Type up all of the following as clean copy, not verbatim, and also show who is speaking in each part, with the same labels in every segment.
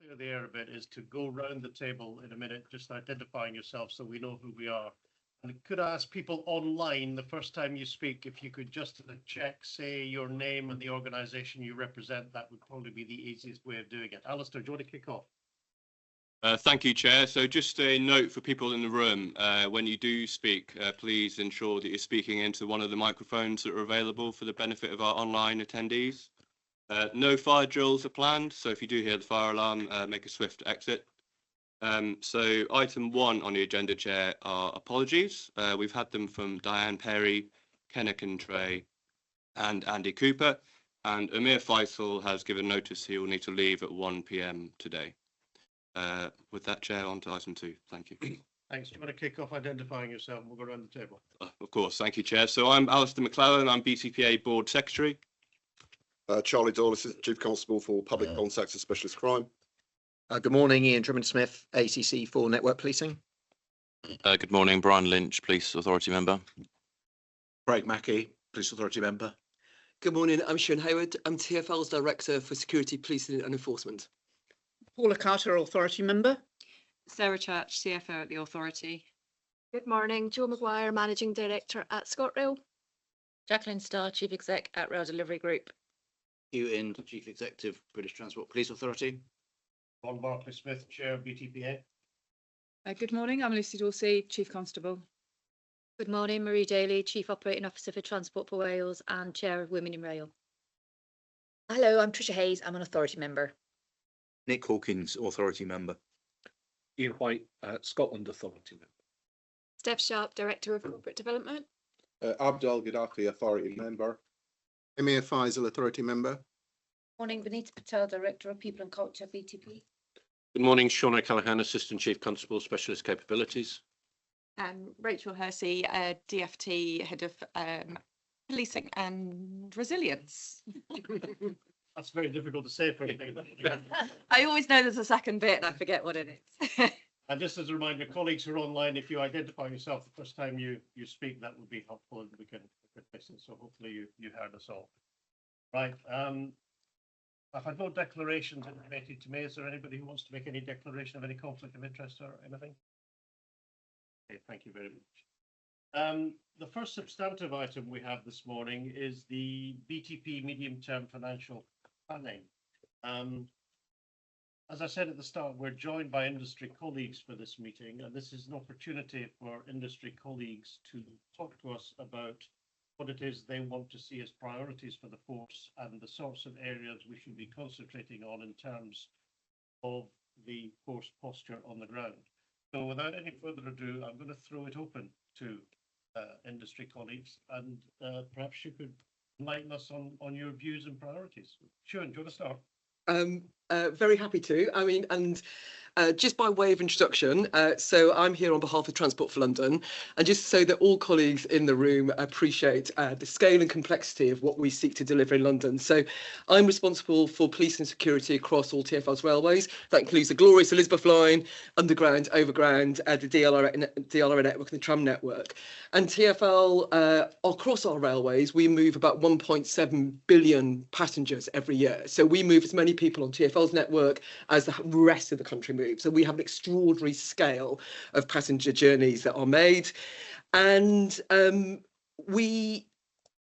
Speaker 1: clear the air a bit is to go round the table in a minute, just identifying yourself so we know who we are. And could I ask people online the first time you speak, if you could just check, say your name and the organisation you represent, that would probably be the easiest way of doing it. Alistair, do you want to kick off?
Speaker 2: Thank you, Chair. So just a note for people in the room, when you do speak, please ensure that you're speaking into one of the microphones that are available for the benefit of our online attendees. No fire drills are planned, so if you do hear the fire alarm, make a swift exit. So item 1 on the agenda, Chair, are apologies. We've had them from Diane Perry, Kennecan Trey and Andy Cooper, and Amir Faisal has given notice he will need to leave at 1 p.m. today. With that, Chair, on to item 2. Thank you.
Speaker 1: Thanks. Do you want to kick off identifying yourself and we'll go around the table?
Speaker 2: Of course. Thank you, Chair. So I'm Alistair McClellan. I'm BTPA Board Secretary.
Speaker 3: Charlie Doyle, Assistant Chief Constable for Public Contacts and Specialist Crime.
Speaker 4: Good morning, Ian Drummond-Smith, ACC for Network Policing.
Speaker 5: Good morning, Brian Lynch, Police Authority Member.
Speaker 6: Craig Mackey, Police Authority Member.
Speaker 7: Good morning, I'm Sian Hayward. I'm TfL's Director for Security, Policing and Enforcement.
Speaker 8: Paula Carter, Authority Member.
Speaker 9: Sarah Church, CFO at the Authority.
Speaker 10: Good morning, Jo Maguire, Managing Director at ScotRail.
Speaker 11: Jacqueline Starr, Chief Exec at Rail Delivery Group.
Speaker 6: Hugh Ind, Chief Executive, British Transport Police Authority.
Speaker 1: Ron Barclay-Smith, Chair of BTPA.
Speaker 9: Good morning, I'm Lucy Dorsey, Chief Constable.
Speaker 10: Good morning, Marie Daly, Chief Operating Officer for Transport for Wales and Chair of Women in Rail.
Speaker 11: Hello, I'm Tricia Hayes, I'm an Authority Member.
Speaker 6: Nick Hawkins, Authority Member.
Speaker 12: Ian White, Scotland Authority Member.
Speaker 10: Steph Sharp, Director of Corporate Development.
Speaker 3: Abdel Gaddafi, Authority Member. Amir Faisal, Authority Member.
Speaker 11: Morning, Benita Patel, Director of People and Culture, BTP.
Speaker 12: Good morning, Sean O'Callaghan, Assistant Chief Constable, Specialist Capabilities.
Speaker 9: Rachel Hersey, DFT, Head of Policing and Resilience.
Speaker 1: That's very difficult to say for anything.
Speaker 9: I always know there's a second bit and I forget what it is.
Speaker 1: And just as a reminder, colleagues who are online, if you identify yourself the first time you speak, that would be helpful and we can listen. So hopefully you heard us all. Right. I've had no declarations intimated to me. Is there anybody who wants to make any declaration of any conflict of interest or anything? Okay, thank you very much. The first substantive item we have this morning is the BTP medium-term financial planning. As I said at the start, we're joined by industry colleagues for this meeting, and this is an opportunity for industry colleagues to talk to us about what it is they want to see as priorities for the force and the sorts of areas we should be concentrating on in terms of the force posture on the ground. So without any further ado, I'm going to throw it open to industry colleagues, and perhaps you could enlighten us on your views and priorities. Sian, do you want to start?
Speaker 7: Very happy to. I mean, and just by way of introduction, so I'm here on behalf of Transport for London, and just so that all colleagues in the room appreciate the scale and complexity of what we seek to deliver in London. So I'm responsible for police and security across all TfL's railways. That includes the glorious Elizabeth line, underground, overground, the DLR network and the tram network. And TfL, across our railways, we move about 1.7 billion passengers every year. So we move as many people on TfL's network as the rest of the country moves. So we have an extraordinary scale of passenger journeys that are made. And we,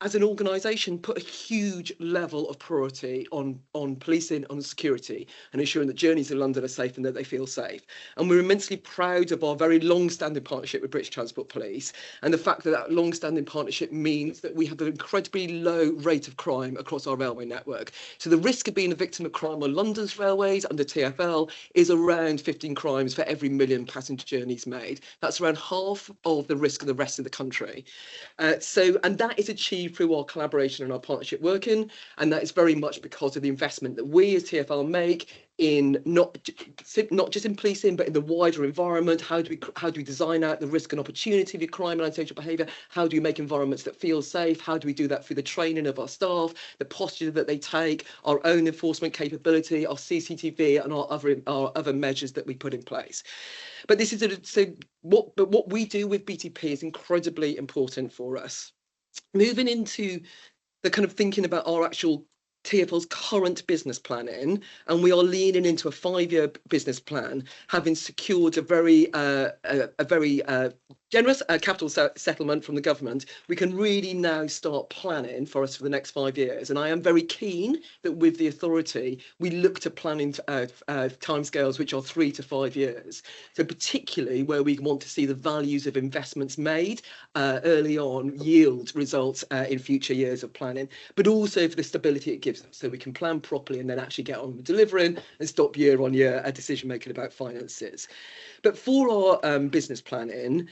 Speaker 7: as an organisation, put a huge level of priority on policing, on security, and ensuring that journeys in London are safe and that they feel safe. And we're immensely proud of our very long-standing partnership with British Transport Police, and the fact that that long-standing partnership means that we have an incredibly low rate of crime across our railway network. So the risk of being a victim of crime on London's railways under TfL is around 15 crimes for every million passenger journeys made. That's around half of the risk of the rest of the country. And that is achieved through our collaboration and our partnership working, and that is very much because of the investment that we as TfL make in not just in policing but in the wider environment. How do we design out the risk and opportunity of crime and antisocial behaviour? How do we make environments that feel safe? How do we do that through the training of our staff, the posture that they take, our own enforcement capability, our CCTV, and our other measures that we put in place? But this is what we do with BTP is incredibly important for us. Moving into the kind of thinking about our actual TfL's current business plan in, and we are leaning into a 5-year business plan, having secured a very generous capital settlement from the government. We can really now start planning for us for the next 5 years. And I am very keen that with the authority, we look to planning timescales which are 3 to 5 years. So particularly where we want to see the values of investments made early on yield results in future years of planning, but also for the stability it gives us, so we can plan properly and then actually get on with delivering and stop year on year decision making about finances. But for our business planning,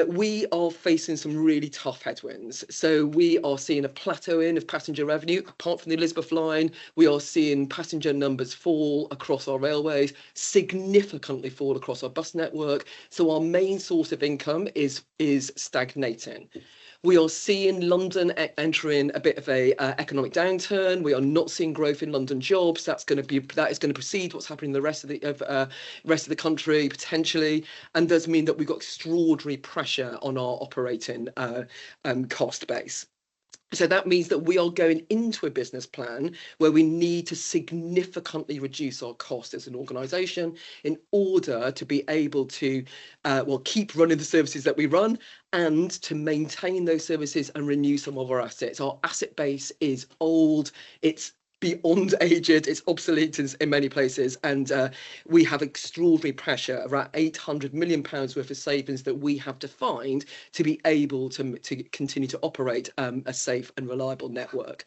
Speaker 7: we are facing some really tough headwinds. So we are seeing a plateauing of passenger revenue. Apart from the Elizabeth line, we are seeing passenger numbers fall across our railways, significantly fall across our bus network. So our main source of income is stagnating. We are seeing London entering a bit of a economic downturn. We are not seeing growth in London jobs. That is going to precede what's happening in the rest of the country potentially, and does mean that we've got extraordinary pressure on our operating cost base. So that means that we are going into a business plan where we need to significantly reduce our costs as an organisation in order to be able to keep running the services that we run and to maintain those services and renew some of our assets. Our asset base is old, it's beyond aged, it's obsolete in many places, and we have extraordinary pressure, around £800 million worth of savings that we have to find to be able to continue to operate a safe and reliable network.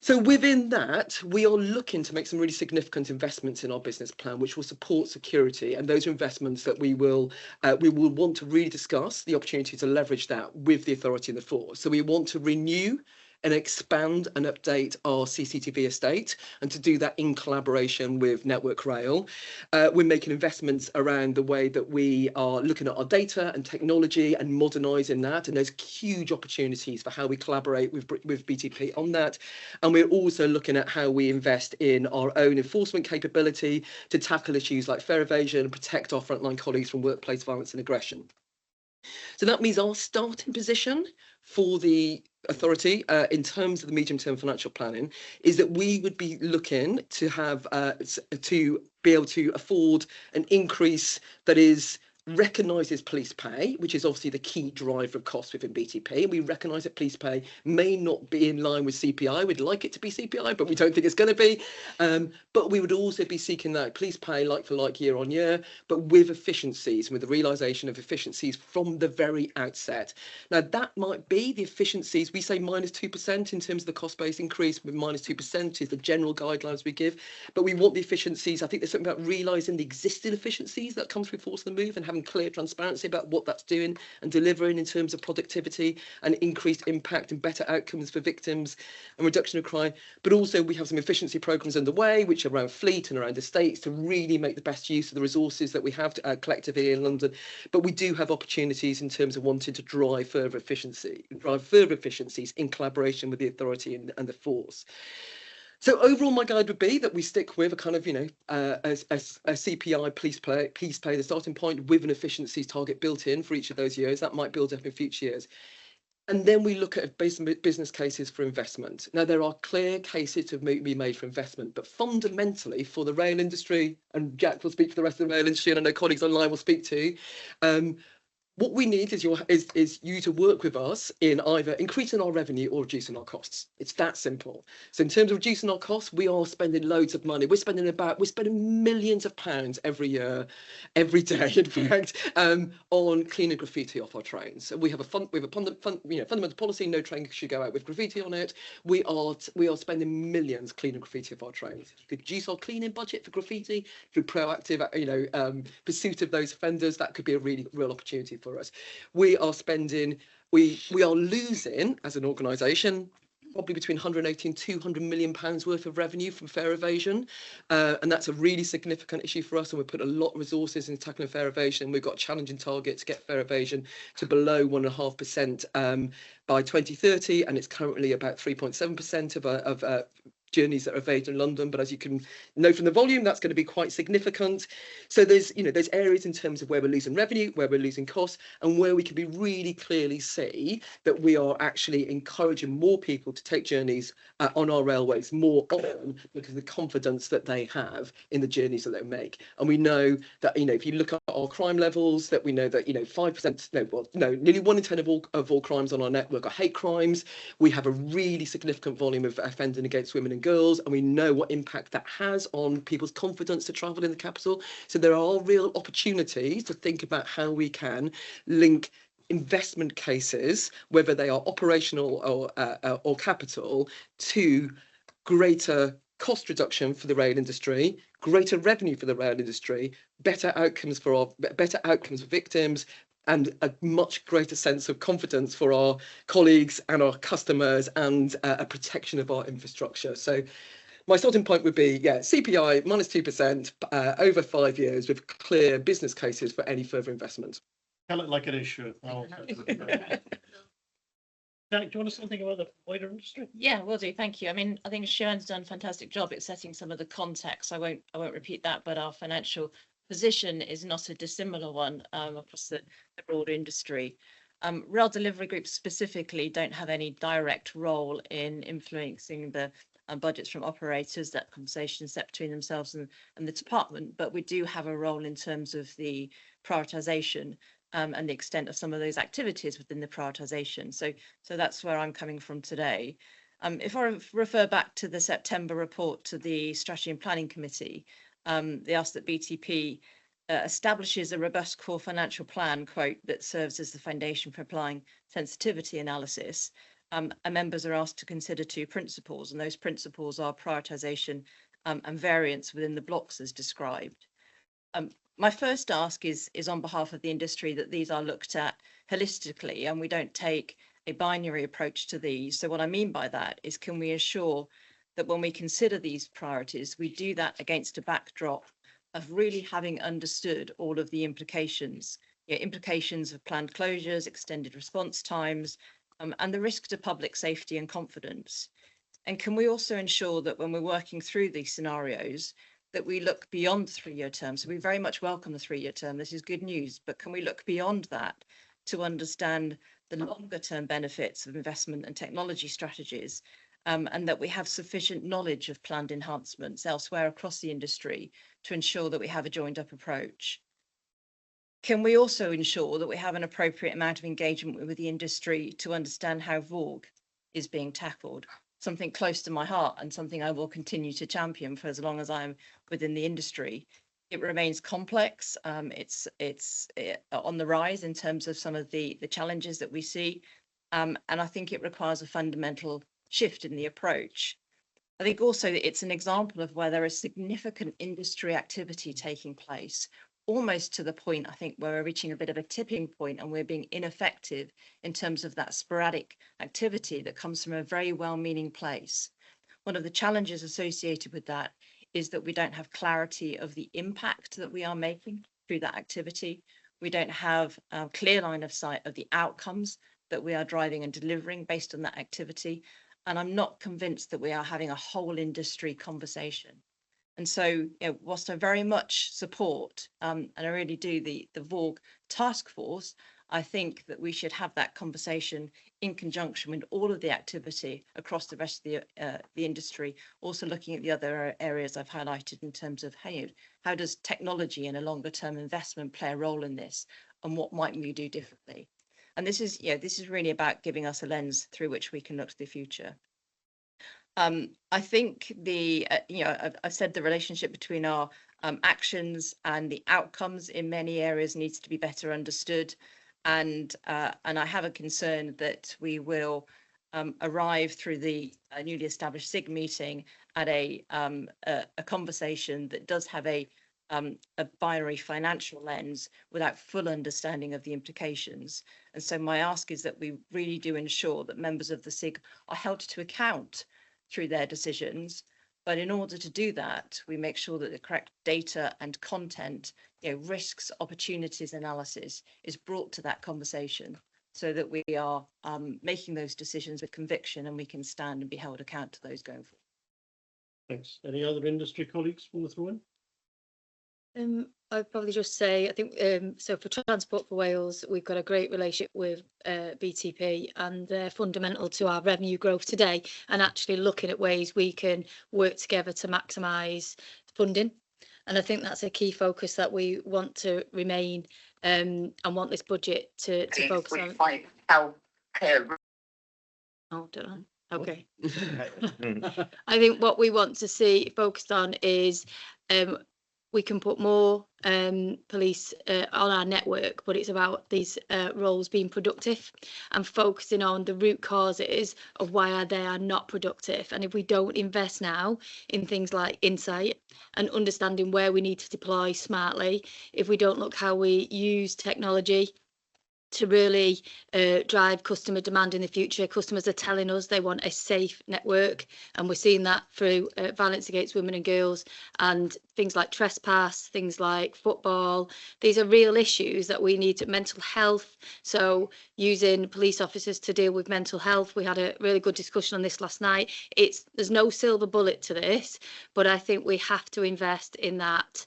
Speaker 7: So within that, we are looking to make some really significant investments in our business plan, which will support security. And those are investments that we will want to really discuss the opportunity to leverage that with the authority and the force. So we want to renew and expand and update our CCTV estate, and to do that in collaboration with Network Rail. We're making investments around the way that we are looking at our data and technology and modernising that, and there's huge opportunities for how we collaborate with BTPA on that. And we're also looking at how we invest in our own enforcement capability to tackle issues like fare evasion and protect our frontline colleagues from workplace violence and aggression. So that means our starting position for the authority in terms of the medium-term financial planning is that we would be looking to have to be able to afford an increase that recognises police pay, which is obviously the key driver of cost within BTP. We recognise that police pay may not be in line with CPI. We'd like it to be CPI, but we don't think it's going to be. But we would also be seeking that police pay like for like year on year, but with efficiencies and with the realisation of efficiencies from the very outset. Now, that might be the efficiencies. We say minus 2% in terms of the cost base increase, with minus 2% is the general guidelines we give. But we want the efficiencies. I think there's something about realising the existing efficiencies that comes with Force the Move and having clear transparency about what that's doing and delivering in terms of productivity and increased impact and better outcomes for victims and reduction of crime. But also we have some efficiency programs underway, which are around fleet and around estates, to really make the best use of the resources that we have collectively in London. But we do have opportunities in terms of wanting to drive further efficiencies in collaboration with the authority and the force. So overall, my guide would be that we stick with a kind of, a CPI police pay the starting point with an efficiencies target built in for each of those years. That might build up in future years. And then we look at business cases for investment. Now, there are clear cases to be made for investment, but fundamentally for the rail industry, and Jack will speak for the rest of the rail industry, and I know colleagues online will speak too, what we need is you to work with us in either increasing our revenue or reducing our costs. It's that simple. So in terms of reducing our costs, we are spending loads of money. We're spending millions of pounds every year, every day, in fact, on cleaning graffiti off our trains. So we have a fundamental policy: no train should go out with graffiti on it. We are spending millions cleaning graffiti off our trains. We could reduce our cleaning budget for graffiti through proactive, pursuit of those offenders. That could be a really real opportunity for us. We are losing as an organisation probably between 180 and 200 million pounds worth of revenue from fare evasion, and that's a really significant issue for us, and we've put a lot of resources into tackling fare evasion. We've got a challenging target to get fare evasion to below 1.5% by 2030, and it's currently about 3.7% of journeys that are available in London, but as you can know from the volume, that's going to be quite significant. So there's, there's areas in terms of where we're losing revenue, where we're losing costs, and where we can be really clearly see that we are actually encouraging more people to take journeys on our railways more often because of the confidence that they have in the journeys that they make. And we know that, if you look at our crime levels, that we know that, 5%, nearly 1 in 10 of all crimes on our network are hate crimes. We have a really significant volume of offending against women and girls, and we know what impact that has on people's confidence to travel in the capital. So there are real opportunities to think about how we can link investment cases, whether they are operational or capital, to greater cost reduction for the rail industry, greater revenue for the rail industry, better outcomes for victims, and a much greater sense of confidence for our colleagues and our customers, and a protection of our infrastructure. So my starting point would be, CPI minus 2% over 5 years with clear business cases for any further investment.
Speaker 1: Tell it like it is, sure. Jack, do you want to say something about the wider industry?
Speaker 9: Yeah, will do. Thank you. I mean, I think Sharon's done a fantastic job at setting some of the context. I won't repeat that, but our financial position is not a dissimilar one across the broader industry. Rail delivery groups specifically don't have any direct role in influencing the budgets from operators. That conversation is set between themselves and the department, but we do have a role in terms of the prioritisation and the extent of some of those activities within the prioritisation. So that's where I'm coming from today. If I refer back to the September report to the Strategy and Planning Committee, they asked that BTP establishes a robust core financial plan, quote, that serves as the foundation for applying sensitivity analysis. And members are asked to consider 2 principles, and those principles are prioritisation and variance within the blocks as described. My first ask is on behalf of the industry that these are looked at holistically, and we don't take a binary approach to these. So what I mean by that is, can we assure that when we consider these priorities, we do that against a backdrop of really having understood all of the implications, implications of planned closures, extended response times, and the risk to public safety and confidence. And can we also ensure that when we're working through these scenarios, that we look beyond the 3-year term? So we very much welcome the 3-year term. This is good news, but can we look beyond that to understand the longer term benefits of investment and technology strategies, and that we have sufficient knowledge of planned enhancements elsewhere across the industry to ensure that we have a joined up approach? Can we also ensure that we have an appropriate amount of engagement with the industry to understand how VORG is being tackled? Something close to my heart and something I will continue to champion for as long as I'm within the industry. It remains complex. It's on the rise in terms of some of the challenges that we see. And I think it requires a fundamental shift in the approach. I think also that it's an example of where there is significant industry activity taking place, almost to the point, I think, where we're reaching a bit of a tipping point and we're being ineffective in terms of that sporadic activity that comes from a very well-meaning place. One of the challenges associated with that is that we don't have clarity of the impact that we are making through that activity. We don't have a clear line of sight of the outcomes that we are driving and delivering based on that activity. And I'm not convinced that we are having a whole industry conversation. And so, whilst I very much support, and I really do, the VORG task force, I think that we should have that conversation in conjunction with all of the activity across the rest of the industry, also looking at the other areas I've highlighted in terms of how does technology and a longer term investment play a role in this, and what might we do differently? And this is really about giving us a lens through which we can look to the future. I think I've said the relationship between our actions and the outcomes in many areas needs to be better understood, and I have a concern that we will arrive through the newly established SIG meeting at a conversation that does have a binary financial lens without full understanding of the implications. And so my ask is that we really do ensure that members of the SIG are held to account through their decisions. But in order to do that, we make sure that the correct data and content, risks, opportunities analysis is brought to that conversation so that we are making those decisions with conviction and we can stand and be held account to those going forward.
Speaker 1: Thanks. Any other industry colleagues want to throw in?
Speaker 10: I'd probably just say, I think, so for Transport for Wales, we've got a great relationship with BTP, and they're fundamental to our revenue growth today, and actually looking at ways we can work together to maximise funding. And I think that's a key focus that we want to remain, and want this budget to focus on. Oh, don't know. Okay. I think what we want to see focused on is we can put more police on our network, but it's about these roles being productive and focusing on the root causes of why they are not productive. And if we don't invest now in things like insight and understanding where we need to deploy smartly, if we don't look how we use technology to really drive customer demand in the future. Customers are telling us they want a safe network, and we're seeing that through violence against women and girls and things like trespass, things like football. These are real issues that we need. Mental health, so using police officers to deal with mental health. We had a really good discussion on this last night. There's no silver bullet to this, but I think we have to invest in that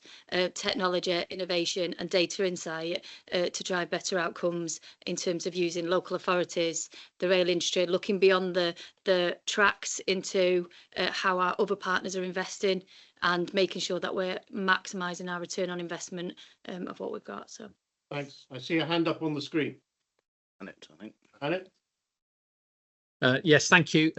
Speaker 10: technology, innovation and data insight to drive better outcomes in terms of using local authorities, the rail industry, looking beyond the tracks into how our other partners are investing and making sure that we're maximising our return on investment of what we've got. So
Speaker 1: thanks. I see a hand up on the screen.
Speaker 6: Annette, I think.
Speaker 1: Annette?
Speaker 13: Yes, thank you.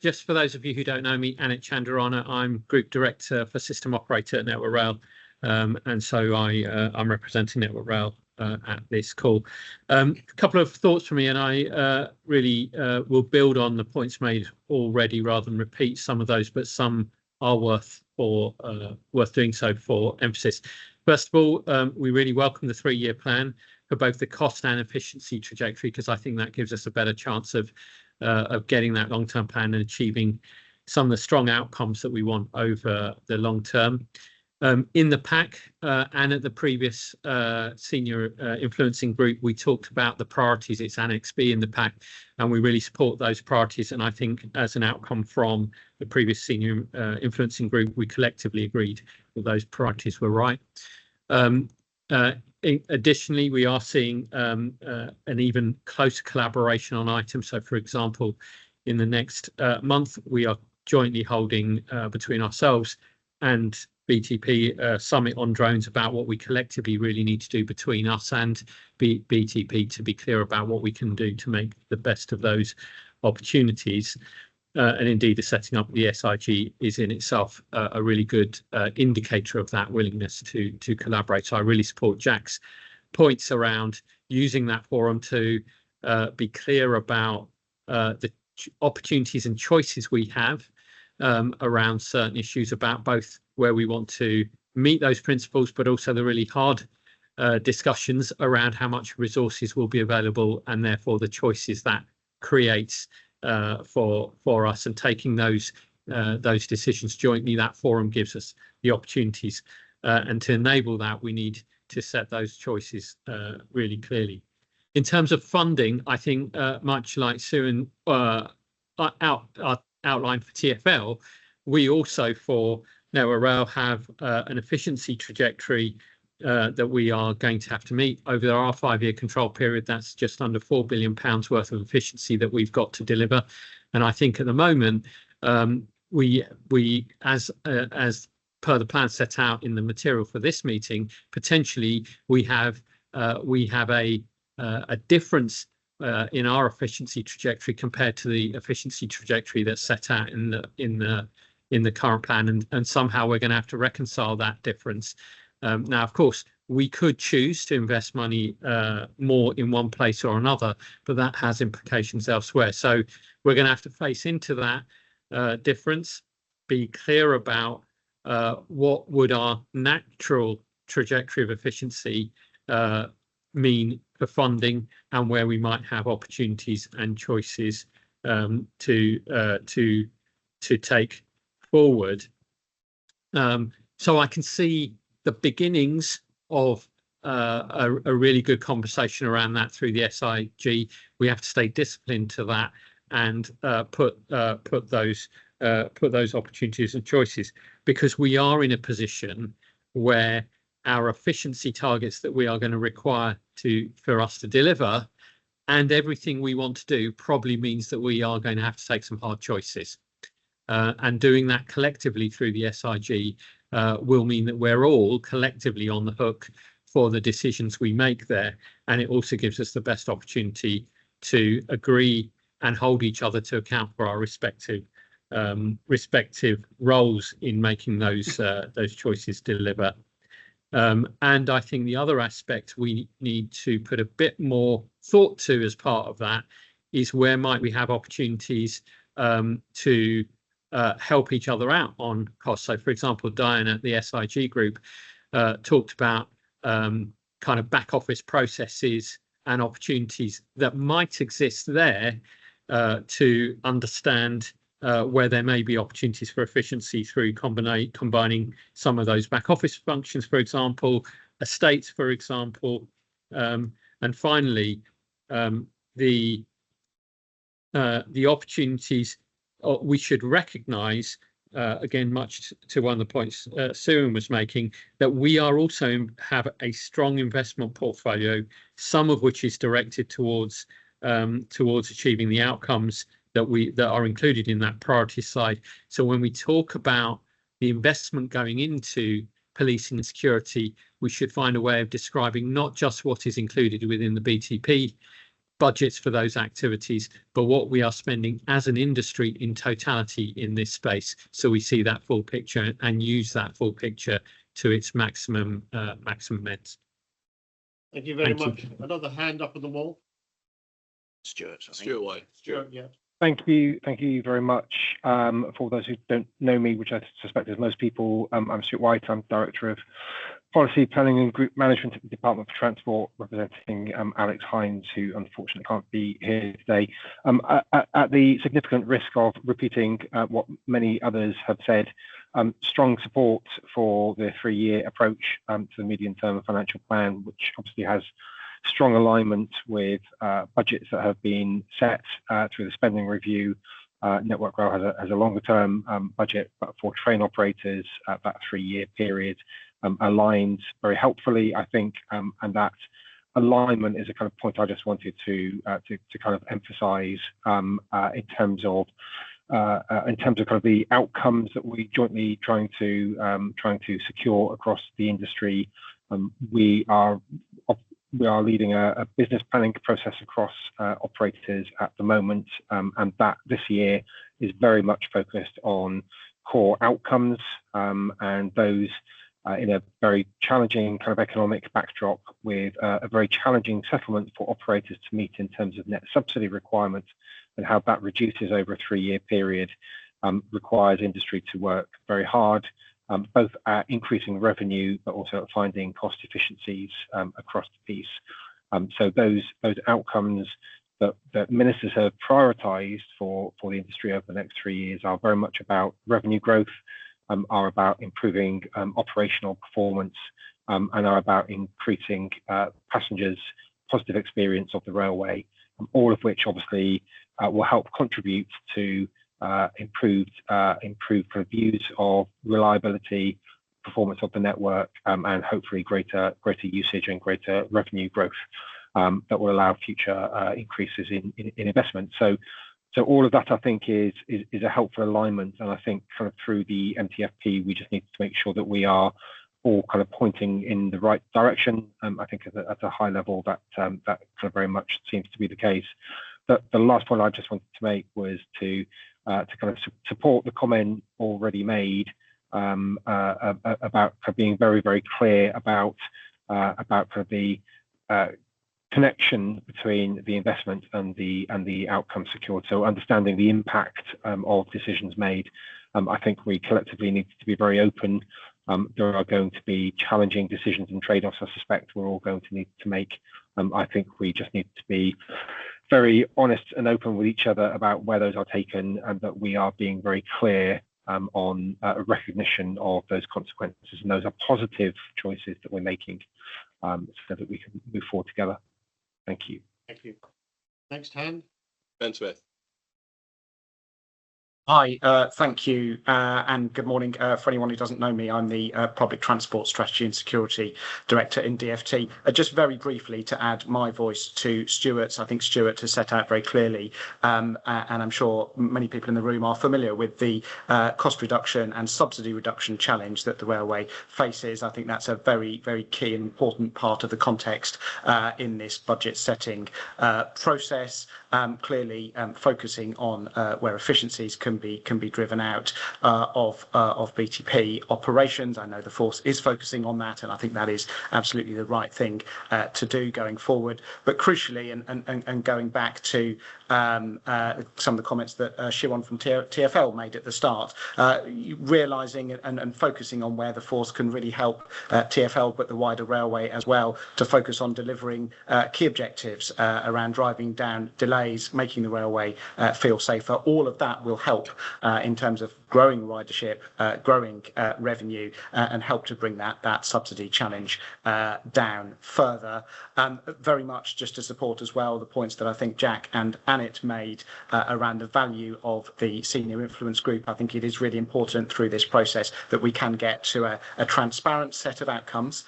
Speaker 13: Just for those of you who don't know me, Annette Chandarana, I'm Group Director for System Operator at Network Rail, and so I'm representing Network Rail at this call. A couple of thoughts from me, and I really will build on the points made already rather than repeat some of those, but some are worth doing so for emphasis. First of all, we really welcome the 3-year plan for both the cost and efficiency trajectory, because I think that gives us a better chance of getting that long-term plan and achieving some of the strong outcomes that we want over the long term. In the pack and at the previous senior influencing group, we talked about the priorities. It's Annex B in the pack, and we really support those priorities. And I think as an outcome from the previous senior influencing group, we collectively agreed that those priorities were right. Additionally, we are seeing an even closer collaboration on items. So, for example, in the next month, we are jointly holding between ourselves and BTP summit on drones about what we collectively really need to do between us and BTP to be clear about what we can do to make the best of those opportunities. And indeed, the setting up of the SIG is in itself a really good indicator of that willingness to collaborate. So I really support Jack's points around using that forum to be clear about the opportunities and choices we have around certain issues, about both where we want to meet those principles, but also the really hard discussions around how much resources will be available, and therefore the choices that creates for us, and taking those decisions jointly. That forum gives us the opportunities, and to enable that, we need to set those choices really clearly. In terms of funding, I think much like Sue outlined for TfL, we also for Network Rail have an efficiency trajectory that we are going to have to meet over our 5-year control period. That's just under £4 billion worth of efficiency that we've got to deliver. And I think at the moment, we as per the plan set out in the material for this meeting, potentially we have a difference in our efficiency trajectory compared to the efficiency trajectory that's set out in the current plan, and somehow we're going to have to reconcile that difference. Now, of course, we could choose to invest money more in one place or another, but that has implications elsewhere. So we're going to have to face into that difference, be clear about what would our natural trajectory of efficiency mean for funding, and where we might have opportunities and choices to take forward. So I can see the beginnings of a really good conversation around that through the SIG. We have to stay disciplined to that and put those put those opportunities and choices, because we are in a position where our efficiency targets that we are going to require for us to deliver, and everything we want to do probably means that we are going to have to take some hard choices. And doing that collectively through the SIG will mean that we're all collectively on the hook for the decisions we make there. And it also gives us the best opportunity to agree and hold each other to account for our respective roles in making those choices deliver. And I think the other aspect we need to put a bit more thought to as part of that is where might we have opportunities to help each other out on costs. So, for example, Diane at the SIG group talked about kind of back office processes and opportunities that might exist there to understand where there may be opportunities for efficiency through combining some of those back office functions, for example, estates, for example. And finally, the opportunities we should recognise, again, much to one of the points Susan was making, that we are also have a strong investment portfolio, some of which is directed towards achieving the outcomes that are included in that priority slide. So when we talk about the investment going into policing and security, we should find a way of describing not just what is included within the BTP budgets for those activities, but what we are spending as an industry in totality in this space, so we see that full picture and use that full picture to its maximum ends.
Speaker 1: Thank you very much. Another hand up on the wall.
Speaker 6: Stuart, I think.
Speaker 12: Stuart White.
Speaker 1: Stuart, yeah.
Speaker 14: Thank you very much. For those who don't know me, which I suspect is most people, I'm Stuart White. I'm Director of Policy, Planning and Group Management at the Department for Transport, representing Alex Hines, who unfortunately can't be here today. At the significant risk of repeating what many others have said, strong support for the 3-year approach to the medium-term financial plan, which obviously has strong alignment with budgets that have been set through the spending review. Network Rail has a longer-term budget, but for train operators, that 3-year period aligns very helpfully, I think, and that alignment is a kind of point I just wanted to kind of emphasise in terms of kind of the outcomes that we jointly trying to secure across the industry. We are leading a business planning process across operators at the moment, and that this year is very much focused on core outcomes, and those in a very challenging kind of economic backdrop with a very challenging settlement for operators to meet in terms of net subsidy requirements, and how that reduces over a 3-year period requires industry to work very hard, both at increasing revenue, but also at finding cost efficiencies across the piece. So those outcomes that ministers have prioritised for the industry over the next 3 years are very much about revenue growth, are about improving operational performance, and are about increasing passengers' positive experience of the railway, all of which obviously will help contribute to improved views of reliability, performance of the network, and hopefully greater usage and greater revenue growth that will allow future increases in investment. So all of that, I think, is a helpful alignment, and I think kind of through the MTFP, we just need to make sure that we are all kind of pointing in the right direction. I think at a high level that kind of very much seems to be the case. The last point I just wanted to make was to kind of support the comment already made about kind of being very, very clear about kind of the connection between the investment and the outcome secured. So understanding the impact of decisions made, I think we collectively need to be very open. There are going to be challenging decisions and trade-offs I suspect we're all going to need to make. I think we just need to be very honest and open with each other about where those are taken, and that we are being very clear on a recognition of those consequences, and those are positive choices that we're making, so that we can move forward together. Thank you.
Speaker 1: Thank you. Next hand.
Speaker 12: Ben Smith.
Speaker 15: Hi, thank you, and good morning. For anyone who doesn't know me, I'm the Public Transport Strategy and Security Director in DfT. Just very briefly to add my voice to Stuart's, I think Stuart has set out very clearly, and I'm sure many people in the room are familiar with the cost reduction and subsidy reduction challenge that the railway faces. I think that's a very, very key and important part of the context in this budget setting process. Clearly focusing on where efficiencies can be driven out of BTP operations. I know the force is focusing on that, and I think that is absolutely the right thing to do going forward. But crucially, and going back to some of the comments that Siobhan from TfL made at the start, realising and focusing on where the force can really help TfL, but the wider railway as well, to focus on delivering key objectives around driving down delays, making the railway feel safer. All of that will help in terms of growing ridership, growing revenue, and help to bring that subsidy challenge down further. Very much just to support as well the points that I think Jack and Annette made around the value of the senior influence group. I think it is really important through this process that we can get to a transparent set of outcomes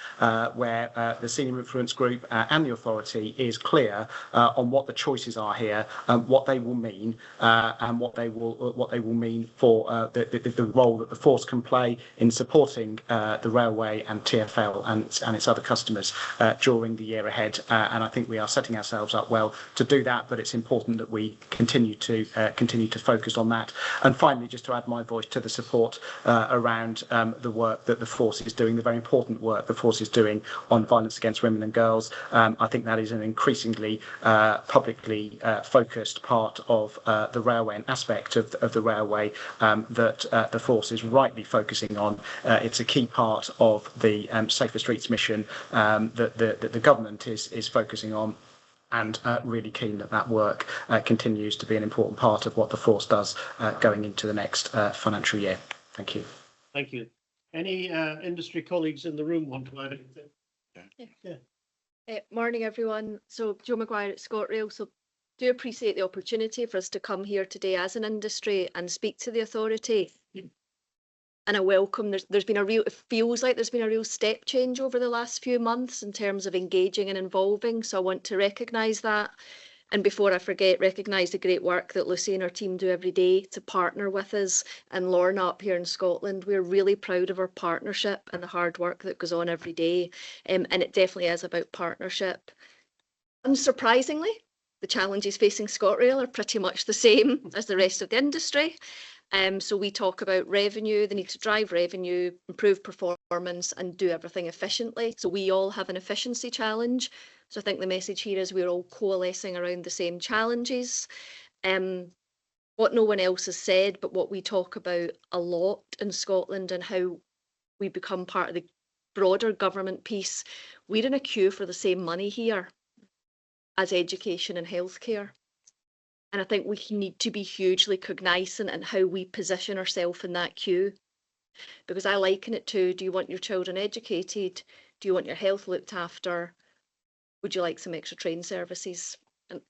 Speaker 15: where the senior influence group and the authority is clear on what the choices are here, what they will mean, and what they will mean for the role that the force can play in supporting the railway and TfL and its other customers during the year ahead. And I think we are setting ourselves up well to do that, but it's important that we continue to focus on that. And finally, just to add my voice to the support around the work that the force is doing, the very important work the force is doing on violence against women and girls. I think that is an increasingly publicly focused part of the railway and aspect of the railway that the force is rightly focusing on. It's a key part of the Safer Streets mission that the government is focusing on, and really keen that work continues to be an important part of what the force does going into the next financial year. Thank you.
Speaker 1: Thank you. Any industry colleagues in the room want to add anything? Yeah.
Speaker 16: Morning, everyone. So Joe Maguire at ScotRail. So do appreciate the opportunity for us to come here today as an industry and speak to the authority. And I welcome, it feels like there's been a real step change over the last few months in terms of engaging and involving. So I want to recognise that. And before I forget, recognise the great work that Lucy and her team do every day to partner with us and Lorna up here in Scotland. We're really proud of our partnership and the hard work that goes on every day. And it definitely is about partnership. Unsurprisingly, the challenges facing ScotRail are pretty much the same as the rest of the industry. So we talk about revenue, the need to drive revenue, improve performance and do everything efficiently. So we all have an efficiency challenge. So I think the message here is we're all coalescing around the same challenges. What no one else has said, but what we talk about a lot in Scotland and how we become part of the broader government piece, we're in a queue for the same money here as education and healthcare. And I think we need to be hugely cognizant in how we position ourselves in that queue. Because I liken it to, do you want your children educated? Do you want your health looked after? Would you like some extra train services? And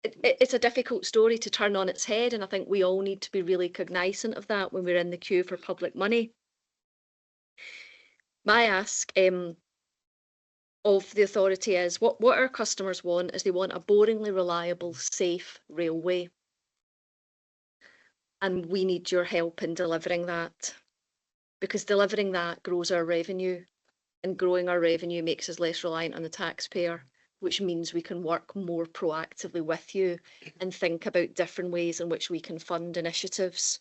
Speaker 16: it's a difficult story to turn on its head. And I think we all need to be really cognizant of that when we're in the queue for public money. My ask of the authority is what our customers want is they want a boringly reliable, safe railway. And we need your help in delivering that, because delivering that grows our revenue, and growing our revenue makes us less reliant on the taxpayer, which means we can work more proactively with you and think about different ways in which we can fund initiatives.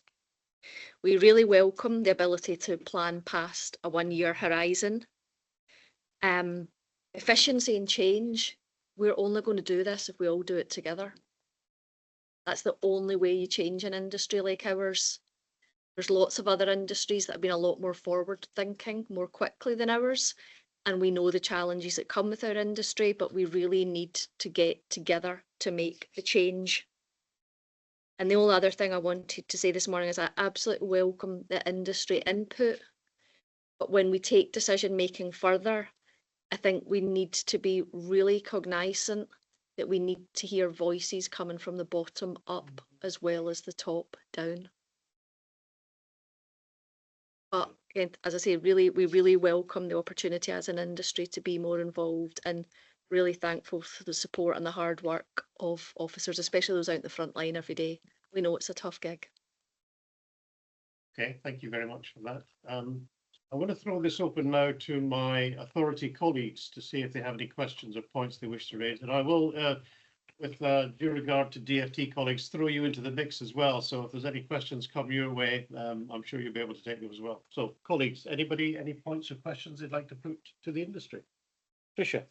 Speaker 16: We really welcome the ability to plan past a 1-year horizon. Efficiency and change, we're only going to do this if we all do it together. That's the only way you change an industry like ours. There's lots of other industries that have been a lot more forward thinking, more quickly than ours. And we know the challenges that come with our industry, but we really need to get together to make the change. And the only other thing I wanted to say this morning is I absolutely welcome the industry input. But when we take decision making further, I think we need to be really cognizant that we need to hear voices coming from the bottom up as well as the top down. But again, as I say, we really welcome the opportunity as an industry to be more involved, and really thankful for the support and the hard work of officers, especially those out the front line every day. We know it's a tough gig.
Speaker 1: Okay, thank you very much for that. I'm going to throw this open now to my authority colleagues to see if they have any questions or points they wish to raise. And I will, with due regard to DFT colleagues, throw you into the mix as well. So if there's any questions come your way, I'm sure you'll be able to take them as well. So colleagues, anybody, any points or questions they'd like to put to the industry? Tricia.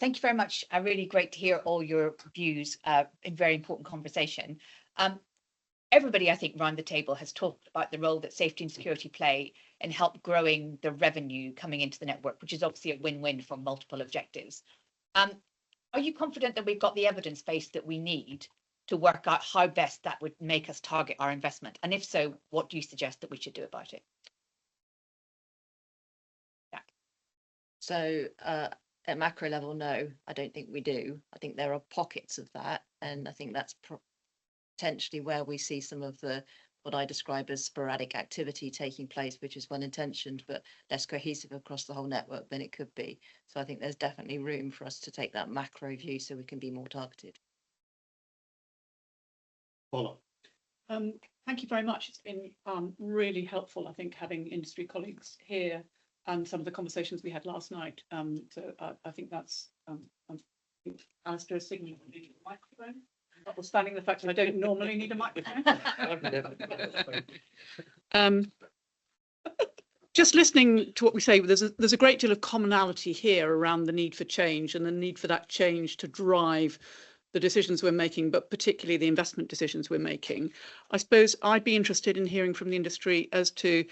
Speaker 17: Thank you very much. Really great to hear all your views in very important conversation. Everybody, I think, around the table has talked about the role that safety and security play in help growing the revenue coming into the network, which is obviously a win-win for multiple objectives. Are you confident that we've got the evidence base that we need to work out how best that would make us target our investment? And if so, what do you suggest that we should do about it? Jack.
Speaker 9: So at macro level, no, I don't think we do. I think there are pockets of that, and I think that's potentially where we see some of the what I describe as sporadic activity taking place, which is well intentioned but less cohesive across the whole network than it could be. So I think there's definitely room for us to take that macro view so we can be more targeted.
Speaker 1: Paula.
Speaker 8: Thank you very much. It's been really helpful, I think, having industry colleagues here and some of the conversations we had last night. So I think that's Alistair signaling the microphone. Notwithstanding the fact that I don't normally need a microphone. Just listening to what we say, there's a great deal of commonality here around the need for change and the need for that change to drive the decisions we're making, but particularly the investment decisions we're making. I suppose I'd be interested in hearing from the industry as to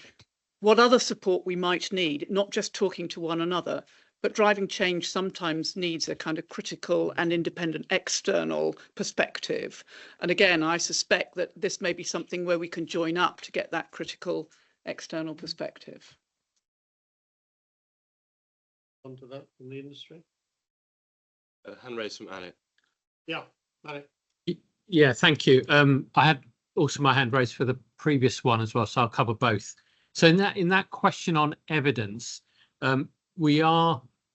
Speaker 8: what other support we might need, not just talking to one another, but driving change sometimes needs a kind of critical and independent external perspective. And again, I suspect that this may be something where we can join up to get that critical external perspective.
Speaker 1: On to that from the industry.
Speaker 2: Hand raised from Alec.
Speaker 1: Yeah, Alec.
Speaker 13: Yeah, thank you. I had also my hand raised for the previous one as well, so I'll cover both. So in that question on evidence,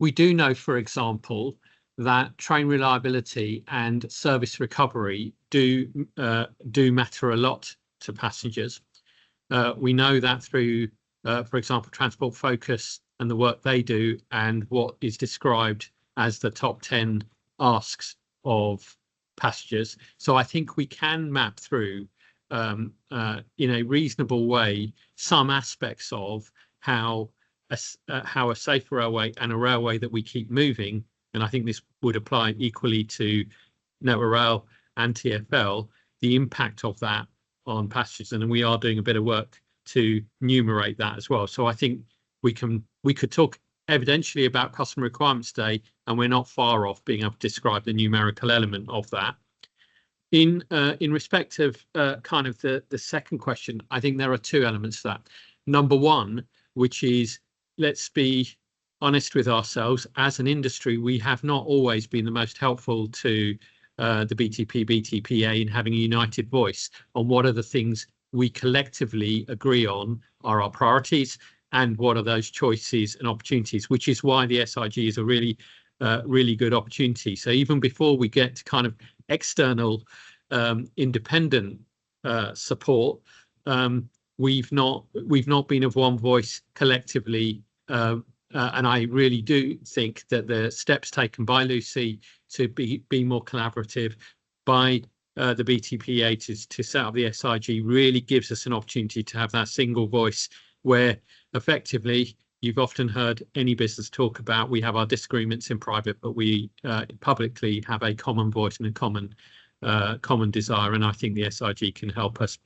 Speaker 13: we do know, for example, that train reliability and service recovery do matter a lot to passengers. We know that through, for example, Transport Focus and the work they do and what is described as the top 10 asks of passengers. So I think we can map through in a reasonable way some aspects of how a safe railway and a railway that we keep moving, and I think this would apply equally to Network Rail and TfL, the impact of that on passengers, and we are doing a bit of work to enumerate that as well. So I think we could talk evidentially about customer requirements today, and we're not far off being able to describe the numerical element of that. In respect of kind of the second question, I think there are two elements to that. Number one, which is, let's be honest with ourselves, as an industry, we have not always been the most helpful to the BTPA in having a united voice on what are the things we collectively agree on are our priorities and what are those choices and opportunities, which is why the SIG is a really good opportunity. So even before we get to kind of external independent support, we've not been of one voice collectively, and I really do think that the steps taken by Lucy to be more collaborative, by the BTPA to set up the SIG, really gives us an opportunity to have that single voice where effectively you've often heard any business talk about we have our disagreements in private, but we publicly have a common voice and a common desire, and I think the SIG can help us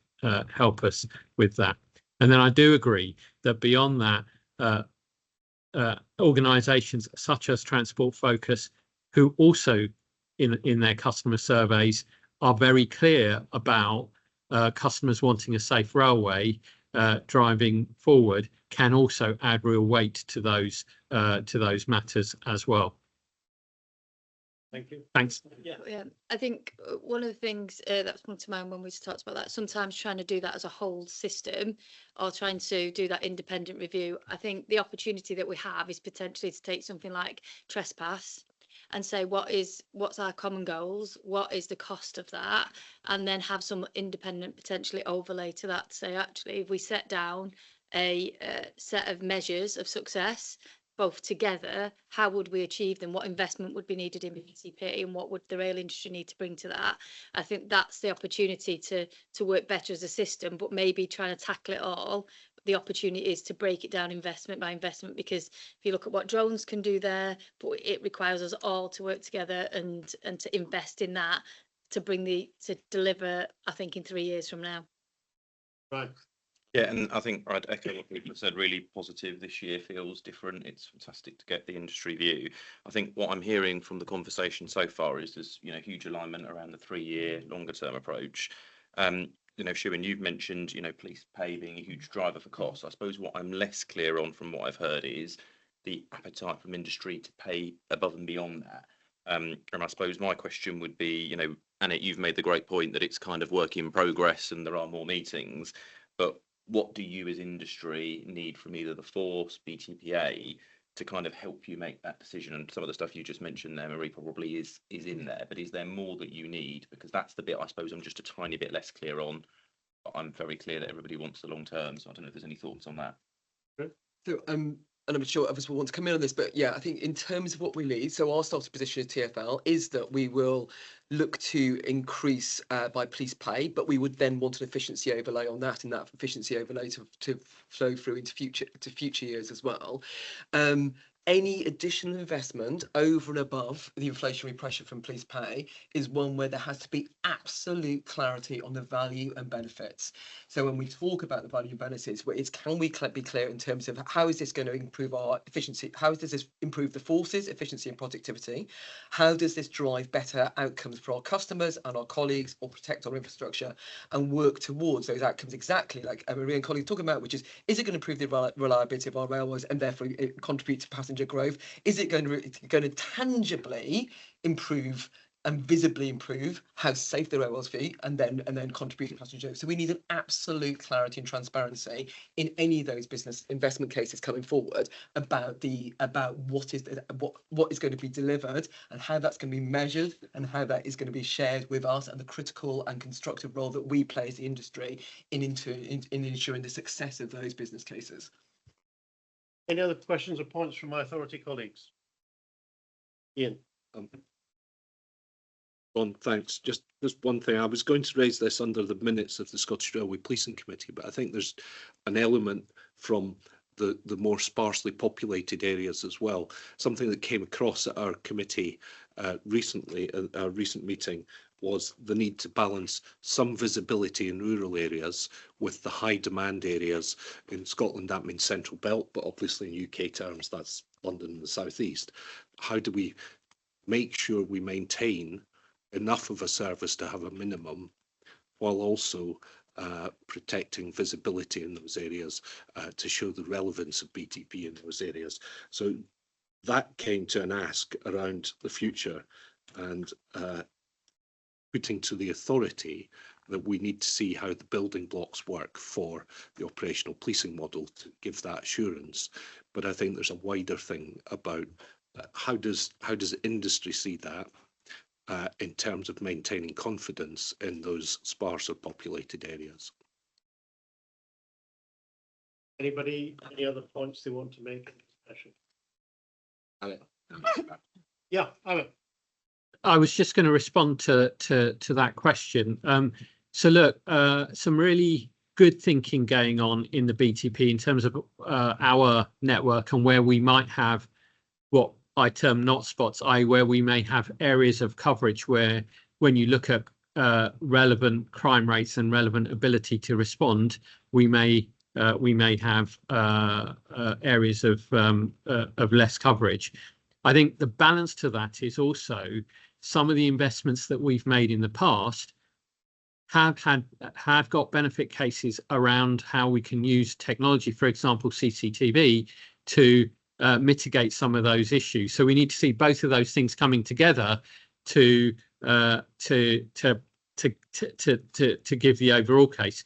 Speaker 13: with that. And then I do agree that beyond that, organisations such as Transport Focus, who also in their customer surveys are very clear about customers wanting a safe railway driving forward, can also add real weight to those matters as well.
Speaker 1: Thank you.
Speaker 13: Thanks.
Speaker 10: Yeah, I think one of the things that's come to mind when we talked about that, sometimes trying to do that as a whole system or trying to do that independent review, I think the opportunity that we have is potentially to take something like trespass and say what's our common goals, what is the cost of that, and then have some independent potentially overlay to that to say actually if we set down a set of measures of success both together, how would we achieve them? What investment would be needed in BTP and what would the rail industry need to bring to that? I think that's the opportunity to work better as a system, but maybe trying to tackle it all. The opportunity is to break it down investment by investment, because if you look at what drones can do there, but it requires us all to work together and to invest in that to deliver, I think, in 3 years from now.
Speaker 1: Right.
Speaker 5: Yeah, and I think I'd echo what people have said. Really positive. This year feels different. It's fantastic to get the industry view. I think what I'm hearing from the conversation so far is there's huge alignment around the 3-year longer term approach. Siobhan, you've mentioned police pay being a huge driver for costs. I suppose what I'm less clear on from what I've heard is the appetite from industry to pay above and beyond that. And I suppose my question would be, Annette, you've made the great point that it's kind of work in progress and there are more meetings, but what do you as industry need from either the force, BTPA, to kind of help you make that decision? And some of the stuff you just mentioned there, Marie, probably is in there, but is there more that you need? Because that's the bit I suppose I'm just a tiny bit less clear on, but I'm very clear that everybody wants the long term. So I don't know if there's any thoughts on that.
Speaker 7: So and I'm sure others will want to come in on this, but yeah, I think in terms of what we need, so our starting position as TfL is that we will look to increase by police pay, but we would then want an efficiency overlay on that, and that efficiency overlay to flow through into future years as well. Any additional investment over and above the inflationary pressure from police pay is one where there has to be absolute clarity on the value and benefits. So when we talk about the value and benefits, it's can we be clear in terms of how is this going to improve our efficiency? How does this improve the forces, efficiency and productivity? How does this drive better outcomes for our customers and our colleagues, or protect our infrastructure and work towards those outcomes exactly like Marie and colleagues talking about, which is it going to improve the reliability of our railways and therefore it contribute to passenger growth? Is it going to tangibly improve and visibly improve how safe the railways be, and then contribute to passenger growth? So we need an absolute clarity and transparency in any of those business investment cases coming forward about what is going to be delivered and how that's going to be measured and how that is going to be shared with us, and the critical and constructive role that we play as the industry in ensuring the success of those business cases.
Speaker 1: Any other questions or points from my authority colleagues? Ian.
Speaker 12: Thanks. Just one thing. I was going to raise this under the minutes of the Scottish Railway Policing Committee, but I think there's an element from the more sparsely populated areas as well. Something that came across at our committee recently, at our recent meeting, was the need to balance some visibility in rural areas with the high demand areas. In Scotland, that means Central Belt, but obviously in UK terms, that's London and the South East. How do we make sure we maintain enough of a service to have a minimum, while also protecting visibility in those areas to show the relevance of BTP in those areas? So that came to an ask around the future, and putting to the authority that we need to see how the building blocks work for the operational policing model to give that assurance. But I think there's a wider thing about how does industry see that in terms of maintaining confidence in those sparser populated areas.
Speaker 1: Anybody, any other points they want to make in the discussion? Yeah, Alan.
Speaker 13: I was just going to respond to that question. So look, some really good thinking going on in the BTP in terms of our network and where we might have what I term not spots, i.e. where we may have areas of coverage where when you look at relevant crime rates and relevant ability to respond, we may have areas of less coverage. I think the balance to that is also some of the investments that we've made in the past have got benefit cases around how we can use technology, for example, CCTV, to mitigate some of those issues. So we need to see both of those things coming together to give the overall case.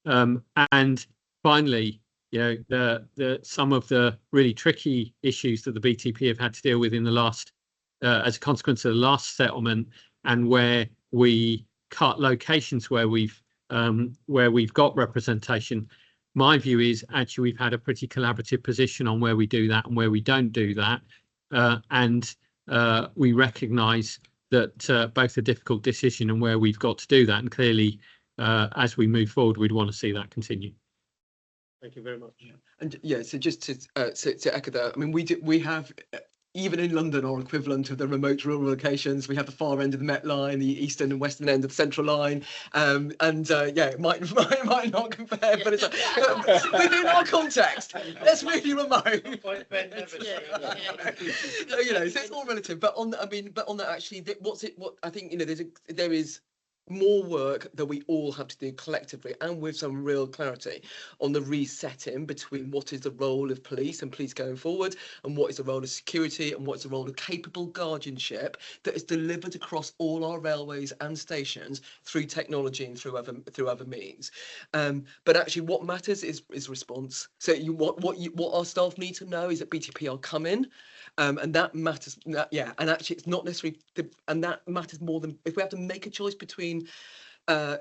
Speaker 13: And finally, some of the really tricky issues that the BTP have had to deal with in the last, as a consequence of the last settlement, and where we cut locations where we've got representation. My view is actually we've had a pretty collaborative position on where we do that and where we don't do that, and we recognise that both a difficult decision and where we've got to do that, and clearly as we move forward we'd want to see that continue.
Speaker 1: Thank you very much.
Speaker 7: And so just to echo that, I mean, we have even in London our equivalent of the remote rural locations. We have the far end of the Met Line, the eastern and western end of the Central Line, it might not compare, but it's within our context. That's really remote. So, so it's all relative. But on that actually, what I think there is more work that we all have to do collectively and with some real clarity on the resetting between what is the role of police and police going forward, and what is the role of security, and what is the role of capable guardianship that is delivered across all our railways and stations through technology and through other means. But actually what matters is response. So what our staff need to know is that BTP are coming. And that matters, and actually it's not necessarily, and that matters more than, if we have to make a choice between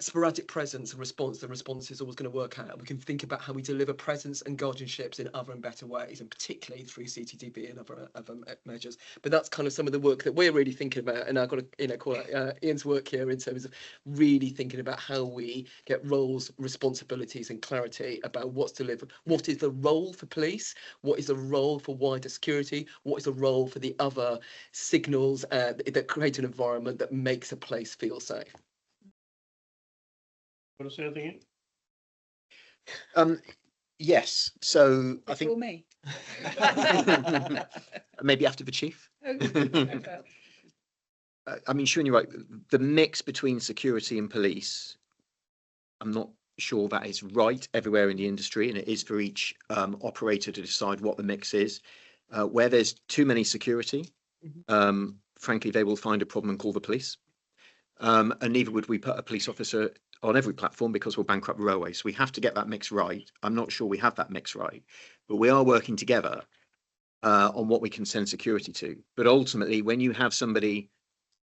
Speaker 7: sporadic presence and response, the response is always going to work out. We can think about how we deliver presence and guardianships in other and better ways, and particularly through CTTB and other measures. But that's kind of some of the work that we're really thinking about, and I've got to call out Ian's work here in terms of really thinking about how we get roles, responsibilities and clarity about what's delivered, what is the role for police, what is the role for wider security, what is the role for the other signals that create an environment that makes a place feel safe.
Speaker 1: Want to say anything?
Speaker 4: Yes. So I think
Speaker 8: me.
Speaker 4: maybe after the chief. I mean, Siobhan, you're right. The mix between security and police, I'm not sure that is right everywhere in the industry, and it is for each operator to decide what the mix is. Where there's too many security, frankly, they will find a problem and call the police. And neither would we put a police officer on every platform, because we'll bankrupt the railway. So we have to get that mix right. I'm not sure we have that mix right, but we are working together on what we can send security to. But ultimately, when you have somebody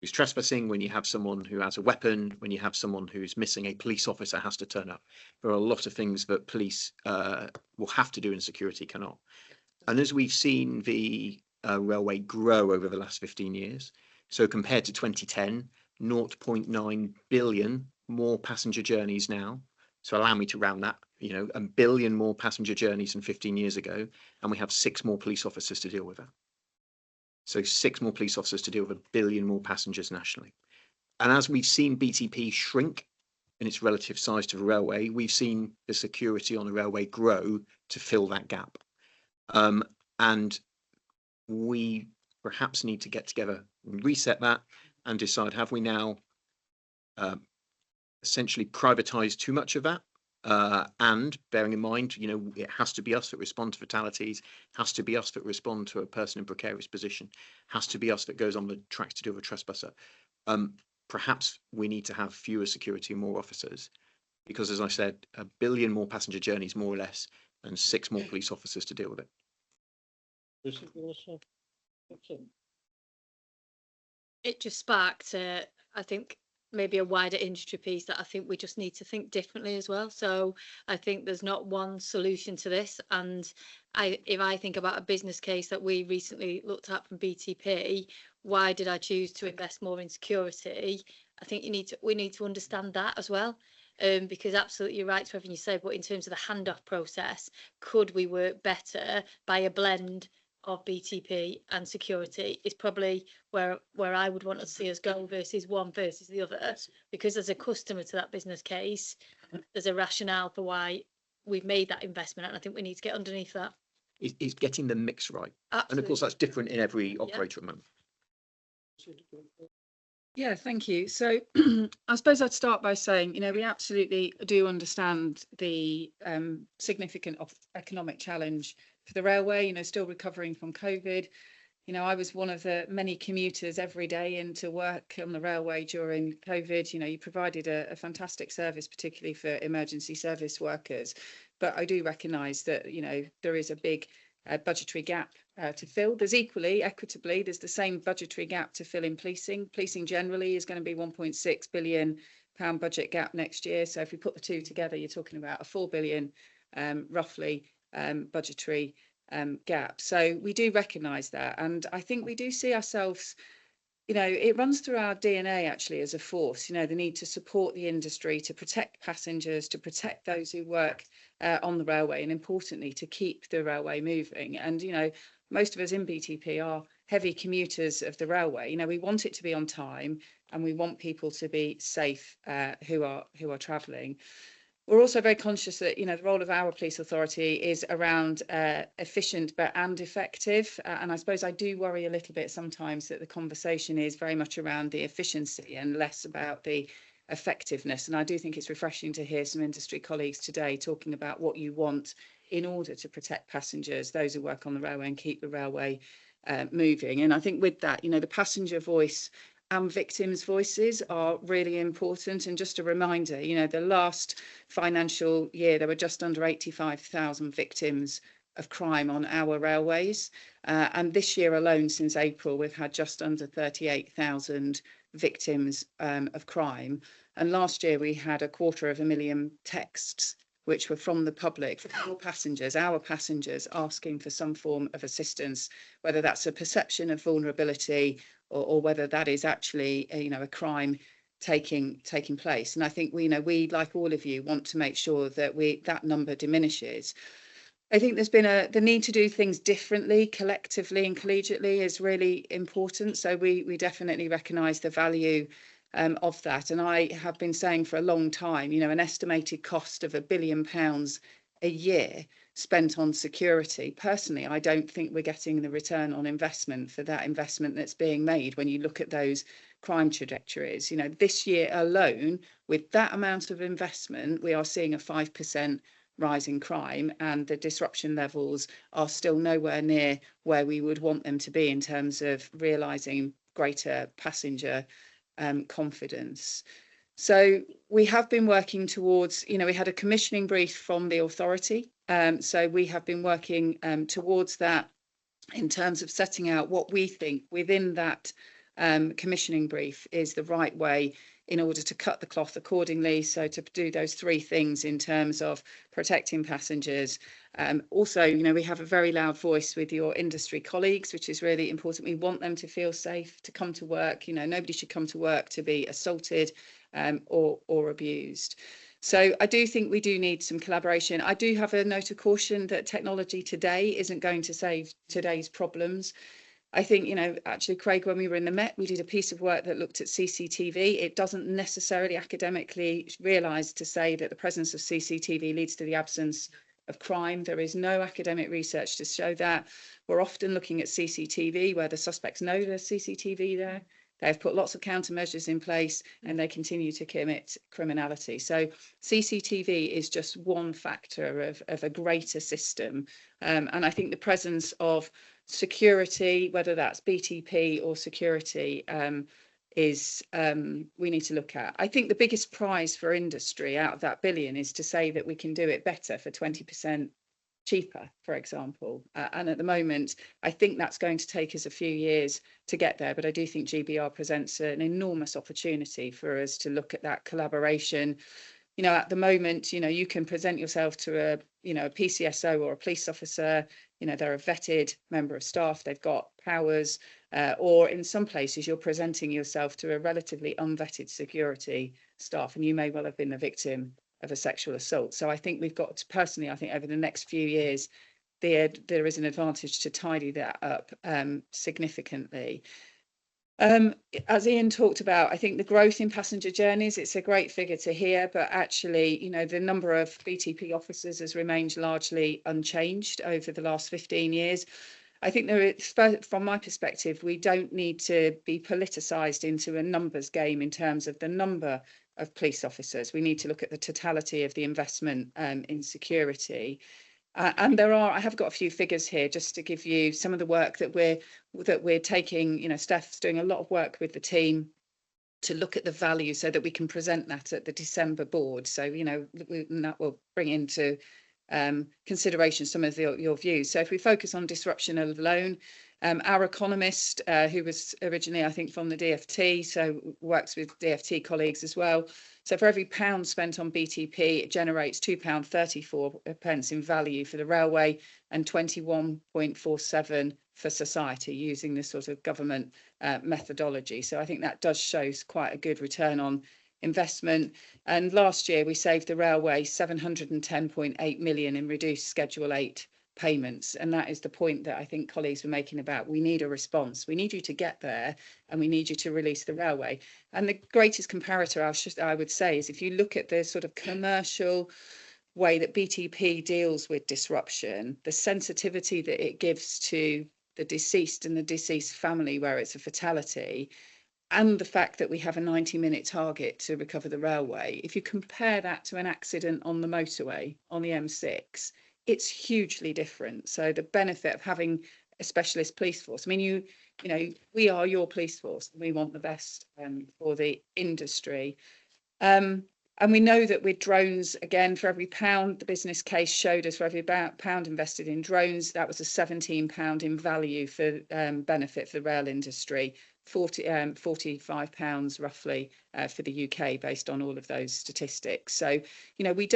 Speaker 4: who's trespassing, when you have someone who has a weapon, when you have someone who's missing, a police officer has to turn up. There are a lot of things that police will have to do and security cannot. And as we've seen the railway grow over the last 15 years, so compared to 2010, 0.9 billion more passenger journeys now. So allow me to round that, 1 billion more passenger journeys than 15 years ago. And we have 6 more police officers to deal with that. So 6 more police officers to deal with 1 billion more passengers nationally. And as we've seen BTP shrink in its relative size to the railway, we've seen the security on the railway grow to fill that gap. And we perhaps need to get together and reset that and decide, have we now essentially privatized too much of that? And bearing in mind, it has to be us that respond to fatalities, has to be us that respond to a person in precarious position, has to be us that goes on the tracks to deal with a trespasser. Perhaps we need to have fewer security and more officers, because as I said, 1 billion more passenger journeys, more or less, and 6 more police officers to deal with it.
Speaker 16: It just sparked, I think, maybe a wider industry piece that I think we just need to think differently as well. So I think there's not one solution to this. And if I think about a business case that we recently looked at from BTP, why did I choose to invest more in security? I think we need to understand that as well. Because absolutely you're right to everything you said, but in terms of the handoff process, could we work better by a blend of BTP and security is probably where I would want to see us go versus one versus the other, because as a customer to that business case, there's a rationale for why we've made that investment, and I think we need to get underneath that.
Speaker 4: Is getting the mix right.
Speaker 16: Absolutely.
Speaker 4: And of course that's different in every operator at the moment.
Speaker 8: Yeah, thank you. So I suppose I'd start by saying, we absolutely do understand the significant economic challenge for the railway, still recovering from COVID. You know, I was one of the many commuters every day into work on the railway during COVID. You know, you provided a fantastic service, particularly for emergency service workers. But I do recognise that, you know, there is a big budgetary gap to fill. There's equally, equitably, there's the same budgetary gap to fill in policing. Policing generally is going to be £1.6 billion budget gap next year. So if we put the two together, you're talking about a 4 billion roughly budgetary gap. So we do recognise that, and I think we do see ourselves, you know, it runs through our DNA actually as a force, you know, the need to support the industry, to protect passengers, to protect those who work on the railway, and importantly, to keep the railway moving. And, you know, most of us in BTP are heavy commuters of the railway. You know, we want it to be on time, and we want people to be safe who are travelling. We're also very conscious that, you know, the role of our police authority is around efficient and effective. And I suppose I do worry a little bit sometimes that the conversation is very much around the efficiency and less about the effectiveness. And I do think it's refreshing to hear some industry colleagues today talking about what you want in order to protect passengers, those who work on the railway, and keep the railway moving. And I think with that, you know, the passenger voice and victims' voices are really important. And just a reminder, you know, the last financial year, there were just under 85,000 victims of crime on our railways. And this year alone, since April, we've had just under 38,000 victims of crime. And last year we had 250,000 texts which were from the public, from our passengers asking for some form of assistance, whether that's a perception of vulnerability or whether that is actually a crime taking place. And I think we like all of you want to make sure that that number diminishes. I think there's been the need to do things differently, collectively and collegiately is really important. So we definitely recognise the value of that. And I have been saying for a long time, you know, an estimated cost of £1 billion a year spent on security. Personally, I don't think we're getting the return on investment for that investment that's being made when you look at those crime trajectories. You know, this year alone, with that amount of investment, we are seeing a 5% rise in crime, and the disruption levels are still nowhere near where we would want them to be in terms of realising greater passenger confidence. So we have been working towards, you know, we had a commissioning brief from the authority. So we have been working towards that in terms of setting out what we think within that commissioning brief is the right way in order to cut the cloth accordingly. So to do those three things in terms of protecting passengers. Also, you know, we have a very loud voice with your industry colleagues, which is really important. We want them to feel safe to come to work. You know, nobody should come to work to be assaulted or abused. So I do think we do need some collaboration. I do have a note of caution that technology today isn't going to save today's problems. I think, you know, actually, Craig, when we were in the Met, we did a piece of work that looked at CCTV. It doesn't necessarily academically realise to say that the presence of CCTV leads to the absence of crime. There is no academic research to show that. We're often looking at CCTV where the suspects know there's CCTV there. They've put lots of countermeasures in place and they continue to commit criminality. So CCTV is just one factor of a greater system. And I think the presence of security, whether that's BTP or security, is we need to look at. I think the biggest prize for industry out of that billion is to say that we can do it better for 20% cheaper, for example. And at the moment, I think that's going to take us a few years to get there. But I do think GBR presents an enormous opportunity for us to look at that collaboration. You know, at the moment, you know, you can present yourself to a PCSO or a police officer. You know, they're a vetted member of staff. They've got powers. Or in some places, you're presenting yourself to a relatively unvetted security staff, and you may well have been the victim of a sexual assault. So I think we've got to, personally, I think over the next few years, there is an advantage to tidy that up significantly. As Ian talked about, I think the growth in passenger journeys, it's a great figure to hear, but actually, you know, the number of BTP officers has remained largely unchanged over the last 15 years. I think from my perspective, we don't need to be politicised into a numbers game in terms of the number of police officers. We need to look at the totality of the investment in security. And I have got a few figures here just to give you some of the work that we're taking. You know, Steph's doing a lot of work with the team to look at the value so that we can present that at the December board. So, you know, that will bring into consideration some of your views. So if we focus on disruption alone, our economist, who was originally, I think, from the DFT, so works with DFT colleagues as well. So for every £1 spent on BTP, it generates £2.34 in value for the railway and 21.47 for society using this sort of government methodology. So I think that does show quite a good return on investment. And last year we saved the railway 710.8 million in reduced Schedule 8 payments. And that is the point that I think colleagues were making about we need a response. We need you to get there and we need you to release the railway. And the greatest comparator I would say is if you look at the sort of commercial way that BTP deals with disruption, the sensitivity that it gives to the deceased and the deceased family where it's a fatality, and the fact that we have a 90-minute target to recover the railway, if you compare that to an accident on the motorway, on the M6, it's hugely different. So the benefit of having a specialist police force, I mean, you know, we are your police force. We want the best for the industry. And we know that with drones, again, for every £1, the business case showed us for every £1 invested in drones, that was a £17 in value for benefit for the rail industry. £45 roughly for the UK based on all of those statistics. So, you know, we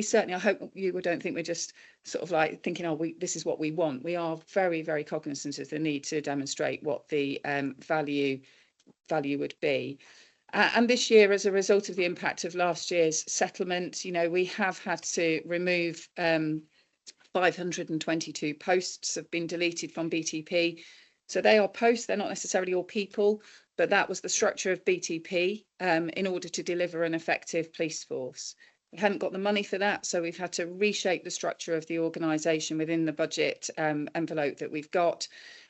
Speaker 8: certainly, I hope you don't think we're just sort of like thinking, oh, this is what we want. We are very, very cognizant of the need to demonstrate what the value would be. And this year, as a result of the impact of last year's settlement, you know, we have had to remove 522 posts have been deleted from BTP. So they are posts, they're not necessarily all people, but that was the structure of BTP in order to deliver an effective police force. We hadn't got the money for that, so we've had to reshape the structure of the organisation within the budget envelope that we've got.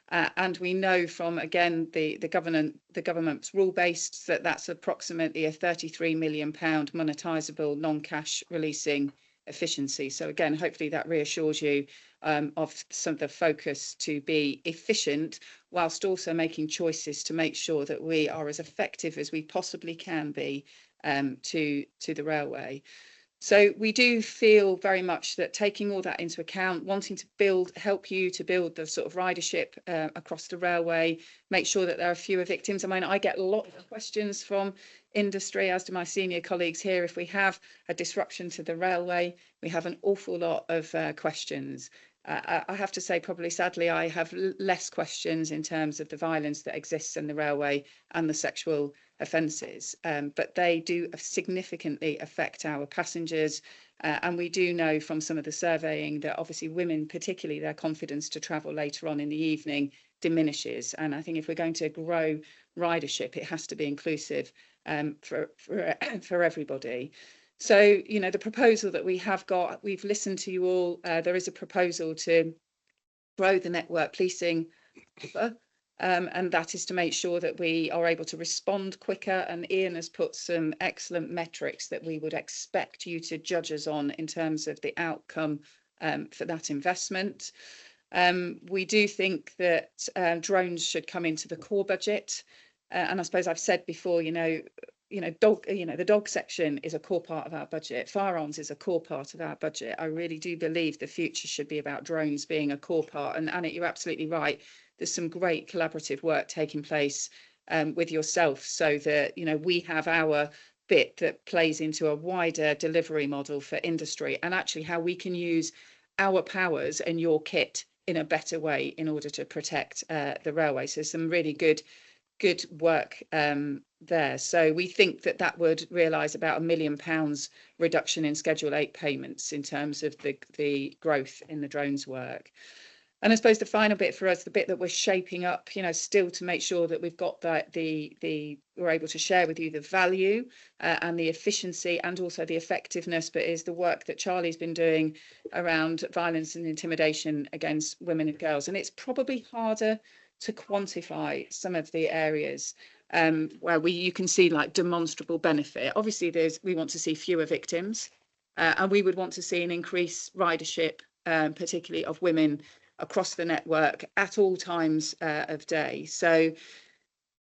Speaker 8: And we know from, again, the government's rule-based that that's approximately a £33 million monetisable non-cash releasing efficiency. So again, hopefully that reassures you of some of the focus to be efficient whilst also making choices to make sure that we are as effective as we possibly can be to the railway. So we do feel very much that taking all that into account, wanting to help you to build the sort of ridership across the railway, make sure that there are fewer victims. I mean, I get a lot of questions from industry, as do my senior colleagues here. If we have a disruption to the railway, we have an awful lot of questions. I have to say, probably sadly, I have less questions in terms of the violence that exists in the railway and the sexual offences, but they do significantly affect our passengers. And we do know from some of the surveying that obviously women, particularly their confidence to travel later on in the evening diminishes. And I think if we're going to grow ridership, it has to be inclusive for everybody. So, you know, the proposal that we have got, we've listened to you all. There is a proposal to grow the network policing offer, and that is to make sure that we are able to respond quicker. And Ian has put some excellent metrics that we would expect you to judge us on in terms of the outcome for that investment. We do think that drones should come into the core budget. And I suppose I've said before, the dog section is a core part of our budget. Firearms is a core part of our budget. I really do believe the future should be about drones being a core part. And Anna, you're absolutely right. There's some great collaborative work taking place with yourself so that, you know, we have our bit that plays into a wider delivery model for industry and actually how we can use our powers and your kit in a better way in order to protect the railway. So some really good work there. So we think that would realise about £1 million reduction in Schedule 8 payments in terms of the growth in the drones work. And I suppose the final bit for us, the bit that we're shaping up, you know, still to make sure that we've got that we're able to share with you the value and the efficiency and also the effectiveness, but is the work that Charlie's been doing around violence and intimidation against women and girls. And it's probably harder to quantify some of the areas where you can see like demonstrable benefit. Obviously, we want to see fewer victims, and we would want to see an increased ridership particularly of women across the network at all times of day. So,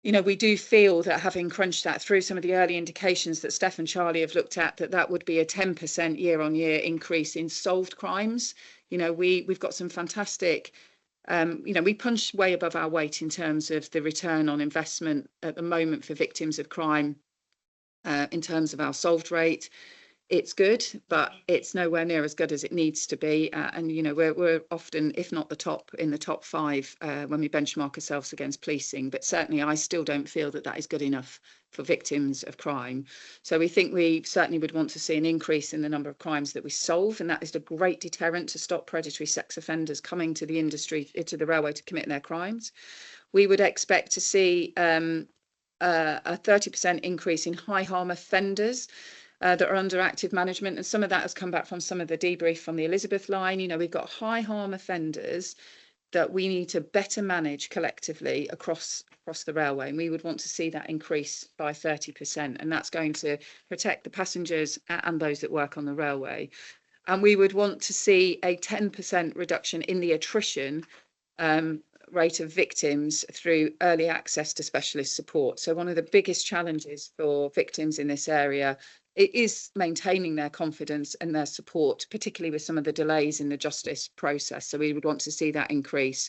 Speaker 8: you know, we do feel that having crunched that through some of the early indications that Steph and Charlie have looked at, that would be a 10% year-on-year increase in solved crimes. You know, we've got some fantastic, you know, we punch way above our weight in terms of the return on investment at the moment for victims of crime in terms of our solved rate. It's good, but it's nowhere near as good as it needs to be. And, you know, we're often, if not the top, in the top 5 when we benchmark ourselves against policing. But certainly I still don't feel that that is good enough for victims of crime. So we think we certainly would want to see an increase in the number of crimes that we solve. And that is a great deterrent to stop predatory sex offenders coming to the industry, to the railway to commit their crimes. We would expect to see a 30% increase in high harm offenders that are under active management. And some of that has come back from some of the debrief from the Elizabeth line. You know, we've got high harm offenders that we need to better manage collectively across the railway. And we would want to see that increase by 30%. And that's going to protect the passengers and those that work on the railway. And we would want to see a 10% reduction in the attrition rate of victims through early access to specialist support. So one of the biggest challenges for victims in this area is maintaining their confidence and their support, particularly with some of the delays in the justice process. So we would want to see that increase.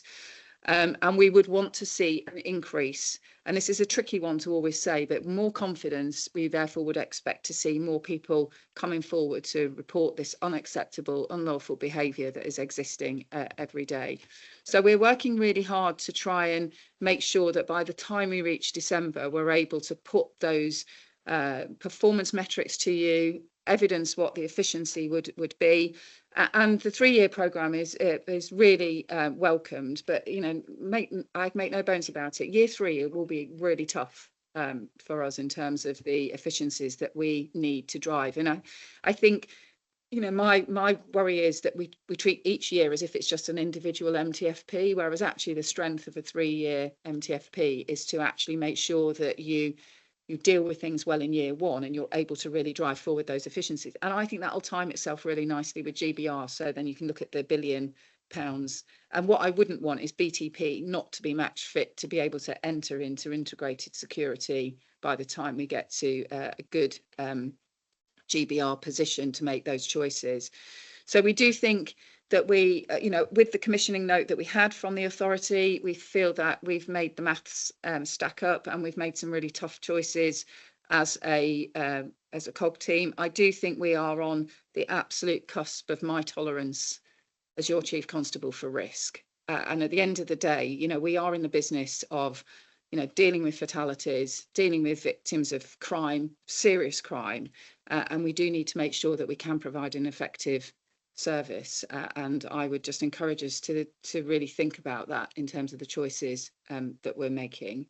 Speaker 8: And we would want to see an increase, and this is a tricky one to always say, but more confidence, we therefore would expect to see more people coming forward to report this unacceptable, unlawful behaviour that is existing every day. So we're working really hard to try and make sure that by the time we reach December, we're able to put those performance metrics to you, evidence what the efficiency would be, and the 3-year programme is really welcomed. But you know, I make no bones about it. Year 3 it will be really tough for us in terms of the efficiencies that we need to drive. And I think, you know, my worry is that we treat each year as if it's just an individual MTFP, whereas actually the strength of a 3-year MTFP is to actually make sure that you deal with things well in year 1 and you're able to really drive forward those efficiencies. And I think that'll time itself really nicely with GBR. So then you can look at the £1 billion. And what I wouldn't want is BTP not to be match fit to be able to enter into integrated security by the time we get to a good GBR position to make those choices. So we do think that we, you know, with the commissioning note that we had from the authority, we feel that we've made the maths stack up, and we've made some really tough choices as a COG team. I do think we are on the absolute cusp of my tolerance as your Chief Constable for risk. And at the end of the day, you know, we are in the business of, you know, dealing with fatalities, dealing with victims of crime, serious crime, and we do need to make sure that we can provide an effective service, and I would just encourage us to really think about that in terms of the choices that we're making.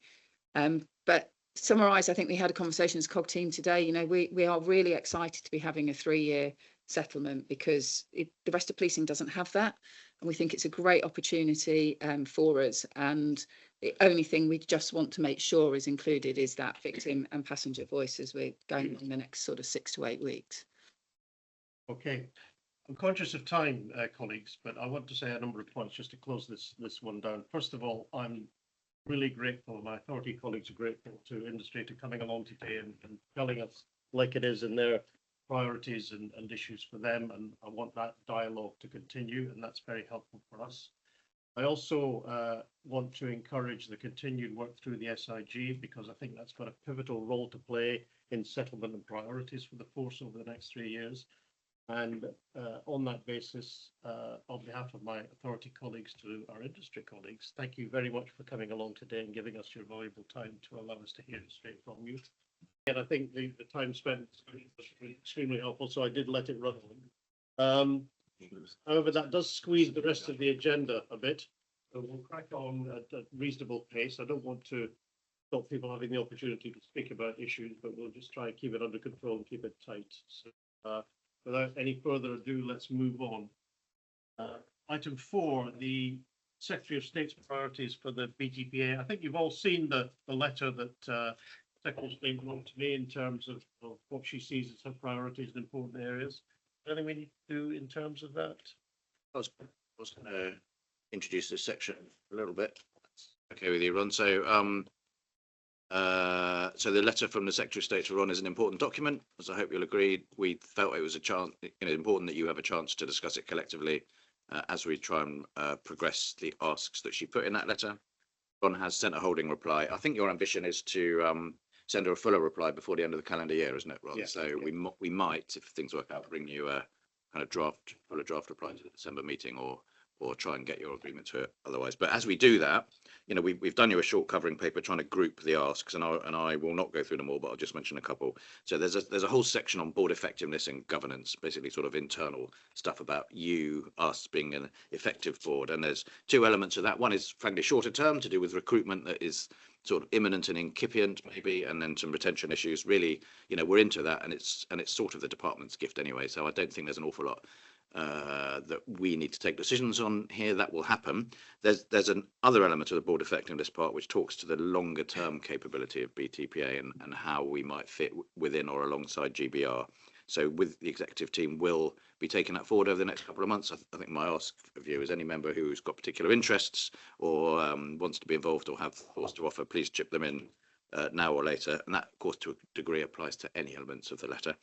Speaker 8: But summarise, I think we had a conversation as COG team today. You know, we are really excited to be having a 3-year settlement because the rest of policing doesn't have that, and we think it's a great opportunity for us. And the only thing we just want to make sure is included is that victim and passenger voice as we're going on the next sort of 6 to 8 weeks.
Speaker 1: Okay. I'm conscious of time, colleagues, but I want to say a number of points just to close this one down. First of all, I'm really grateful, my authority colleagues are grateful to industry to coming along today and telling us like it is in their priorities and issues for them. And I want that dialogue to continue, and that's very helpful for us. I also want to encourage the continued work through the SIG, because I think that's got a pivotal role to play in settlement and priorities for the force over the next 3 years. And on that basis, on behalf of my authority colleagues to our industry colleagues, thank you very much for coming along today and giving us your valuable time to allow us to hear it straight from you. And I think the time spent was extremely helpful, so I did let it run on. However, that does squeeze the rest of the agenda a bit. So we'll crack on at a reasonable pace. I don't want to stop people having the opportunity to speak about issues, but we'll just try and keep it under control and keep it tight. So, without any further ado, let's move on. Item 4, the Secretary of State's priorities for the BTPA. I think you've all seen the letter that Secretary of State wrote to me in terms of what she sees as her priorities in important areas. Anything we need to do in terms of that?
Speaker 6: I was going to introduce this section a little bit. Okay with you, Ron. So, so the letter from the Secretary of State to Ron is an important document, as I hope you'll agree. We felt it was a chance, important that you have a chance to discuss it collectively as we try and progress the asks that she put in that letter. Ron has sent a holding reply. I think your ambition is to send her a fuller reply before the end of the calendar year, isn't it, Ron?
Speaker 1: Yeah,
Speaker 6: So we might, if things work out, bring you a kind of fuller draft reply to the December meeting, or try and get your agreement to it otherwise. But as we do that, we've done you a short covering paper trying to group the asks, and I will not go through them all, but I'll just mention a couple. So there's a whole section on board effectiveness and governance, basically sort of internal stuff about us being an effective board. And there's two elements of that. One is frankly shorter term, to do with recruitment that is sort of imminent and incipient maybe, and then some retention issues. Really, we're into that, and it's sort of the department's gift anyway. So I don't think there's an awful lot that we need to take decisions on here. That will happen. There's an other element of the board effectiveness part which talks to the longer term capability of BTPA and how we might fit within or alongside GBR. So with the executive team, we'll be taking that forward over the next couple of months. I think my ask of you is any member who's got particular interests or wants to be involved or have thoughts to offer, please chip them in now or later. And that, of course, to a degree applies to any elements of the letter.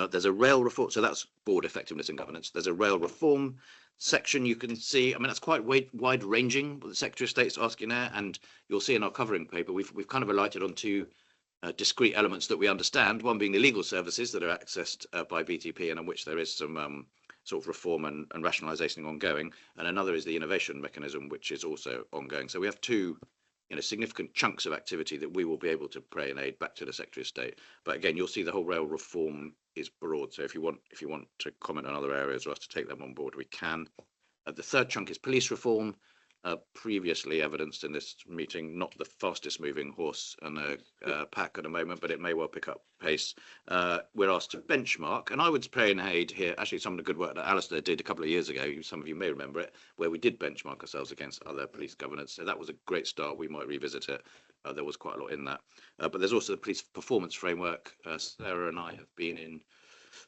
Speaker 6: There's a rail reform, so that's board effectiveness and governance. There's a rail reform section you can see. I mean, that's quite wide ranging what the Secretary of State's asking there, and you'll see in our covering paper, we've kind of alighted on two discrete elements that we understand, one being the legal services that are accessed by BTP and on which there is some sort of reform and rationalisation ongoing, and another is the innovation mechanism, which is also ongoing. So we have two significant chunks of activity that we will be able to pray and aid back to the Secretary of State. But again, you'll see the whole rail reform is broad. So if you want to comment on other areas or us to take them on board, we can. The third chunk is police reform. Previously evidenced in this meeting, not the fastest moving horse in a pack at the moment, but it may well pick up pace. We're asked to benchmark, and I would pray and aid here, actually some of the good work that Alistair did a couple of years ago, some of you may remember it, where we did benchmark ourselves against other police governance. So that was a great start. We might revisit it. There was quite a lot in that. But there's also the police performance framework. Sarah and I have been in,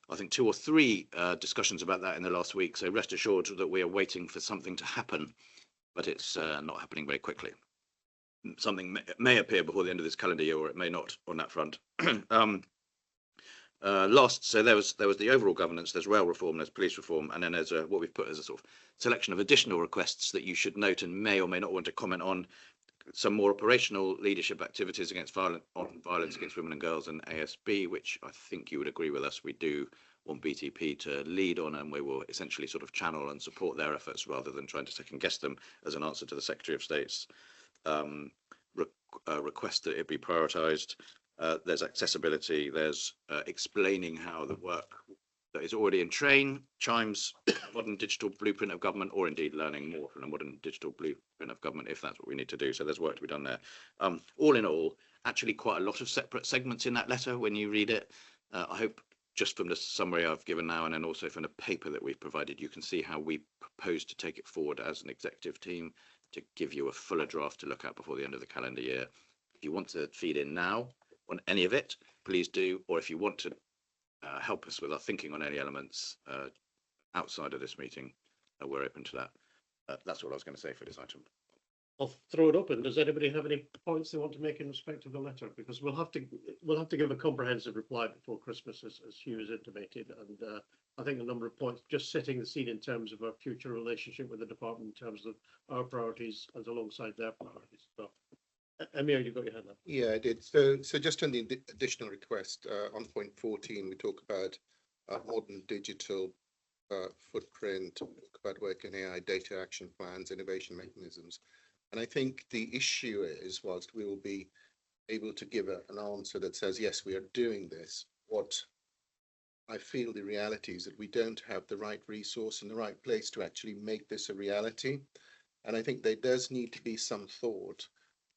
Speaker 6: I think, 2 or 3 discussions about that in the last week. So rest assured that we are waiting for something to happen, but it's not happening very quickly. Something may appear before the end of this calendar year, or it may not on that front. So there was the overall governance, there's rail reform, there's police reform, and then there's what we've put as a sort of selection of additional requests that you should note and may or may not want to comment on. Some more operational leadership activities against violence against women and girls and ASB, which I think you would agree with us, we do want BTP to lead on, and we will essentially sort of channel and support their efforts rather than trying to second guess them as an answer to the Secretary of State's request that it be prioritised. There's accessibility, there's explaining how the work that is already in train chimes modern digital blueprint of government, or indeed learning more from the modern digital blueprint of government if that's what we need to do. So there's work to be done there. All in all, actually quite a lot of separate segments in that letter when you read it. I hope just from the summary I've given now, and then also from the paper that we've provided, you can see how we propose to take it forward as an executive team to give you a fuller draft to look at before the end of the calendar year. If you want to feed in now on any of it, please do. Or if you want to help us with our thinking on any elements outside of this meeting, we're open to that. That's all I was going to say for this item.
Speaker 1: I'll throw it open. Does anybody have any points they want to make in respect of the letter? Because we'll have to give a comprehensive reply before Christmas, as Hugh has intimated. And I think a number of points, just setting the scene in terms of our future relationship with the department, in terms of our priorities as alongside their priorities. So, Amir, you've got your hand up.
Speaker 3: Yeah, I did. So just on the additional request, on point 14, we talk about modern digital footprint, talk about working AI, data action plans, innovation mechanisms. And I think the issue is, whilst we will be able to give an answer that says, yes, we are doing this, what I feel the reality is that we don't have the right resource in the right place to actually make this a reality. And I think there does need to be some thought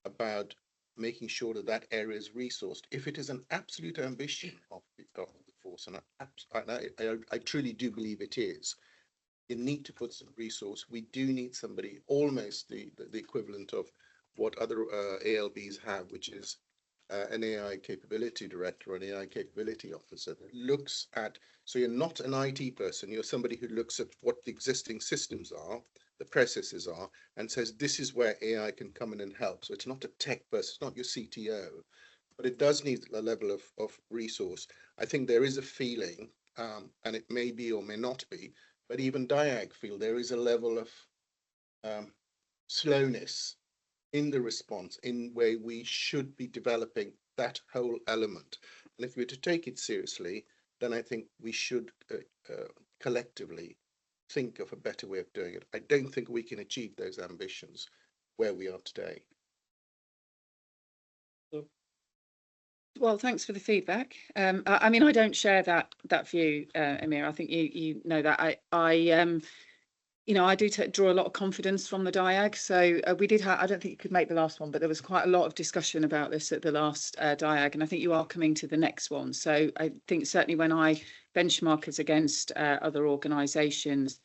Speaker 3: about making sure that that area is resourced. If it is an absolute ambition of the force, and I truly do believe it is, you need to put some resource. We do need somebody, almost the equivalent of what other ALBs have, which is an AI capability director or an AI capability officer that looks at, so you're not an IT person, you're somebody who looks at what the existing systems are, the processes are, and says, this is where AI can come in and help. So it's not a tech person, it's not your CTO, but it does need a level of resource. I think there is a feeling, and it may be or may not be, but even DIAG feel there is a level of slowness in the response, in where we should be developing that whole element. And if we're to take it seriously, then I think we should collectively think of a better way of doing it. I don't think we can achieve those ambitions where we are today.
Speaker 8: Well, thanks for the feedback. I mean, I don't share that view, Amir. I think you know that. You know, I do draw a lot of confidence from the DIAG. So we did have, I don't think you could make the last one, but there was quite a lot of discussion about this at the last DIAG, and I think you are coming to the next one. So I think certainly when I benchmark us against other organisations,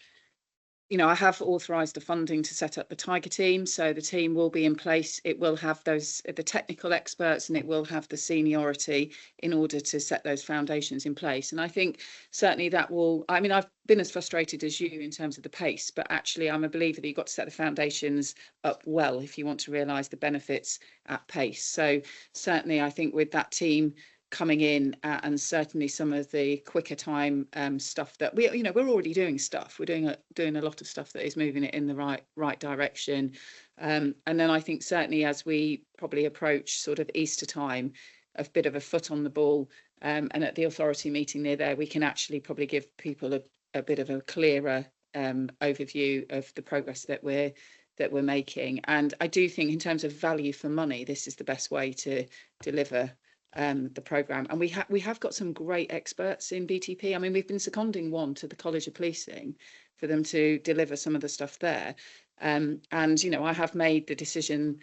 Speaker 8: you know, I have authorised the funding to set up the Tiger team. So the team will be in place. It will have the technical experts, and it will have the seniority in order to set those foundations in place. And I think certainly that will, I mean, I've been as frustrated as you in terms of the pace, but actually I'm a believer that you've got to set the foundations up well if you want to realise the benefits at pace. So certainly I think with that team coming in and certainly some of the quicker time stuff that we're already doing stuff. We're doing a lot of stuff that is moving it in the right direction. And then I think certainly as we probably approach sort of Easter time, a bit of a foot on the ball, and at the authority meeting near there, we can actually probably give people a bit of a clearer overview of the progress that we're making. And I do think in terms of value for money, this is the best way to deliver the programme. And we have got some great experts in BTP. I mean, we've been seconding one to the College of Policing for them to deliver some of the stuff there. And, you know, I have made the decision,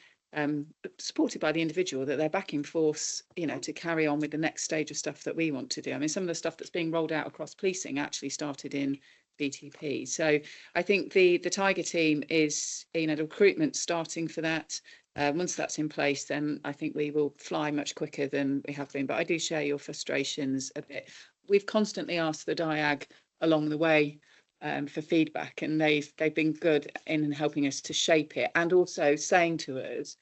Speaker 8: supported by the individual, that they're backing force, you know, to carry on with the next stage of stuff that we want to do. I mean, some of the stuff that's being rolled out across policing actually started in BTP. So I think the Tiger team is, you know, the recruitment starting for that. Once that's in place, then I think we will fly much quicker than we have been. But I do share your frustrations a bit. We've constantly asked the DIAG along the way for feedback, and they've been good in helping us to shape it, and also saying to us,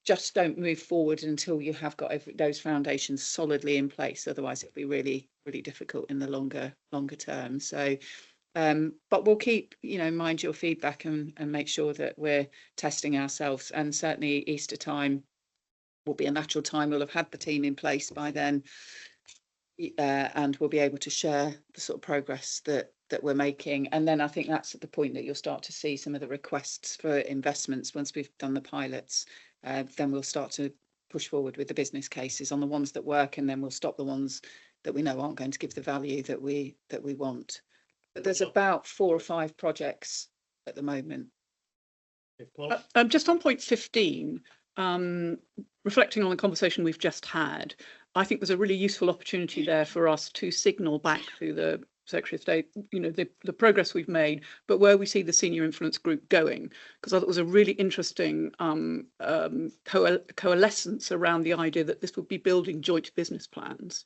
Speaker 8: just don't move forward until you have got those foundations solidly in place. Otherwise, it'll be really, really difficult in the longer term. So. But we'll keep, you know, mind your feedback and make sure that we're testing ourselves. And certainly Easter time will be a natural time. We'll have had the team in place by then, and we'll be able to share the sort of progress that we're making. And then I think that's at the point that you'll start to see some of the requests for investments. Once we've done the pilots, then we'll start to push forward with the business cases on the ones that work, and then we'll stop the ones that we know aren't going to give the value that we want. But there's about 4 or 5 projects at the moment. Just on point 15, reflecting on the conversation we've just had, I think there's a really useful opportunity there for us to signal back to the Secretary of State, you know, the progress we've made, but where we see the senior influence group going, because I thought it was a really interesting coalescence around the idea that this would be building joint business plans.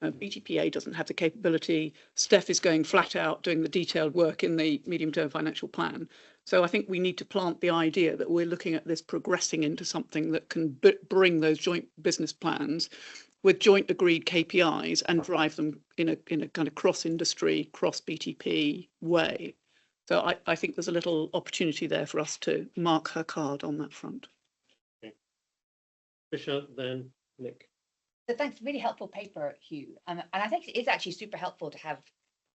Speaker 8: BTPA doesn't have the capability. Steph is going flat out doing the detailed work in the medium-term financial plan. So I think we need to plant the idea that we're looking at this progressing into something that can bring those joint business plans with joint agreed KPIs and drive them in a kind of cross-industry, cross-BTP way. So I think there's a little opportunity there for us to mark her card on that front.
Speaker 1: Okay. Fisher, then Nick.
Speaker 17: So thanks, really helpful paper, Hugh. And I think it is actually super helpful to have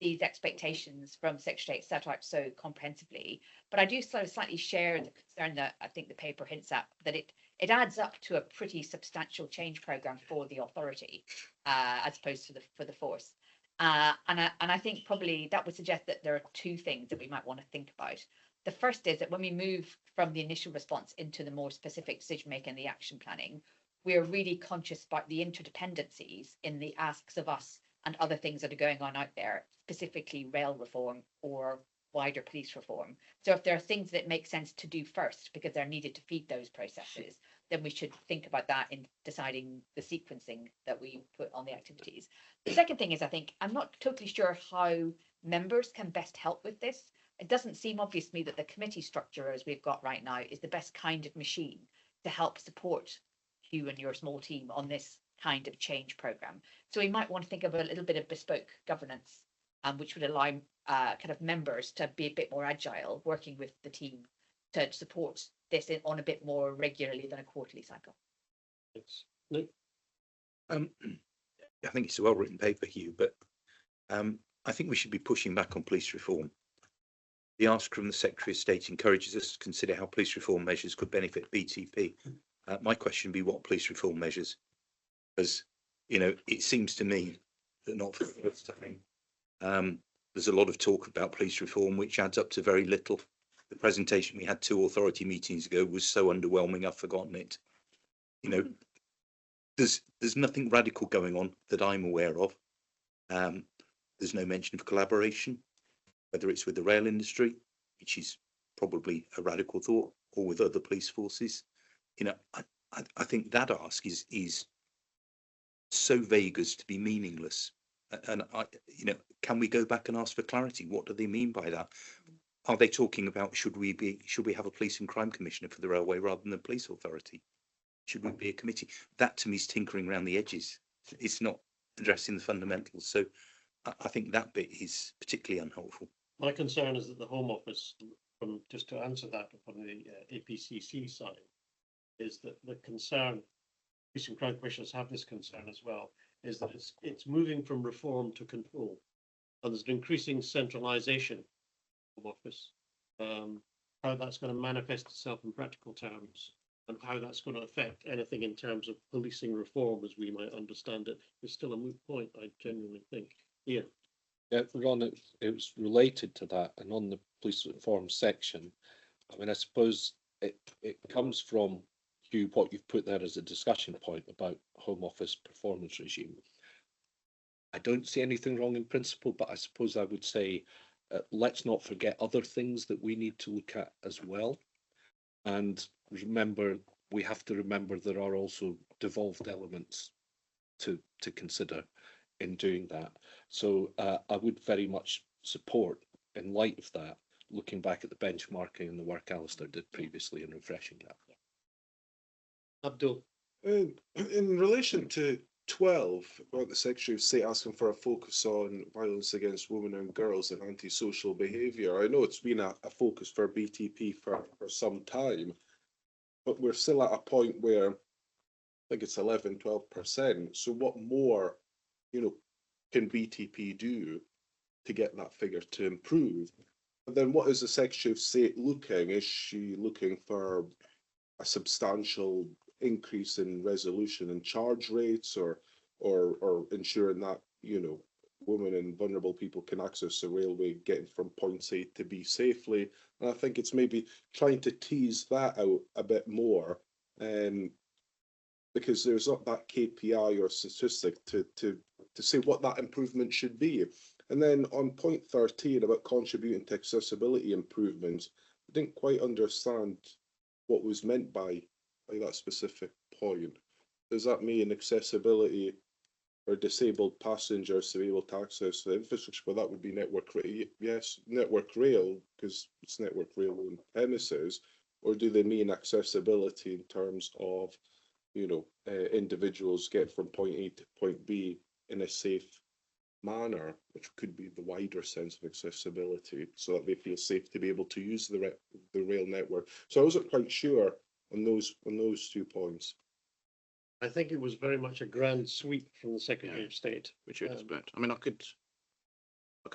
Speaker 17: these expectations from Secretary of State set out so comprehensively. But I do sort of slightly share the concern that I think the paper hints at, that it adds up to a pretty substantial change programme for the authority, as opposed to for the force. And I think probably that would suggest that there are 2 things that we might want to think about. The first is that when we move from the initial response into the more specific decision making and the action planning, we are really conscious about the interdependencies in the asks of us and other things that are going on out there, specifically rail reform or wider police reform. So if there are things that make sense to do first because they're needed to feed those processes, then we should think about that in deciding the sequencing that we put on the activities. The second thing is, I think, I'm not totally sure how members can best help with this. It doesn't seem obvious to me that the committee structure as we've got right now is the best kind of machine to help support you and your small team on this kind of change program. So we might want to think of a little bit of bespoke governance, which would allow kind of members to be a bit more agile, working with the team to support this on a bit more regularly than a quarterly cycle.
Speaker 1: Thanks. Nick?
Speaker 6: I think it's a well-written paper, Hugh, but I think we should be pushing back on police reform. The ask from the Secretary of State encourages us to consider how police reform measures could benefit BTP. My question would be, what police reform measures? Because, you know, it seems to me that not for the first time, there's a lot of talk about police reform, which adds up to very little. The presentation we had 2 authority meetings ago was so underwhelming, I've forgotten it. You know, there's nothing radical going on that I'm aware of. There's no mention of collaboration, whether it's with the rail industry, which is probably a radical thought, or with other police forces. You know, I think that ask is so vague as to be meaningless. And you know, can we go back and ask for clarity? What do they mean by that? Are they talking about should we have a police and crime commissioner for the railway rather than a police authority? Should we be a committee? That to me is tinkering around the edges. It's not addressing the fundamentals. So I think that bit is particularly unhelpful.
Speaker 1: My concern is that the Home Office, just to answer that from the APCC side, is that the concern, police and crime commissioners have this concern as well, is that it's moving from reform to control. And there's an increasing centralisation of the Home Office. How that's going to manifest itself in practical terms and how that's going to affect anything in terms of policing reform as we might understand it is still a moot point, I genuinely think. Yeah.
Speaker 12: Yeah, Ron, it was related to that, and on the police reform section, I mean, I suppose it comes from, Hugh, what you've put there as a discussion point about Home Office performance regime. I don't see anything wrong in principle, but I suppose I would say let's not forget other things that we need to look at as well. And remember, we have to remember there are also devolved elements to consider in doing that. So I would very much support, in light of that, looking back at the benchmarking and the work Alistair did previously and refreshing that.
Speaker 1: Abdul.
Speaker 18: In relation to 12, about the Secretary of State asking for a focus on violence against women and girls and antisocial behaviour, I know it's been a focus for BTP for some time, but we're still at a point where I think it's 11–12%. So what more, you know, can BTP do to get that figure to improve? But then what is the Secretary of State looking? Is she looking for a substantial increase in resolution and charge rates, or ensuring that, you know, women and vulnerable people can access the railway getting from point A to B safely? And I think it's maybe trying to tease that out a bit more, because there's not that KPI or statistic to say what that improvement should be. And then on point 13 about contributing to accessibility improvements, I didn't quite understand what was meant by that specific point. Does that mean accessibility for disabled passengers to be able to access the infrastructure? Well, that would be Network Rail. Yes, Network Rail, because it's Network Rail on premises. Or do they mean accessibility in terms of, you know, individuals get from point A to point B in a safe manner, which could be the wider sense of accessibility, so that they feel safe to be able to use the rail network? So I wasn't quite sure on those 2 points.
Speaker 1: I think it was very much a grand sweep from the Secretary of State,
Speaker 6: which you'd expect. I mean, I could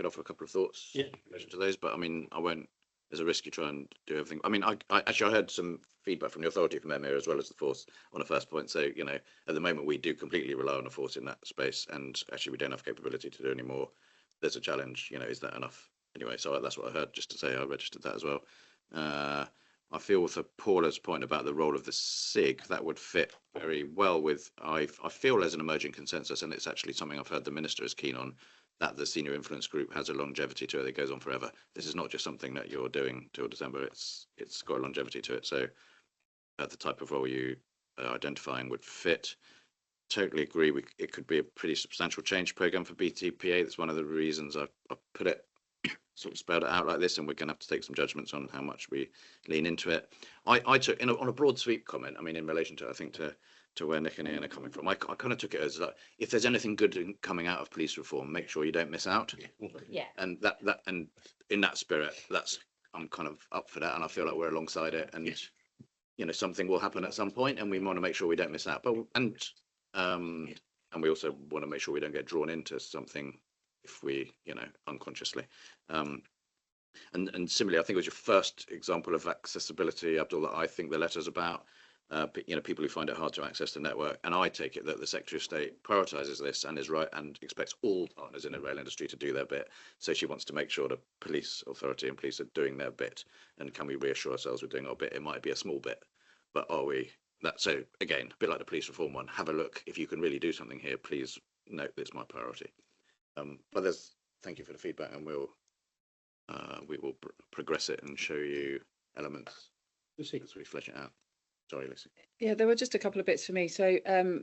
Speaker 6: offer a couple of thoughts in relation to those, but I mean, I won't. There's a risk you try and do everything. I mean, I actually heard some feedback from the authority from Emir as well as the force on the first point. So, you know, at the moment we do completely rely on the force in that space, and actually we don't have capability to do any more. There's a challenge. You know, is that enough? Anyway, so that's what I heard. Just to say, I registered that as well. I feel with Paula's point about the role of the SIG, that would fit very well with, I feel there's an emerging consensus, and it's actually something I've heard the Minister is keen on, that the senior influence group has a longevity to it that goes on forever. This is not just something that you're doing till December, it's got a longevity to it. So the type of role you identifying would fit. Totally agree. It could be a pretty substantial change program for BTPA. That's one of the reasons I've put it, sort of spelled it out like this, and we're going to have to take some judgments on how much we lean into it. I took, on a broad sweep comment, I mean, in relation to, I think, to where Nick and Ian are coming from, I kind of took it as like, if there's anything good coming out of police reform, make sure you don't miss out.
Speaker 9: Yeah.
Speaker 6: And and in that spirit, I'm kind of up for that, and I feel like we're alongside it, and something will happen at some point, and we want to make sure we don't miss out. But and we also want to make sure we don't get drawn into something if we, unconsciously. And similarly, I think it was your first example of accessibility, Abdul, that I think the letter's about. People who find it hard to access the network, and I take it that the Secretary of State prioritises this and is right and expects all partners in the rail industry to do their bit. So she wants to make sure the police authority and police are doing their bit. And can we reassure ourselves we're doing our bit? It might be a small bit, but are we? So again, a bit like the police reform one. Have a look. If you can really do something here, please note that it's my priority. But thank you for the feedback, and we will progress it and show you elements as we flesh it out. Sorry, Lucy.
Speaker 19: Yeah, there were just a couple of bits for me. So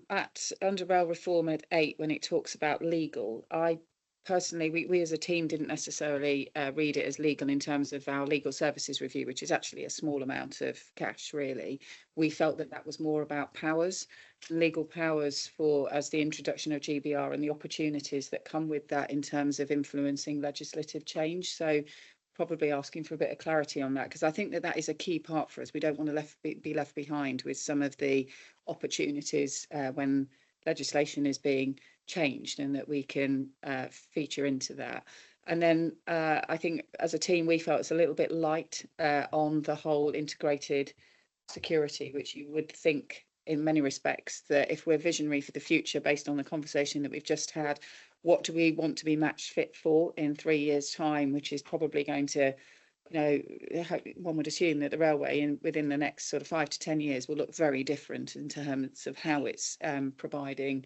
Speaker 19: at under rail reform at 8, when it talks about legal, I personally, we as a team didn't necessarily read it as legal in terms of our legal services review, which is actually a small amount of cash, really. We felt that was more about powers, legal powers as the introduction of GBR and the opportunities that come with that in terms of influencing legislative change. So probably asking for a bit of clarity on that, because I think that is a key part for us. We don't want to be left behind with some of the opportunities when legislation is being changed, and that we can feature into that. And then I think as a team we felt it's a little bit light on the whole integrated security, which you would think in many respects that if we're visionary for the future based on the conversation that we've just had, what do we want to be match fit for in 3 years' time, which is probably going to, one would assume that the railway within the next sort of 5 to 10 years will look very different in terms of how it's providing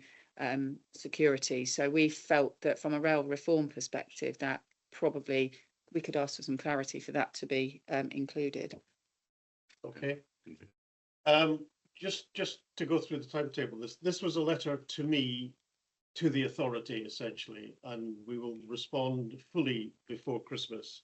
Speaker 19: security. So we felt that from a rail reform perspective, that probably we could ask for some clarity for that to be included.
Speaker 1: Okay. Just to go through the timetable, this was a letter to me, to the authority essentially, and we will respond fully before Christmas.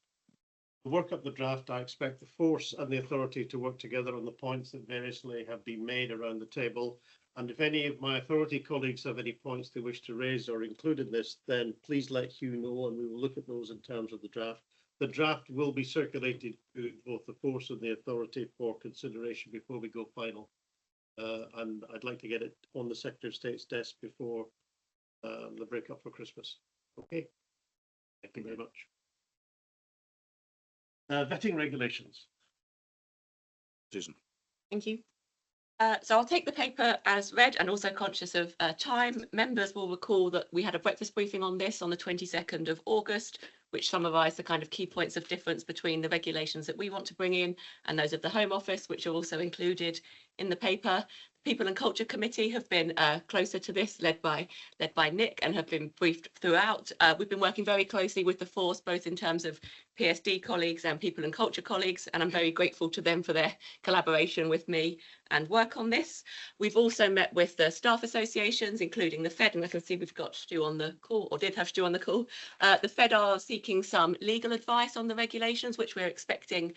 Speaker 1: To work up the draft, I expect the force and the authority to work together on the points that variously have been made around the table. And if any of my authority colleagues have any points they wish to raise or include in this, then please let Hugh know, and we will look at those in terms of the draft. The draft will be circulated to both the force and the authority for consideration before we go final. And I'd like to get it on the Secretary of State's desk before the break up for Christmas. Okay. Thank you very much. Vetting regulations.
Speaker 6: Susan.
Speaker 9: Thank you. So I'll take the paper as read, and also conscious of time. Members will recall that we had a breakfast briefing on this on the 22nd of August, which summarised the kind of key points of difference between the regulations that we want to bring in and those of the Home Office, which are also included in the paper. The People and Culture Committee have been closer to this, led by Nick, and have been briefed throughout. We've been working very closely with the force, both in terms of PSD colleagues and People and Culture colleagues, and I'm very grateful to them for their collaboration with me and work on this. We've also met with the staff associations, including the Fed, and I can see we've got Stu on the call, or did have Stu on the call. The Fed are seeking some legal advice on the regulations, which we're expecting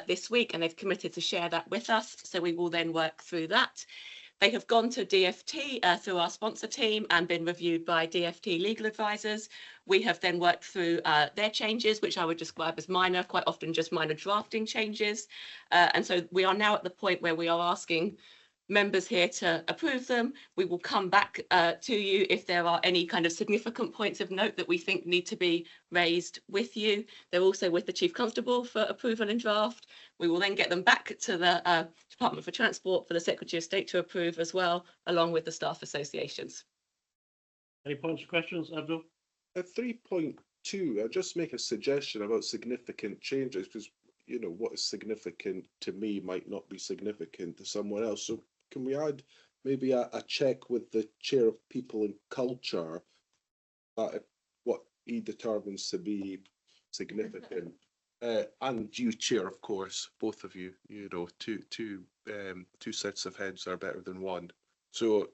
Speaker 9: this week, and they've committed to share that with us, so we will then work through that. They have gone to DFT through our sponsor team and been reviewed by DFT legal advisors. We have then worked through their changes, which I would describe as minor, quite often just minor drafting changes. And so we are now at the point where we are asking members here to approve them. We will come back to you if there are any kind of significant points of note that we think need to be raised with you. They're also with the Chief Constable for approval and draft. We will then get them back to the Department for Transport for the Secretary of State to approve as well, along with the staff associations.
Speaker 1: Any points or questions, Abdul?
Speaker 18: At 3.2, I'll just make a suggestion about significant changes, because what is significant to me might not be significant to someone else. So can we add maybe a check with the Chair of People and Culture that what he determines to be significant and you, Chair, of course, both of you, you know, two sets of heads are better than one. So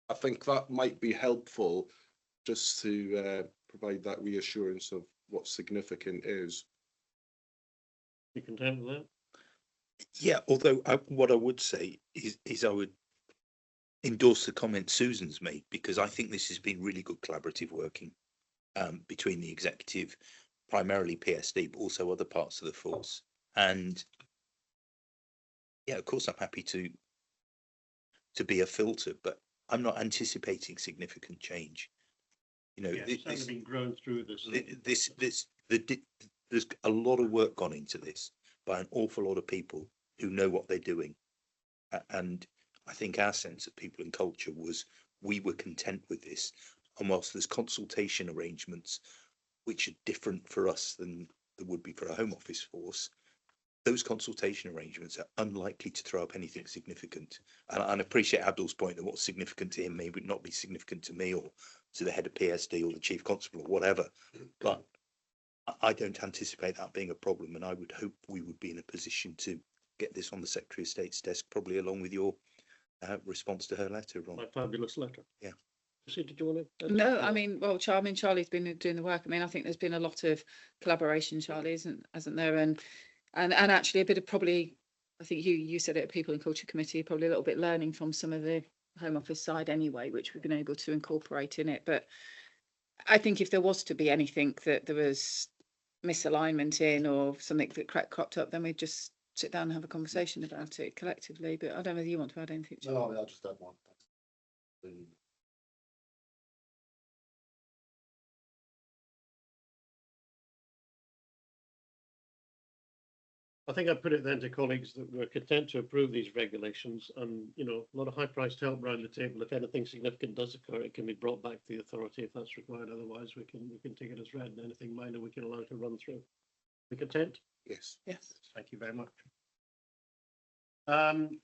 Speaker 18: I think that might be helpful just to provide that reassurance of what significant is.
Speaker 1: You content with that?
Speaker 6: Yeah, although what I would say is I would endorse the comment Susan's made, because I think this has been really good collaborative working between the executive, primarily PSD, but also other parts of the force. And yeah, of course, I'm happy to be a filter, but I'm not anticipating significant change. You know,
Speaker 1: Yeah, it's certainly been grown through this.
Speaker 6: There's a lot of work gone into this by an awful lot of people who know what they're doing. And I think our sense of people and culture was we were content with this. And whilst there's consultation arrangements, which are different for us than there would be for a Home Office force, those consultation arrangements are unlikely to throw up anything significant. And I appreciate Abdul's point that what's significant to him may not be significant to me or to the head of PSD or the chief constable or whatever. But I don't anticipate that being a problem, and I would hope we would be in a position to get this on the Secretary of State's desk, probably along with your response to her letter, Ron.
Speaker 1: My fabulous letter.
Speaker 6: Yeah.
Speaker 1: So did you want to?
Speaker 19: No, I mean, well, Charlie's been doing the work. I mean, I think there's been a lot of collaboration, Charlie, hasn't there? And actually a bit of probably, I think you said it at People and Culture Committee, probably a little bit learning from some of the Home Office side anyway, which we've been able to incorporate in it. But I think if there was to be anything that there was misalignment in or something that cropped up, then we'd just sit down and have a conversation about it collectively. But I don't know whether you want to add anything to
Speaker 18: No, I'll just add one.
Speaker 1: I think I'd put it then to colleagues that we're content to approve these regulations, and you know, a lot of high-priced help around the table. If anything significant does occur, it can be brought back to the authority if that's required. Otherwise, we can take it as read, and anything minor we can allow to run through. We content?
Speaker 3: Yes.
Speaker 1: Yes. Thank you very much.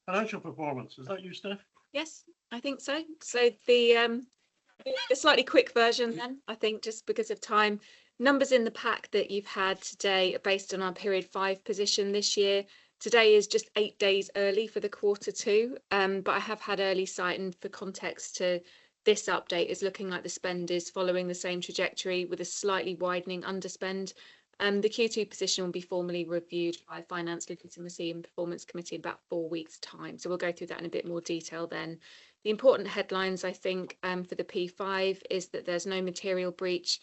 Speaker 1: Financial performance, is that you, Steph?
Speaker 16: Yes, I think so. So the slightly quick version then, I think, just because of time. Numbers in the pack that you've had today are based on our period 5 position this year. Today is just 8 days early for the Q2, but I have had early sight, and for context to this update is looking like the spend is following the same trajectory with a slightly widening underspend. The Q2 position will be formally reviewed by Finance, Legitimacy and Performance Committee in about 4 weeks' time. So we'll go through that in a bit more detail then. The important headlines, I think, for the P5 is that there's no material breach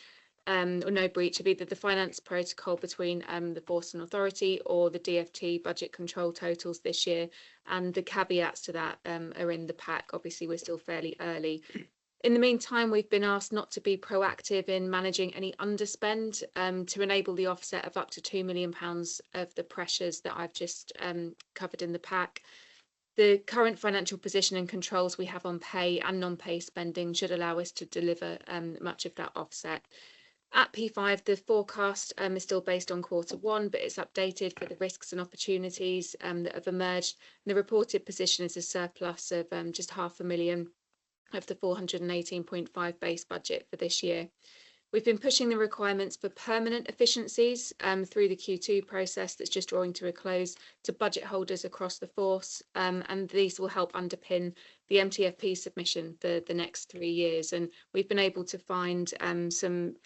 Speaker 16: or no breach of either the finance protocol between the force and authority or the DFT budget control totals this year. And the caveats to that are in the pack. Obviously, we're still fairly early. In the meantime, we've been asked not to be proactive in managing any underspend to enable the offset of up to £2 million of the pressures that I've just covered in the pack. The current financial position and controls we have on pay and non-pay spending should allow us to deliver much of that offset. At P5, the forecast is still based on Q1, but it's updated for the risks and opportunities that have emerged. And the reported position is a surplus of just £500,000 of the 418.5 base budget for this year. We've been pushing the requirements for permanent efficiencies through the Q2 process that's just drawing to a close to budget holders across the force, and these will help underpin the MTFP submission for the next 3 years. And we've been able to find some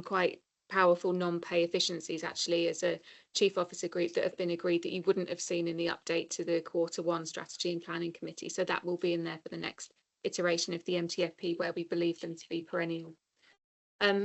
Speaker 16: quite powerful non-pay efficiencies actually as a chief officer group that have been agreed that you wouldn't have seen in the update to the Q1 strategy and planning committee. So that will be in there for the next iteration of the MTFP where we believe them to be perennial.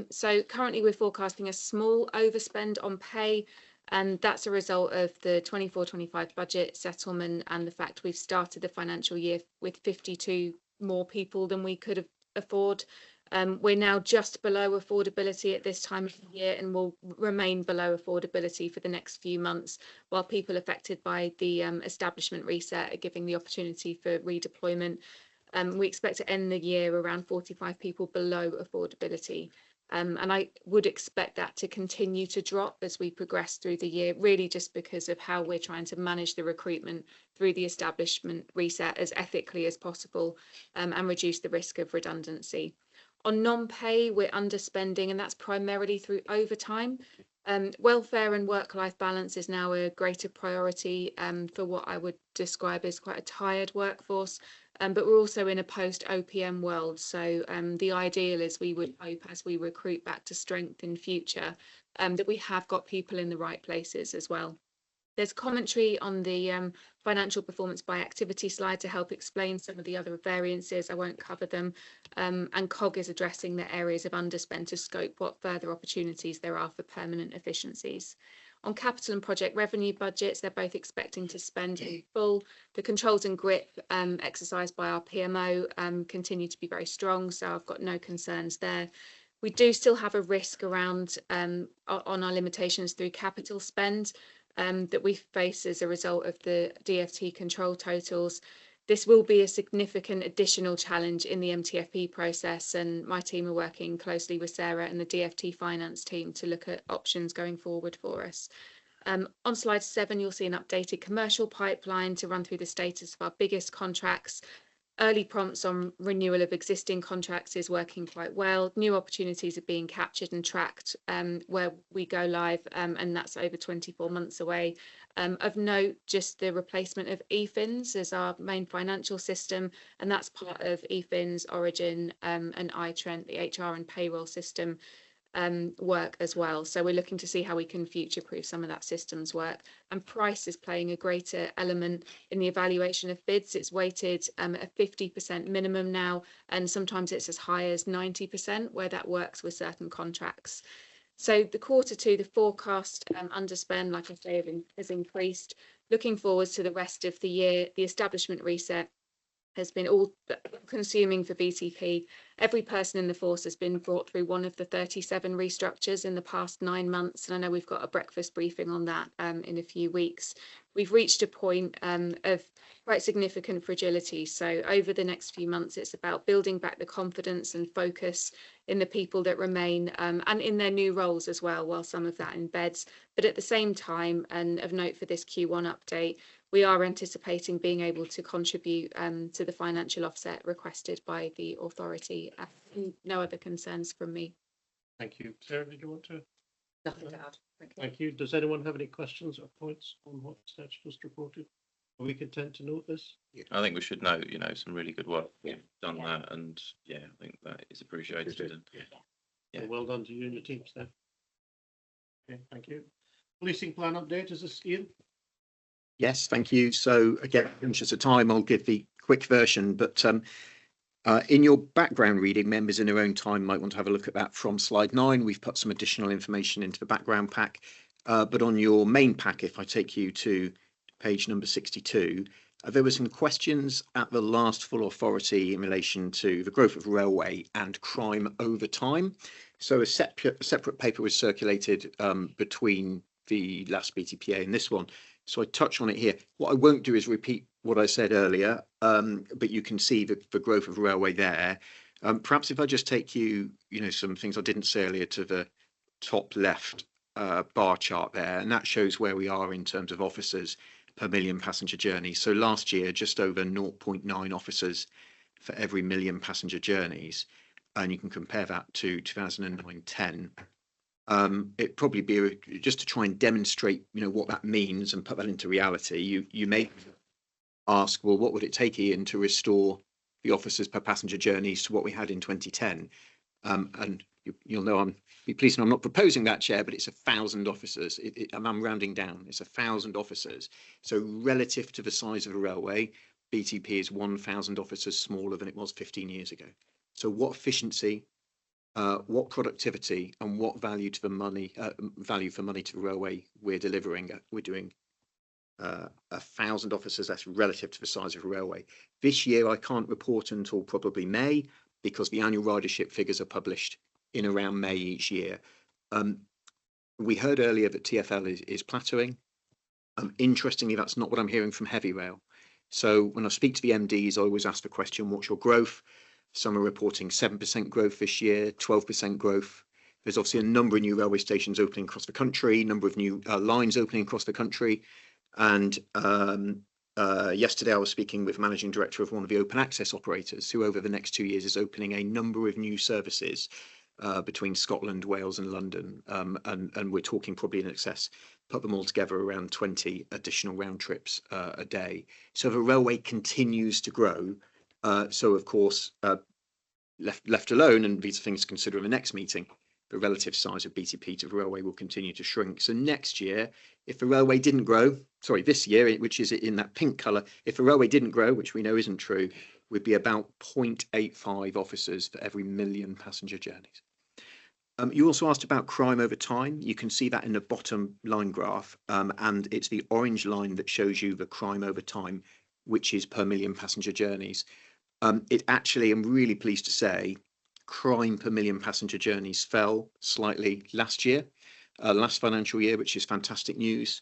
Speaker 16: So currently we're forecasting a small overspend on pay, and that's a result of the 24-25 budget settlement and the fact we've started the financial year with 52 more people than we could afford. We're now just below affordability at this time of the year and will remain below affordability for the next few months, while people affected by the establishment reset are giving the opportunity for redeployment. We expect to end the year around 45 people below affordability. And I would expect that to continue to drop as we progress through the year, really just because of how we're trying to manage the recruitment through the establishment reset as ethically as possible and reduce the risk of redundancy. On non-pay, we're underspending, and that's primarily through overtime.
Speaker 19: Welfare and work-life balance is now a greater priority for what I would describe as quite a tired workforce. But we're also in a post-OPM world. So the ideal is we would hope as we recruit back to strength in future that we have got people in the right places as well. There's commentary on the financial performance by activity slide to help explain some of the other variances. I won't cover them. And COG is addressing the areas of underspend to scope what further opportunities there are for permanent efficiencies. On capital and project revenue budgets, they're both expecting to spend in full. The controls and grip exercised by our PMO continue to be very strong, so I've got no concerns there. We do still have a risk around on our limitations through capital spend that we face as a result of the DFT control totals. This will be a significant additional challenge in the MTFP process, and my team are working closely with Sarah and the DFT finance team to look at options going forward for us. On slide 7, you'll see an updated commercial pipeline to run through the status of our biggest contracts. Early prompts on renewal of existing contracts is working quite well. New opportunities are being captured and tracked where we go live, and that's over 24 months away. Of note, just the replacement of eFins as our main financial system, and that's part of eFins, Origin, and iTrent, the HR and payroll system work as well. So we're looking to see how we can future-proof some of that systems work. And price is playing a greater element in the evaluation of bids. It's weighted at a 50% minimum now, and sometimes it's as high as 90% where that works with certain contracts. So the Q2, the forecast underspend, like I say, has increased. Looking forward to the rest of the year, the establishment reset has been all consuming for BTP. Every person in the force has been brought through one of the 37 restructures in the past 9 months, and I know we've got a breakfast briefing on that in a few weeks. We've reached a point of quite significant fragility, so over the next few months it's about building back the confidence and focus in the people that remain and in their new roles as well, while some of that embeds. But at the same time, and of note for this Q1 update, we are anticipating being able to contribute to the financial offset requested by the authority. No other concerns from me.
Speaker 1: Thank you. Sarah, did you want to?
Speaker 19: Nothing to add. Thank you.
Speaker 1: Thank you. Does anyone have any questions or points on what Seth just reported? Are we content to note this?
Speaker 5: I think we should note, some really good work done that, and I think that is appreciated. And,
Speaker 1: So well done to you and your team, Steph. Okay, thank you. Policing plan update, is this Ian?
Speaker 4: Yes, thank you. So again, conscious of time, I'll give the quick version, but in your background reading, members in their own time might want to have a look at that from slide 9. We've put some additional information into the background pack, but on your main pack, if I take you to page number 62, there were some questions at the last full authority in relation to the growth of railway and crime over time. So a separate paper was circulated between the last BTPA and this one. So I touch on it here. What I won't do is repeat what I said earlier, but you can see the growth of railway there. Perhaps if I just take you, some things I didn't say earlier to the top left bar chart there, and that shows where we are in terms of officers per million passenger journeys. So last year, just over 0.9 officers for every million passenger journeys, and you can compare that to 2009-10. It'd probably be just to try and demonstrate, what that means and put that into reality. You may ask, well, what would it take, Ian, to restore the officers per passenger journeys to what we had in 2010? And you'll know I'm pleased, and I'm not proposing that, Chair, but it's 1,000 officers. I'm rounding down. It's 1,000 officers. So relative to the size of a railway, BTP is 1,000 officers smaller than it was 15 years ago. So what efficiency, what productivity, and what value to the money, value for money to the railway we're delivering? We're doing 1,000 officers. That's relative to the size of a railway. This year, I can't report until probably May, because the annual ridership figures are published in around May each year. We heard earlier that TfL is plateauing. Interestingly, that's not what I'm hearing from heavy rail. So when I speak to the MDs, I always ask the question, what's your growth? Some are reporting 7% growth this year, 12% growth. There's obviously a number of new railway stations opening across the country, number of new lines opening across the country. And yesterday I was speaking with the managing director of one of the open access operators, who over the next 2 years is opening a number of new services between Scotland, Wales and London. And we're talking probably in excess, put them all together, around 20 additional round trips a day. So the railway continues to grow. So of course, left alone, and these are things to consider in the next meeting, the relative size of BTP to the railway will continue to shrink. So next year, if the railway didn't grow, sorry, this year, which is in that pink colour, if the railway didn't grow, which we know isn't true, would be about 0.85 officers for every 1 million passenger journeys. You also asked about crime over time. You can see that in the bottom line graph, and it's the orange line that shows you the crime over time, which is per 1 million passenger journeys. It actually, I'm really pleased to say, crime per 1 million passenger journeys fell slightly last year, last financial year, which is fantastic news.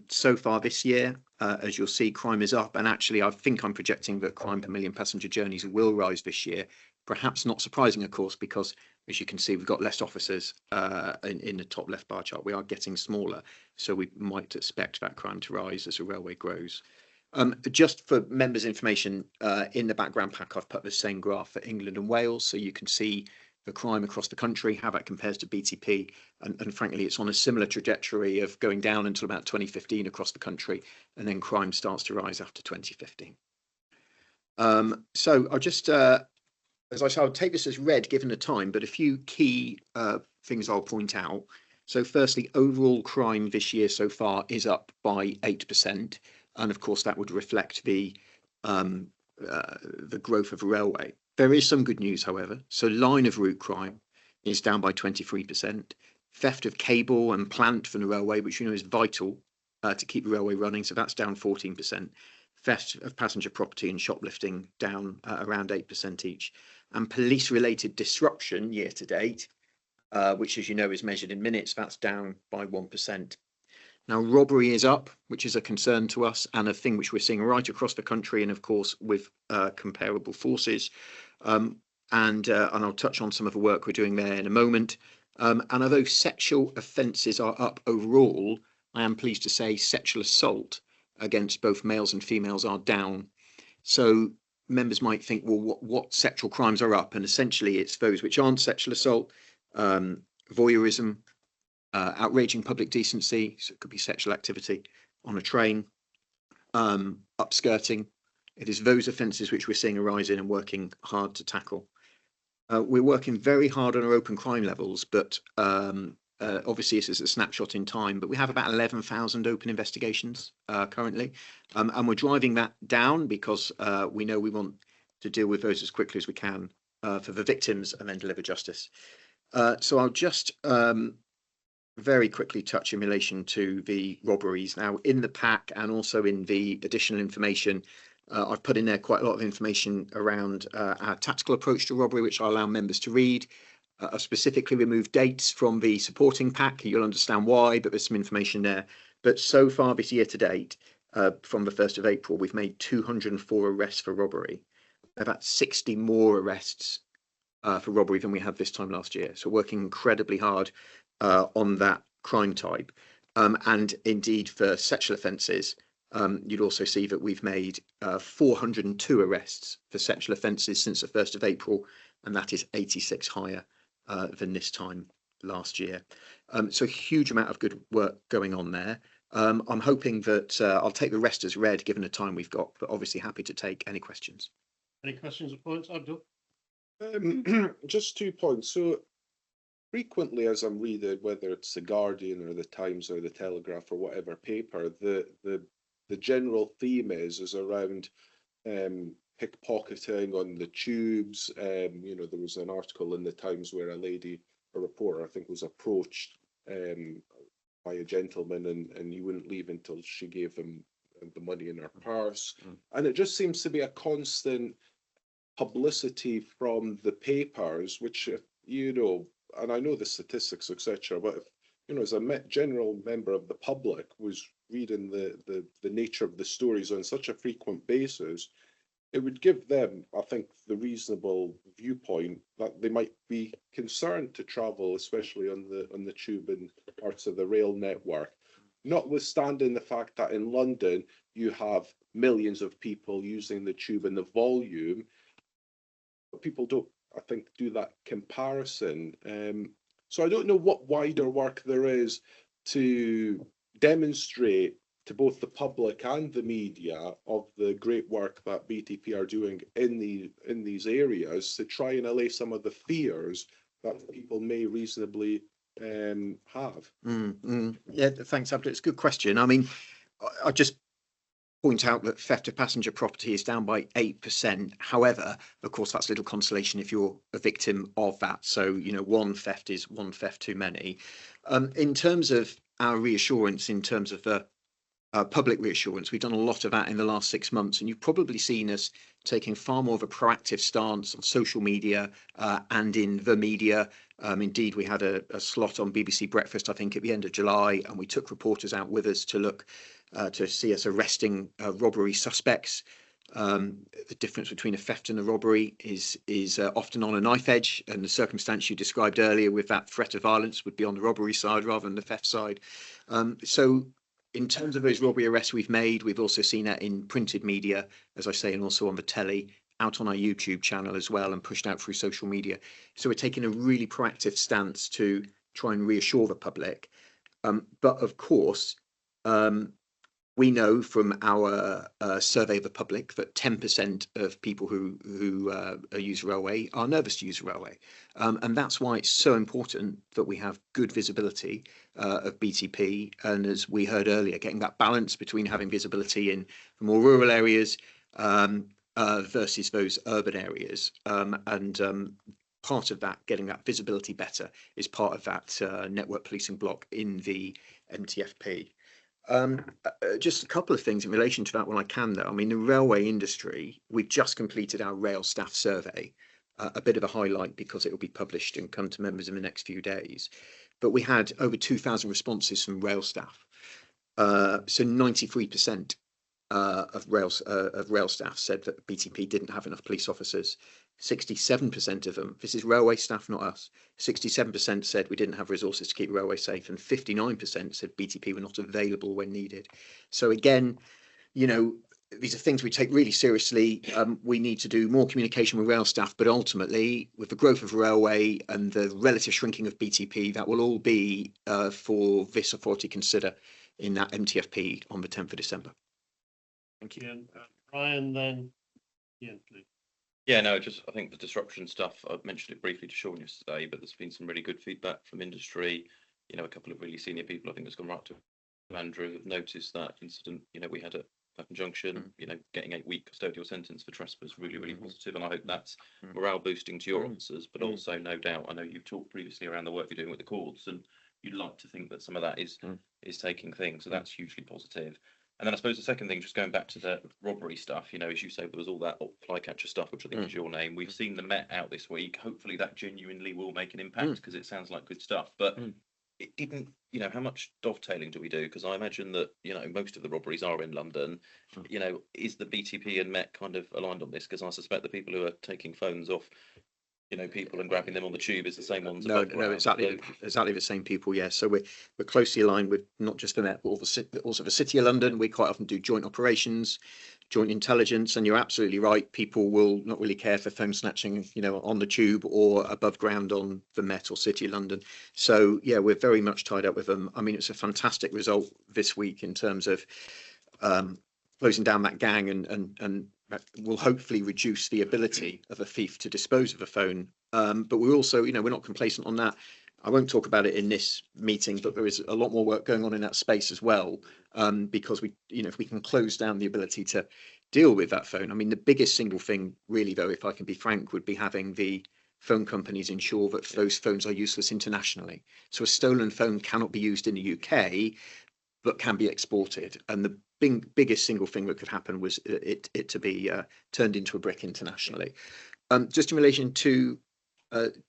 Speaker 4: So far this year, as you'll see, crime is up, and actually I think I'm projecting that crime per 1 million passenger journeys will rise this year. Perhaps not surprising, of course, because as you can see, we've got less officers in the top left bar chart. We are getting smaller, so we might expect that crime to rise as the railway grows. Just for members' information, in the background pack, I've put the same graph for England and Wales, so you can see the crime across the country, how that compares to BTP, and frankly, it's on a similar trajectory of going down until about 2015 across the country, and then crime starts to rise after 2015. So I'll just, as I said, I'll take this as read given the time, but a few key things I'll point out. So firstly, overall crime this year so far is up by 8%. And of course, that would reflect the growth of the railway. There is some good news, however. So line of route crime is down by 23%. Theft of cable and plant from the railway, which you know is vital to keep the railway running, so that's down 14%. Theft of passenger property and shoplifting down around 8% each. And police-related disruption year to date, which as you know is measured in minutes, that's down by 1%. Now, robbery is up, which is a concern to us and a thing which we're seeing right across the country, and of course with comparable forces. And I'll touch on some of the work we're doing there in a moment. And although sexual offences are up overall, I am pleased to say sexual assault against both males and females are down. So members might think, well, what sexual crimes are up? And essentially it's those which aren't sexual assault, voyeurism, outraging public decency, so it could be sexual activity on a train, upskirting. It is those offences which we're seeing a rise in and working hard to tackle. We're working very hard on our open crime levels, but obviously this is a snapshot in time, but we have about 11,000 open investigations currently, and we're driving that down because we know we want to deal with those as quickly as we can for the victims and then deliver justice. So I'll just very quickly touch in relation to the robberies. Now, in the pack and also in the additional information, I've put in there quite a lot of information around our tactical approach to robbery, which I'll allow members to read. I've specifically removed dates from the supporting pack. You'll understand why, but there's some information there. But so far this year to date, from the 1st of April, we've made 204 arrests for robbery. About 60 more arrests for robbery than we had this time last year. So working incredibly hard on that crime type. And indeed for sexual offences, you'd also see that we've made 402 arrests for sexual offences since the 1st of April, and that is 86 higher than this time last year. So a huge amount of good work going on there. I'm hoping that I'll take the rest as read given the time we've got, but obviously happy to take any questions.
Speaker 1: Any questions or points, Abdul?
Speaker 18: Just 2 points. So frequently, as I'm reading, whether it's the Guardian or the Times or the Telegraph or whatever paper, the general theme is around pickpocketing on the tubes. You know, there was an article in the Times where a reporter, I think, was approached by a gentleman, and he wouldn't leave until she gave him the money in her purse. And it just seems to be a constant publicity from the papers, which, you know, and I know the statistics, etc., but if, you know, as a general member of the public was reading the nature of the stories on such a frequent basis, it would give them, I think, the reasonable viewpoint that they might be concerned to travel, especially on the tube and parts of the rail network. Notwithstanding the fact that in London you have millions of people using the tube and the volume, but people don't I think, do that comparison. So I don't know what wider work there is to demonstrate to both the public and the media of the great work that BTP are doing in these areas to try and allay some of the fears that people may reasonably have.
Speaker 4: Yeah, thanks, Abdul. It's a good question. I mean, I just point out that theft of passenger property is down by 8%. However, of course, that's little consolation if you're a victim of that. So, you know, one theft is one theft too many. In terms of our reassurance, in terms of the public reassurance, we've done a lot of that in the last 6 months, and you've probably seen us taking far more of a proactive stance on social media and in the media. Indeed, we had a slot on BBC Breakfast, I think, at the end of July, and we took reporters out with us to look to see us arresting robbery suspects. The difference between a theft and a robbery is often on a knife edge, and the circumstance you described earlier with that threat of violence would be on the robbery side rather than the theft side. So in terms of those robbery arrests we've made, we've also seen that in printed media, as I say, and also on the telly, out on our YouTube channel as well, and pushed out through social media. So we're taking a really proactive stance to try and reassure the public. But of course, we know from our survey of the public that 10% of people who use railway are nervous to use railway. And that's why it's so important that we have good visibility of BTP. And as we heard earlier, getting that balance between having visibility in more rural areas versus those urban areas. Part of that, getting that visibility better, is part of that network policing block in the MTFP. Just a couple of things in relation to that when I can, though. I mean, the railway industry, we've just completed our rail staff survey, a bit of a highlight because it will be published and come to members in the next few days. But we had over 2,000 responses from rail staff. So 93% of rail staff said that BTP didn't have enough police officers. 67% of them, this is railway staff, not us, 67% said we didn't have resources to keep railway safe, and 59% said BTP were not available when needed. So again, you know, these are things we take really seriously. We need to do more communication with rail staff, but ultimately, with the growth of railway and the relative shrinking of BTP, that will all be for this authority consider in that MTFP on the 10th of December. Thank you.
Speaker 1: And Ryan, then Ian, please.
Speaker 5: Yeah, no, just I think the disruption stuff, I mentioned it briefly to Sean yesterday, but there's been some really good feedback from industry. You know, a couple of really senior people, I think it's gone right to Andrew, have noticed that incident, you know, we had at Clapham Junction, you know, getting 8-week custodial sentence for trespass, really, really positive. And I hope that's morale boosting to your officers, but also no doubt, I know you've talked previously around the work you're doing with the courts, and you'd like to think that some of that is taking things. So that's hugely positive. And then I suppose the second thing, just going back to the robbery stuff, you know, as you say, there was all that flycatcher stuff, which I think is your name. We've seen the Met out this week. Hopefully that genuinely will make an impact because it sounds like good stuff. But it didn't, you know, how much dovetailing do we do? Because I imagine that, you know, most of the robberies are in London. You know, is the BTP and Met kind of aligned on this? Because I suspect the people who are taking phones off, you know, people and grabbing them on the tube is the same ones.
Speaker 4: No, exactly the same people. Yeah, so we're closely aligned with not just the Met, but also the City of London. We quite often do joint operations, joint intelligence, and you're absolutely right. People will not really care for phone snatching, you know, on the tube or above ground on the Met or City of London. So yeah, we're very much tied up with them. I mean, it's a fantastic result this week in terms of closing down that gang and will hopefully reduce the ability of a thief to dispose of a phone. But we're also, you know, we're not complacent on that. I won't talk about it in this meeting, but there is a lot more work going on in that space as well, because we, you know, if we can close down the ability to deal with that phone. I mean, the biggest single thing really, though, if I can be frank, would be having the phone companies ensure that those phones are useless internationally. So a stolen phone cannot be used in the UK, but can be exported. And the biggest single thing that could happen was it to be turned into a brick internationally. Just in relation to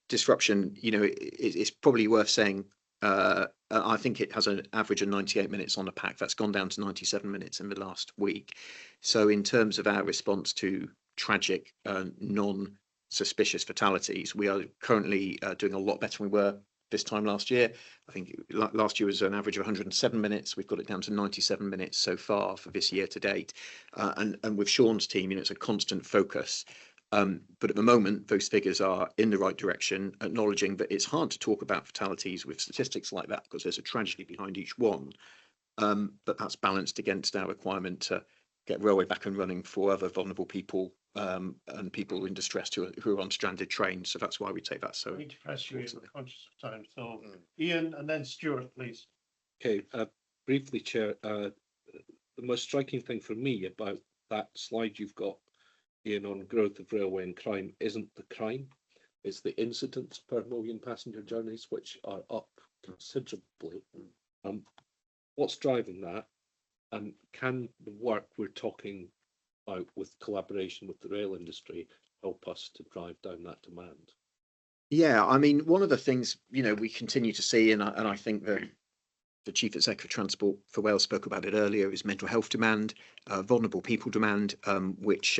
Speaker 4: disruption, you know, it's probably worth saying, I think it has an average of 98 minutes on the pack. That's gone down to 97 minutes in the last week. So in terms of our response to tragic, non-suspicious fatalities, we are currently doing a lot better than we were this time last year. I think last year was an average of 107 minutes. We've got it down to 97 minutes so far for this year to date. And with Sean's team, you know, it's a constant focus But at the moment, those figures are in the right direction, acknowledging that it's hard to talk about fatalities with statistics like that because there's a tragedy behind each one. But that's balanced against our requirement to get railway back and running for other vulnerable people and people in distress who are on stranded trains. So that's why we take that so.
Speaker 1: I need to press you, we're conscious of time. So Ian and then Stuart, please.
Speaker 12: Okay, briefly, Chair, the most striking thing for me about that slide you've got, Ian, on growth of railway and crime isn't the crime, it's the incidents per million passenger journeys, which are up considerably. What's driving that? And can the work we're talking about with collaboration with the rail industry help us to drive down that demand?
Speaker 4: Yeah, I mean, one of the things, we continue to see, and I think that the Chief Executive of Transport for Wales spoke about it earlier, is mental health demand, vulnerable people demand, which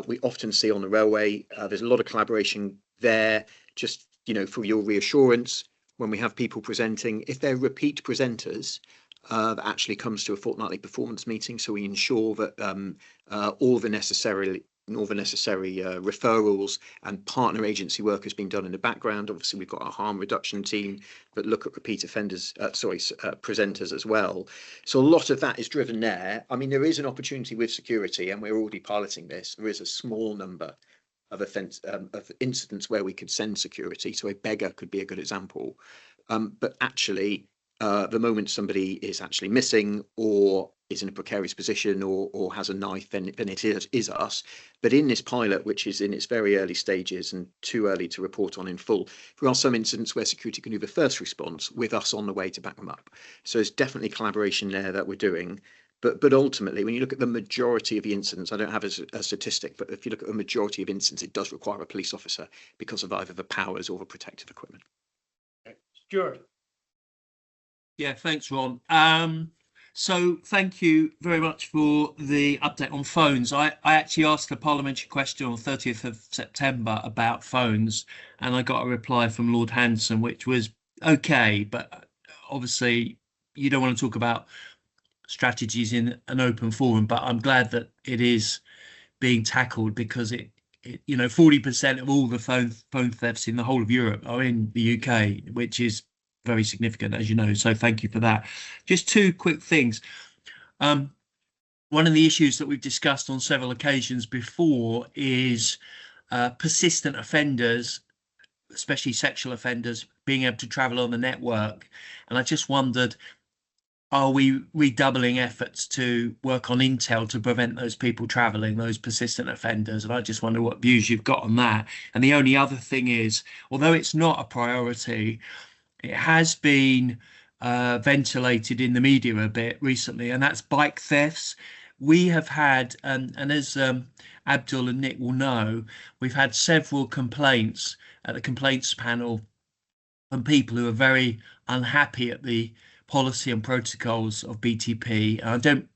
Speaker 4: we often see on the railway. There's a lot of collaboration there, just, for your reassurance, when we have people presenting, if they're repeat presenters, that actually comes to a fortnightly performance meeting. So we ensure that all the necessary referrals and partner agency work has been done in the background. Obviously, we've got our harm reduction team that look at repeat offenders, presenters as well. So a lot of that is driven there. I mean, there is an opportunity with security, and we're already piloting this. There is a small number of incidents where we could send security. So a beggar could be a good example. But actually, the moment somebody is actually missing or is in a precarious position or has a knife, then it is us. But in this pilot, which is in its very early stages and too early to report on in full, there are some incidents where security can do the first response with us on the way to back them up. So there's definitely collaboration there that we're doing. But ultimately, when you look at the majority of the incidents, I don't have a statistic, but if you look at the majority of incidents, it does require a police officer because of either the powers or the protective equipment.
Speaker 1: Okay. Stuart.
Speaker 20: Yeah, thanks, Ron. So thank you very much for the update on phones. I actually asked a parliamentary question on 30th of September about phones, and I got a reply from Lord Hanson, which was okay, but obviously you don't want to talk about strategies in an open forum, but I'm glad that it is being tackled because it 40% of all the phone thefts in the whole of Europe are in the UK, which is very significant, as you know. So thank you for that. Just two quick things. One of the issues that we've discussed on several occasions before is persistent offenders, especially sexual offenders, being able to travel on the network. And I just wondered, are we redoubling efforts to work on intel to prevent those people traveling, those persistent offenders? And I just wonder what views you've got on that. And the only other thing is, although it's not a priority, it has been ventilated in the media a bit recently, and that's bike thefts. We have had, and as Abdul and Nick will know, we've had several complaints at the complaints panel from people who are very unhappy at the policy and protocols of BTP. And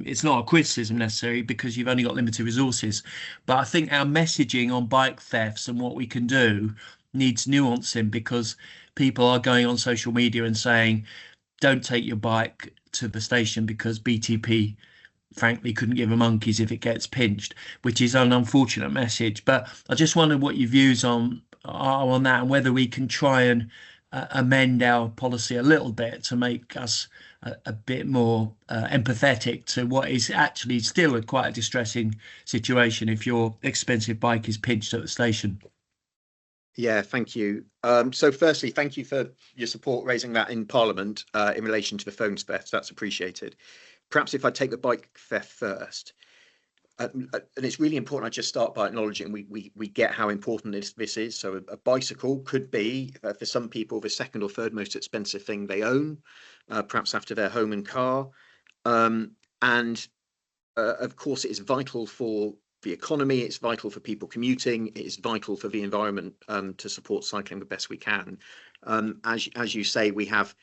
Speaker 20: it's not a criticism necessarily because you've only got limited resources, but I think our messaging on bike thefts and what we can do needs nuancing, because people are going on social media and saying, don't take your bike to the station because BTP frankly couldn't give a monkeys if it gets pinched, which is an unfortunate message. But I just wonder what your views are on that, and whether we can try and amend our policy a little bit to make us a bit more empathetic to what is actually still quite a distressing situation if your expensive bike is pinched at the station.
Speaker 4: Yeah, thank you. So firstly, thank you for your support raising that in Parliament in relation to the phone theft. That's appreciated. Perhaps if I take the bike theft first, and it's really important I just start by acknowledging we get how important this is. So a bicycle could be, for some people, the second or third most expensive thing they own, perhaps after their home and car. And of course, it is vital for the economy, it's vital for people commuting, it is vital for the environment to support cycling the best we can. As you say, we have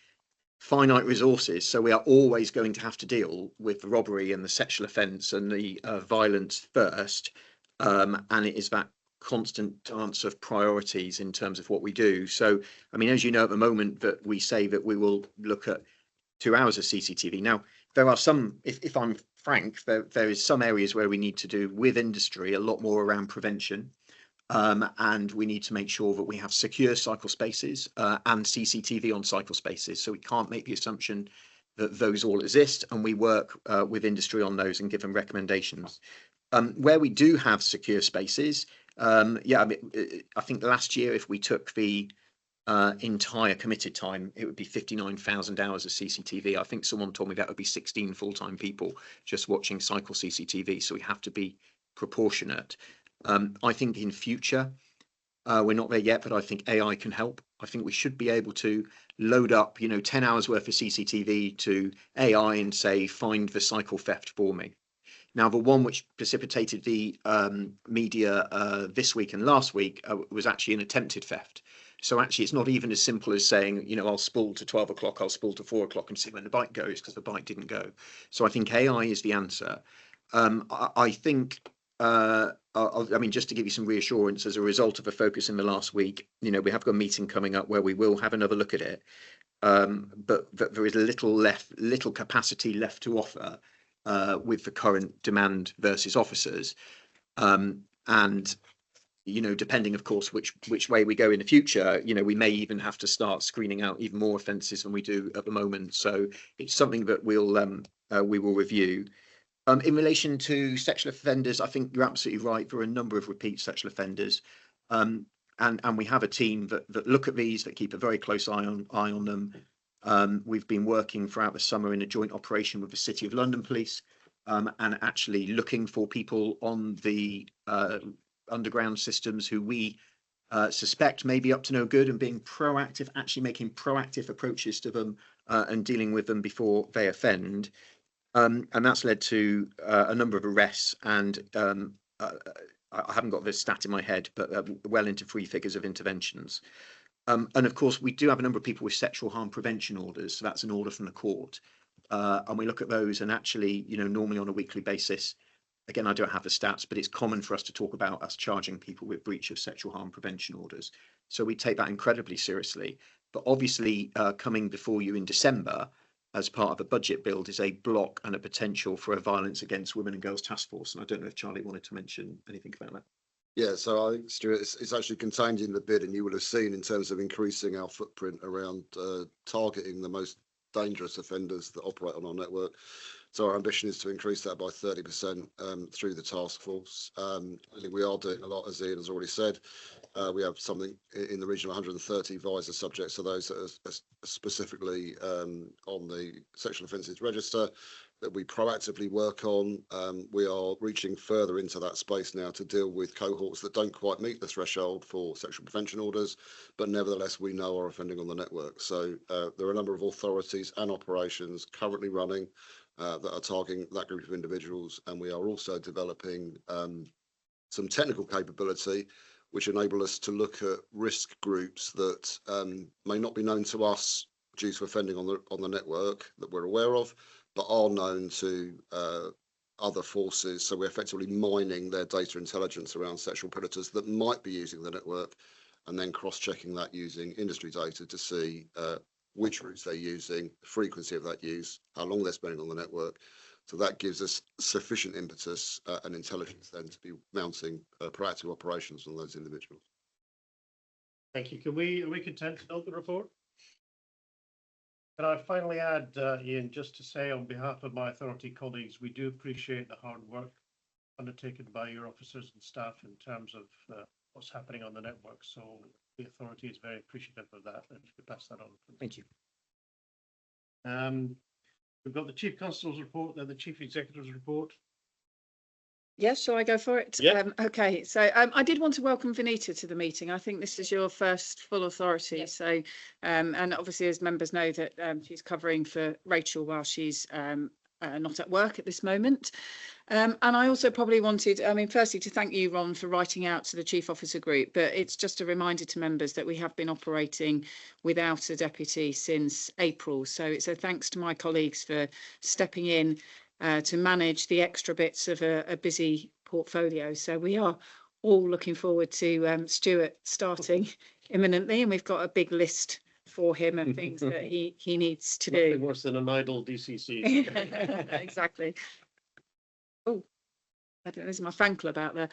Speaker 4: finite resources, so we are always going to have to deal with the robbery and the sexual offence and the violence first, and it is that constant dance of priorities in terms of what we do. So, I mean, as you know, at the moment that we say that we will look at 2 hours of CCTV. Now, there are some, if I'm frank, there is some areas where we need to do with industry a lot more around prevention. And we need to make sure that we have secure cycle spaces and CCTV on cycle spaces. So we can't make the assumption that those all exist, and we work with industry on those and give them recommendations. Where we do have secure spaces, yeah, I mean, I think last year, if we took the entire committed time, it would be 59,000 hours of CCTV. I think someone told me that would be 16 full-time people just watching cycle CCTV. So we have to be proportionate. I think in future, we're not there yet, but I think AI can help. I think we should be able to load up, 10 hours worth of CCTV to AI and say, find the cycle theft for me. Now, the one which precipitated the media this week and last week was actually an attempted theft. So actually, it's not even as simple as saying, I'll spool to 12 o'clock, I'll spool to 4 o'clock and see when the bike goes, because the bike didn't go. So I think AI is the answer. I think, I mean, just to give you some reassurance, as a result of a focus in the last week, we have got a meeting coming up where we will have another look at it. But there is little capacity left to offer with the current demand versus officers. And depending, of course, which way we go in the future, we may even have to start screening out even more offences than we do at the moment. So it's something that we will review. In relation to sexual offenders, I think you're absolutely right. There are a number of repeat sexual offenders, and we have a team that look at these, that keep a very close eye on them. We've been working throughout the summer in a joint operation with the City of London Police, and actually looking for people on the underground systems who we suspect may be up to no good, and being proactive, actually making proactive approaches to them and dealing with them before they offend. And that's led to a number of arrests, and I haven't got this stat in my head, but well into 3 figures of interventions. And of course, we do have a number of people with sexual harm prevention orders. So that's an order from the court. And we look at those, and actually, normally on a weekly basis, again, I don't have the stats, but it's common for us to talk about us charging people with breach of sexual harm prevention orders. So we take that incredibly seriously. But obviously, coming before you in December, as part of a budget build, is a block and a potential for a violence against women and girls task force. And I don't know if Charlie wanted to mention anything about that.
Speaker 21: Yeah, so I think, Stuart, it's actually contained in the bid, and you will have seen in terms of increasing our footprint around targeting the most dangerous offenders that operate on our network. So our ambition is to increase that by 30% through the task force. We are doing a lot, as Ian has already said. We have something in the region of 130 visor subjects, so those that are specifically on the sexual offences register that we proactively work on. We are reaching further into that space now to deal with cohorts that don't quite meet the threshold for sexual prevention orders, but nevertheless we know are offending on the network. So there are a number of authorities and operations currently running that are targeting that group of individuals, and we are also developing some technical capability which enable us to look at risk groups that may not be known to us due to offending on the network that we're aware of, but are known to other forces. So we're effectively mining their data intelligence around sexual predators that might be using the network, and then cross-checking that using industry data to see which routes they're using, the frequency of that use, how long they're spending on the network. So that gives us sufficient impetus and intelligence then to be mounting proactive operations on those individuals.
Speaker 1: Thank you. Are we content to note the report? Can I finally add, Ian, just to say on behalf of my authority colleagues, we do appreciate the hard work undertaken by your officers and staff in terms of what's happening on the network. So the authority is very appreciative of that, and if you pass that on.
Speaker 4: Thank you.
Speaker 1: We've got the Chief Constable's report, then the Chief Executive's report.
Speaker 8: Yes, shall I go for it?
Speaker 1: Yeah.
Speaker 8: Okay, so I did want to welcome Vinita to the meeting. I think this is your first full authority. Yep. So, and obviously, as members know, that she's covering for Rachel while she's not at work at this moment. And I also probably wanted, firstly, to thank you, Ron, for writing out to the Chief Officer Group, but it's just a reminder to members that we have been operating without a deputy since April. So it's a thanks to my colleagues for stepping in to manage the extra bits of a busy portfolio. So we are all looking forward to Stuart starting imminently, and we've got a big list for him of things that he needs to do.
Speaker 1: Nothing worse than an idle DCC.
Speaker 8: Exactly.
Speaker 19: Oh, I don't know, there's my fan club out there.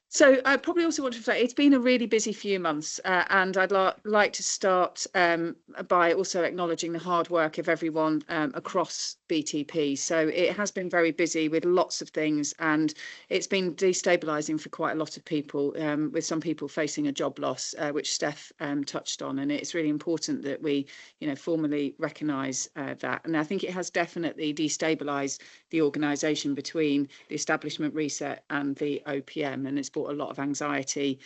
Speaker 19: So I probably also want to reflect, it's been a really busy few months, and I'd like to start by also acknowledging the hard work of everyone across BTP. So it has been very busy with lots of things, and it's been destabilising for quite a lot of people, with some people facing a job loss, which Steph touched on. And it's really important that we, formally recognise that. And I think it has definitely destabilised the organisation between the establishment reset and the OPM, and it's brought a lot of anxiety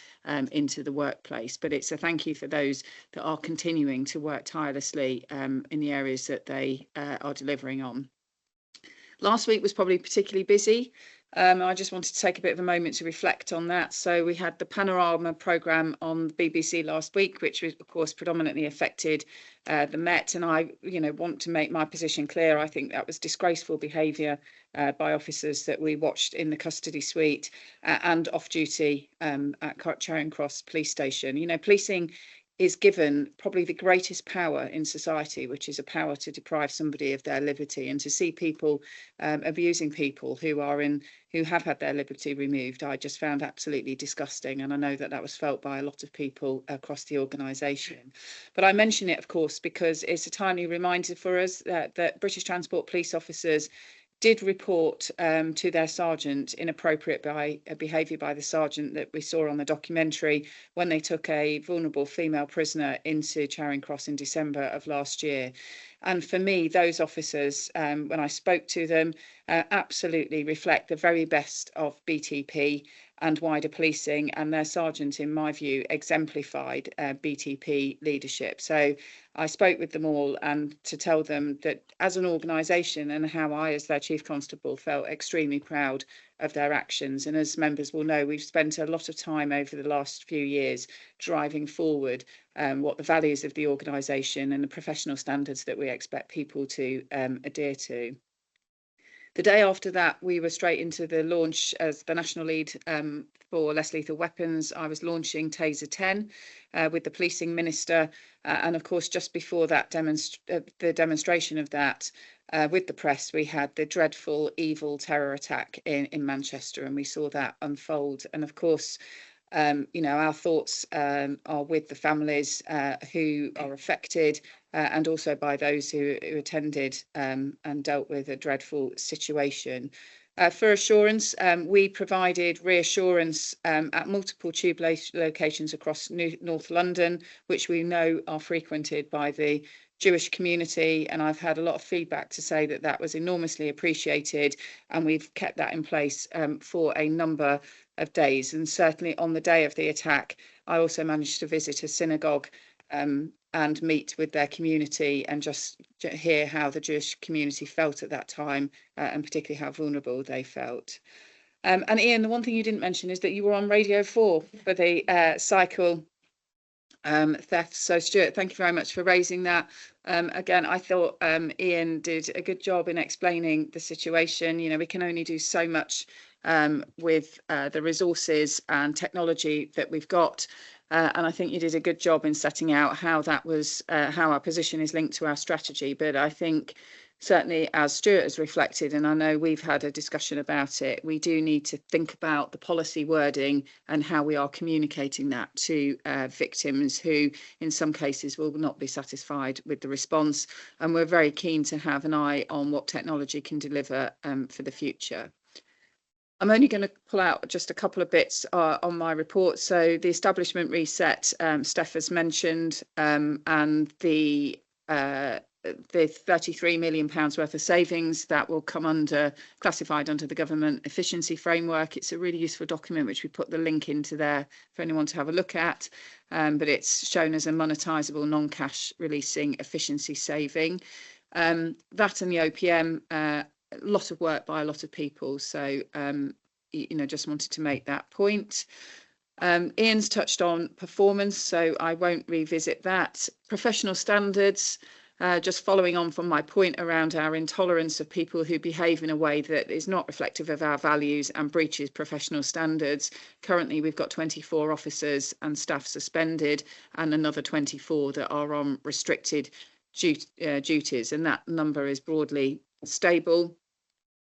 Speaker 19: into the workplace. But it's a thank you for those that are continuing to work tirelessly in the areas that they are delivering on. Last week was probably particularly busy. I just wanted to take a bit of a moment to reflect on that. So we had the Panorama programme on the BBC last week, which was, of course, predominantly affected the Met. And I, want to make my position clear. I think that was disgraceful behaviour by officers that we watched in the custody suite and off duty at Charing Cross Police Station. Policing is given probably the greatest power in society, which is a power to deprive somebody of their liberty, and to see people abusing people who have had their liberty removed, I just found absolutely disgusting. And I know that that was felt by a lot of people across the organisation. But I mention it, of course, because it's a timely reminder for us that British Transport Police officers did report to their sergeant inappropriate behaviour by the sergeant that we saw on the documentary when they took a vulnerable female prisoner into Charing Cross in December of last year. And for me, those officers, when I spoke to them, absolutely reflect the very best of BTP and wider policing, and their sergeant, in my view, exemplified BTP leadership. So I spoke with them all, and to tell them that as an organisation, and how I, as their Chief Constable, felt extremely proud of their actions. And as members will know, we've spent a lot of time over the last few years driving forward what the values of the organisation and the professional standards that we expect people to adhere to. The day after that, we were straight into the launch as the national lead for less lethal weapons. I was launching Taser 10 with the policing minister. And of course, just before that the demonstration of that with the press, we had the dreadful, evil terror attack in Manchester, and we saw that unfold. And of course, our thoughts are with the families who are affected, and also by those who attended and dealt with a dreadful situation. For assurance, we provided reassurance at multiple tube locations across North London, which we know are frequented by the Jewish community, and I've had a lot of feedback to say that that was enormously appreciated, and we've kept that in place for a number of days. And certainly on the day of the attack, I also managed to visit a synagogue and meet with their community and just hear how the Jewish community felt at that time, and particularly how vulnerable they felt. And Ian, the one thing you didn't mention is that you were on Radio 4 for the cycle theft. So Stuart, thank you very much for raising that. Again, I thought Ian did a good job in explaining the situation. We can only do so much with the resources and technology that we've got. And I think you did a good job in setting out how that was, how our position is linked to our strategy. But I think certainly, as Stuart has reflected, and I know we've had a discussion about it, we do need to think about the policy wording and how we are communicating that to victims who, in some cases, will not be satisfied with the response. And we're very keen to have an eye on what technology can deliver for the future. I'm only going to pull out just a couple of bits on my report. So the establishment reset, Steph has mentioned, and the £33 million worth of savings that will come classified under the government efficiency framework. It's a really useful document, which we put the link into there for anyone to have a look at. But it's shown as a monetisable, non-cash releasing efficiency saving. That and the OPM, a lot of work by a lot of people. So, just wanted to make that point. Ian's touched on performance, so I won't revisit that. Professional standards, just following on from my point around our intolerance of people who behave in a way that is not reflective of our values and breaches professional standards. Currently, we've got 24 officers and staff suspended, and another 24 that are on restricted duties, and that number is broadly stable.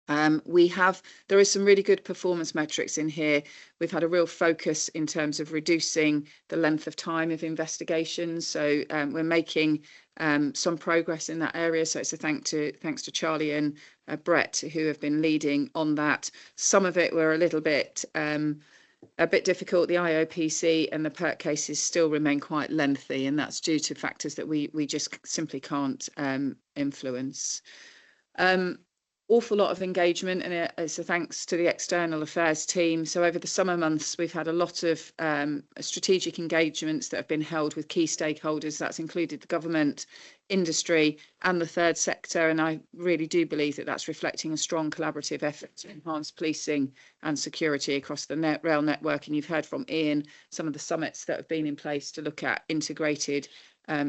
Speaker 19: There is some really good performance metrics in here. We've had a real focus in terms of reducing the length of time of investigations. So we're making some progress in that area. So it's a thanks to Charlie and Brett, who have been leading on that. Some of it were a bit difficult. The IOPC and the PERT cases still remain quite lengthy, and that's due to factors that we just simply can't influence. Awful lot of engagement, and it's a thanks to the external affairs team. So over the summer months, we've had a lot of strategic engagements that have been held with key stakeholders. That's included the government, industry and the third sector. And I really do believe that that's reflecting a strong collaborative effort to enhance policing and security across the rail network. And you've heard from Ian some of the summits that have been in place to look at integrated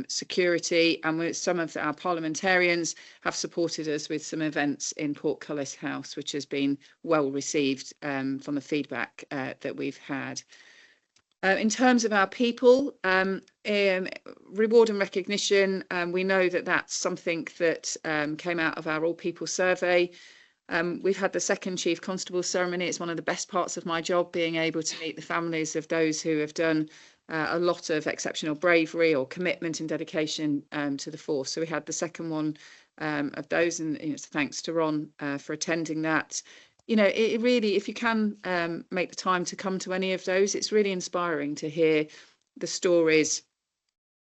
Speaker 19: security, and some of our parliamentarians have supported us with some events in Portcullis House, which has been well received from the feedback that we've had. In terms of our people, reward and recognition, we know that that's something that came out of our All People survey. We've had the second Chief Constable ceremony. It's one of the best parts of my job, being able to meet the families of those who have done a lot of exceptional bravery or commitment and dedication to the force. So we had the second one of those, and it's thanks to Ron for attending that. It really, if you can make the time to come to any of those, it's really inspiring to hear the stories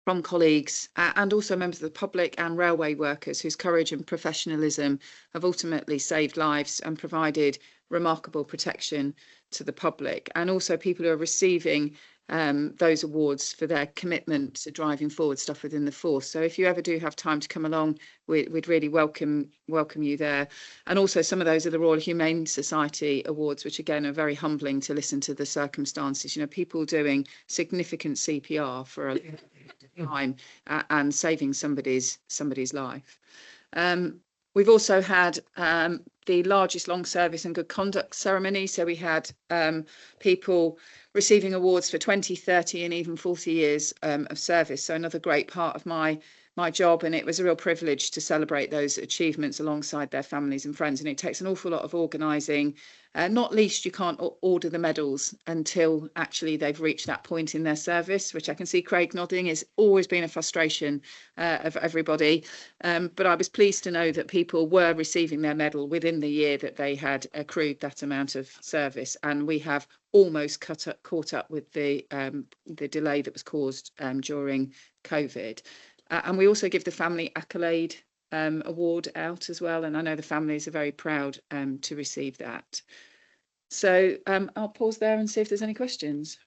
Speaker 19: from colleagues and also members of the public and railway workers whose courage and professionalism have ultimately saved lives and provided remarkable protection to the public, and also people who are receiving those awards for their commitment to driving forward stuff within the force. So if you ever do have time to come along, we'd really welcome you there. And also some of those are the Royal Humane Society awards, which again are very humbling to listen to the circumstances. People doing significant CPR for a long time and saving somebody's life. We've also had the largest long service and good conduct ceremony. So we had people receiving awards for 20, 30 and even 40 years of service. So another great part of my job, and it was a real privilege to celebrate those achievements alongside their families and friends. And it takes an awful lot of organising. Not least, you can't order the medals until actually they've reached that point in their service, which I can see Craig nodding, has always been a frustration of everybody. But I was pleased to know that people were receiving their medal within the year that they had accrued that amount of service. And we have almost caught up with the delay that was caused during COVID. And we also give the Family Accolade award out as well. And I know the families are very proud to receive that. So I'll pause there and see if there's any questions.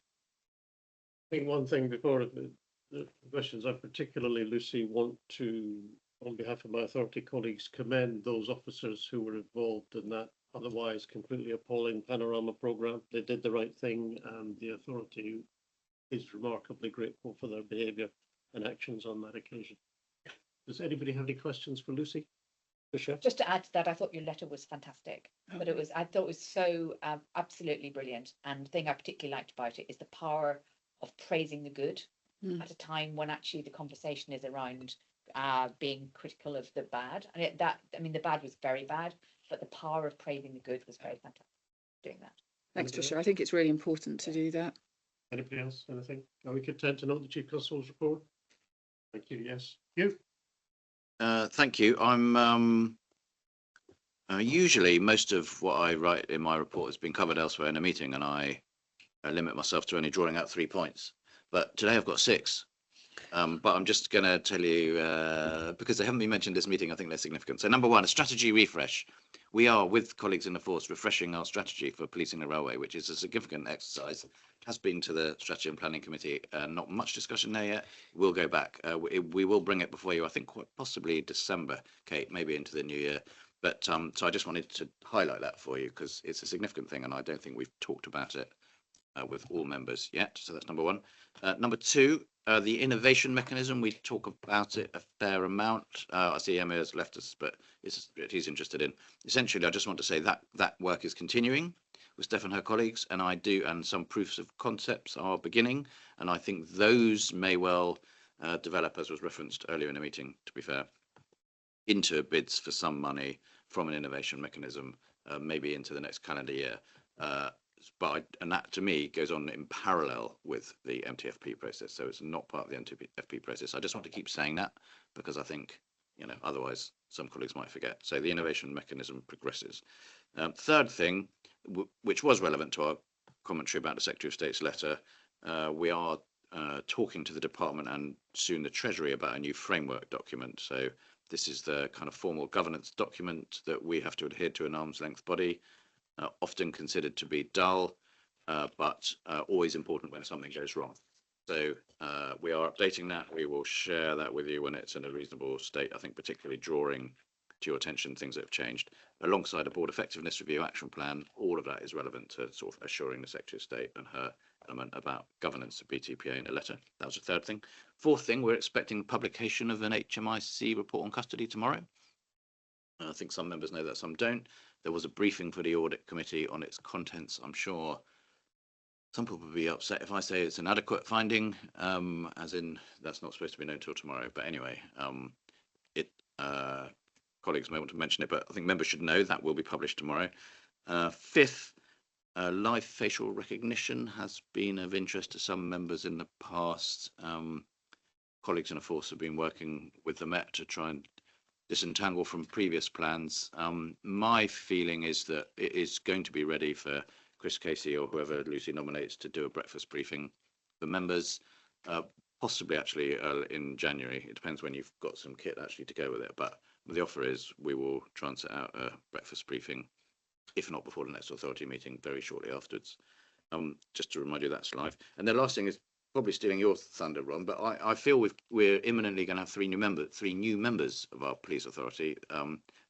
Speaker 1: I think one thing before the questions, I particularly, Lucy, want to, on behalf of my authority colleagues, commend those officers who were involved in that otherwise completely appalling panorama programme. They did the right thing, and the authority is remarkably grateful for their behaviour and actions on that occasion. Does anybody have any questions for Lucy?
Speaker 17: Just to add to that, I thought your letter was fantastic, but I thought it was so absolutely brilliant. And the thing I particularly liked about it is the power of praising the good at a time when actually the conversation is around being critical of the bad. And the bad was very bad, but the power of praising the good was very fantastic doing that.
Speaker 19: Thanks, Tricia. I think it's really important to do that.
Speaker 1: Anybody else? Anything? Are we content to note the Chief Constable's report? Thank you. Yes. You.
Speaker 6: Thank you. I'm usually most of what I write in my report has been covered elsewhere in a meeting, and I limit myself to only drawing out 3 points. But today I've got 6. But I'm just going to tell you, because they haven't been mentioned this meeting, I think they're significant. So number 1, a strategy refresh. We are, with colleagues in the force, refreshing our strategy for policing the railway, which is a significant exercise. Has been to the Strategy and Planning Committee. Not much discussion there yet. We'll go back. We will bring it before you, I think, quite possibly December, Kate, maybe into the new year. But so I just wanted to highlight that for you because it's a significant thing, and I don't think we've talked about it with all members yet. So that's number 1. Number 2, the innovation mechanism. We talk about it a fair amount. I see Emma has left us, but he's interested in. Essentially, I just want to say that work is continuing with Steph and her colleagues, and some proofs of concepts are beginning, and I think those may well develop, as was referenced earlier in the meeting, to be fair, into bids for some money from an innovation mechanism maybe into the next calendar year. And that to me goes on in parallel with the MTFP process. So it's not part of the MTFP process. I just want to keep saying that because I think, otherwise some colleagues might forget. So the innovation mechanism progresses. Third thing, which was relevant to our commentary about the Secretary of State's letter, we are talking to the department and soon the Treasury about a new framework document. So this is the kind of formal governance document that we have to adhere to an arm's length body, often considered to be dull, but always important when something goes wrong. So we are updating that. We will share that with you when it's in a reasonable state, I think particularly drawing to your attention things that have changed. Alongside a board effectiveness review action plan, all of that is relevant to sort of assuring the Secretary of State and her element about governance of BTPA in a letter. That was the third thing. Fourth thing, we're expecting publication of an HMIC report on custody tomorrow. I think some members know that, some don't. There was a briefing for the audit committee on its contents. I'm sure some people will be upset if I say it's an adequate finding, as in that's not supposed to be known till tomorrow. But anyway, colleagues may want to mention it, but I think members should know that will be published tomorrow. Fifth, live facial recognition has been of interest to some members in the past. Colleagues in a force have been working with the Met to try and disentangle from previous plans. My feeling is that it is going to be ready for Chris Casey or whoever Lucy nominates to do a breakfast briefing for members, possibly actually in January. It depends when you've got some kit actually to go with it. But the offer is we will try and set out a breakfast briefing, if not before the next authority meeting, very shortly afterwards. Just to remind you that's live. And the last thing is probably stealing your thunder, Ron, but I feel we're imminently going to have three new members of our police authority.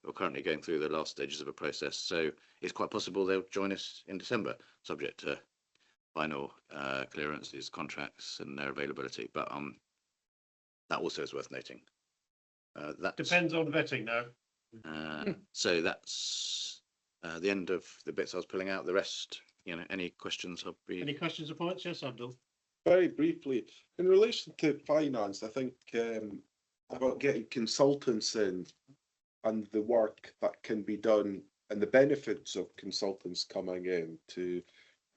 Speaker 6: We're currently going through the last stages of a process, so it's quite possible they'll join us in December, subject to final clearances, contracts, and their availability. But that also is worth noting. That
Speaker 1: depends on vetting now.
Speaker 6: So that's the end of the bits I was pulling out. The rest, any questions?
Speaker 1: Any questions or points? Yes, Abdul.
Speaker 18: Very briefly, in relation to finance, I think about getting consultants in and the work that can be done and the benefits of consultants coming in to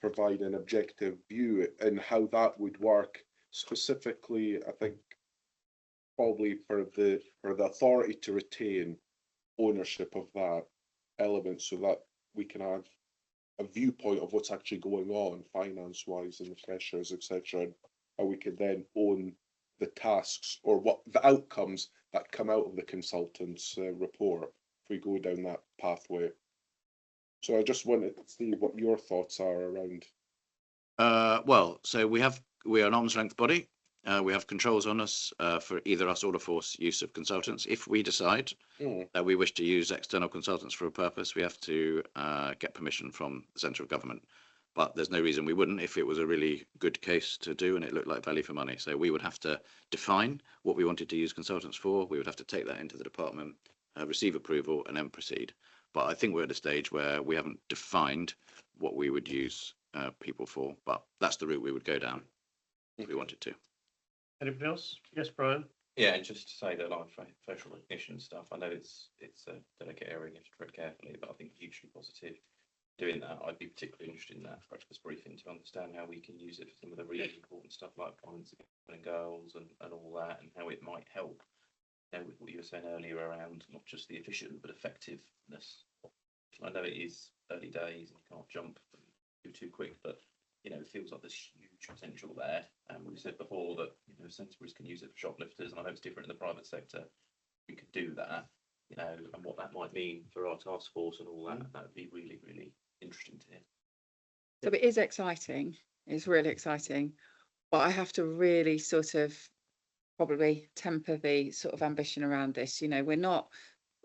Speaker 18: provide an objective view and how that would work specifically. I think probably for the authority to retain ownership of that element so that we can have a viewpoint of what's actually going on finance wise and the pressures, etc., and how we can then own the tasks or what the outcomes that come out of the consultants report if we go down that pathway. So I just wanted to see what your thoughts are around.
Speaker 6: Well, so we are an arm's length body. We have controls on us for either us or the force use of consultants. If we decide that we wish to use external consultants for a purpose, we have to get permission from the centre of government. But there's no reason we wouldn't if it was a really good case to do and it looked like value for money. So we would have to define what we wanted to use consultants for. We would have to take that into the department, receive approval, and then proceed. But I think we're at a stage where we haven't defined what we would use people for. But that's the route we would go down if we wanted to.
Speaker 1: Anybody else? Yes, Brian.
Speaker 5: Yeah, and just to say that live facial recognition stuff, I know it's a delicate area and you have to tread carefully, but I think hugely positive doing that. I'd be particularly interested in that breakfast briefing to understand how we can use it for some of the really important stuff like violence against women and girls and all that, and how it might help. With what you were saying earlier around not just the efficient but effectiveness. I know it is early days and you can't jump too quick, but it feels like there's huge potential there. And we've said before that Sainsbury's can use it for shoplifters, and I know it's different in the private sector. We could do that, and what that might mean for our task force and all that. That would be really, really interesting to hear.
Speaker 19: So it is exciting. It's really exciting, but I have to really sort of probably temper the sort of ambition around this. We're not.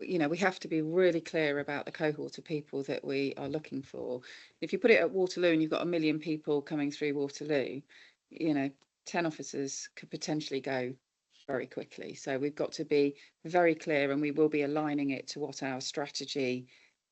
Speaker 19: We have to be really clear about the cohort of people that we are looking for. If you put it at Waterloo and you've got 1 million people coming through Waterloo, 10 officers could potentially go very quickly. So we've got to be very clear, and we will be aligning it to what our strategy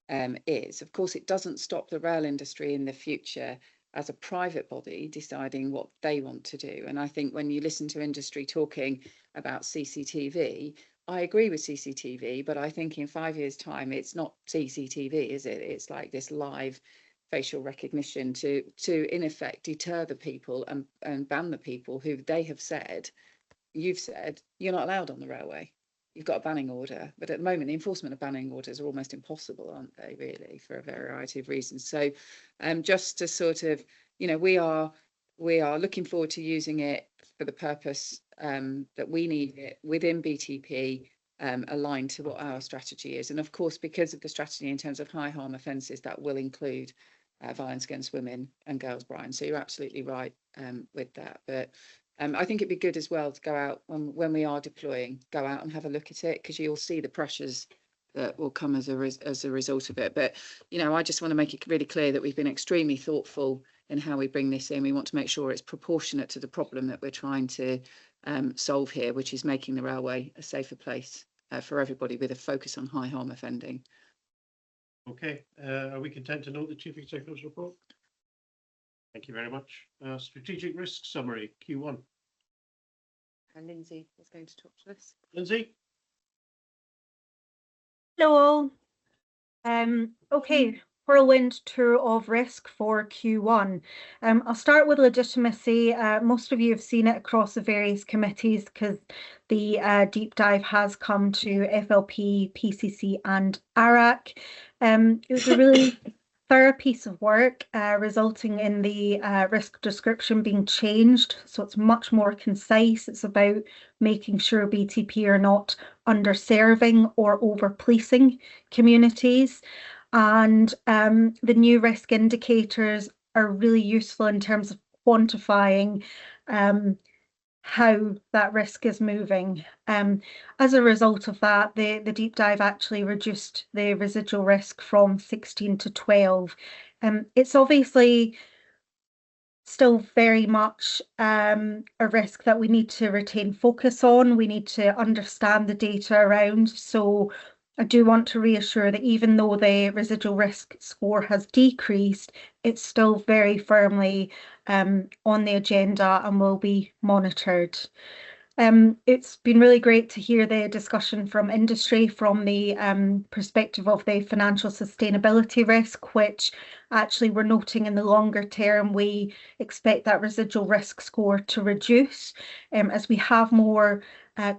Speaker 19: is. Of course, it doesn't stop the rail industry in the future as a private body deciding what they want to do. And I think when you listen to industry talking about CCTV, I agree with CCTV, but I think in 5 years' time, it's not CCTV, is it? It's like this live facial recognition to in effect deter the people and ban the people who they have said, you've said, you're not allowed on the railway. You've got a banning order, but at the moment, the enforcement of banning orders are almost impossible, aren't they? Really, for a variety of reasons. So, just to sort of, we are looking forward to using it for the purpose that we need it within BTP, aligned to what our strategy is. And of course, because of the strategy in terms of high harm offences, that will include violence against women and girls, Brian. So you're absolutely right with that. But I think it'd be good as well to go out when we are deploying, go out and have a look at it, because you'll see the pressures that will come as a result of it. But, I just want to make it really clear that we've been extremely thoughtful in how we bring this in. We want to make sure it's proportionate to the problem that we're trying to solve here, which is making the railway a safer place for everybody, with a focus on high harm offending.
Speaker 1: Okay, are we content to note the Chief Executive's report? Thank you very much. Strategic risk summary, Q1.
Speaker 19: And Lindsay is going to talk to us.
Speaker 1: Lindsay?
Speaker 11: Hello all. Okay, whirlwind tour of risk for Q1. I'll start with legitimacy. Most of you have seen it across the various committees, because the deep dive has come to FLP, PCC and ARAC. It was a really thorough piece of work, resulting in the risk description being changed, so it's much more concise. It's about making sure BTP are not underserving or over-policing communities. And the new risk indicators are really useful in terms of quantifying how that risk is moving. As a result of that, the deep dive actually reduced the residual risk from 16 to 12. It's obviously still very much a risk that we need to retain focus on. We need to understand the data around. So I do want to reassure that even though the residual risk score has decreased, it's still very firmly on the agenda and will be monitored. It's been really great to hear the discussion from industry from the perspective of the financial sustainability risk, which actually we're noting in the longer term, we expect that residual risk score to reduce as we have more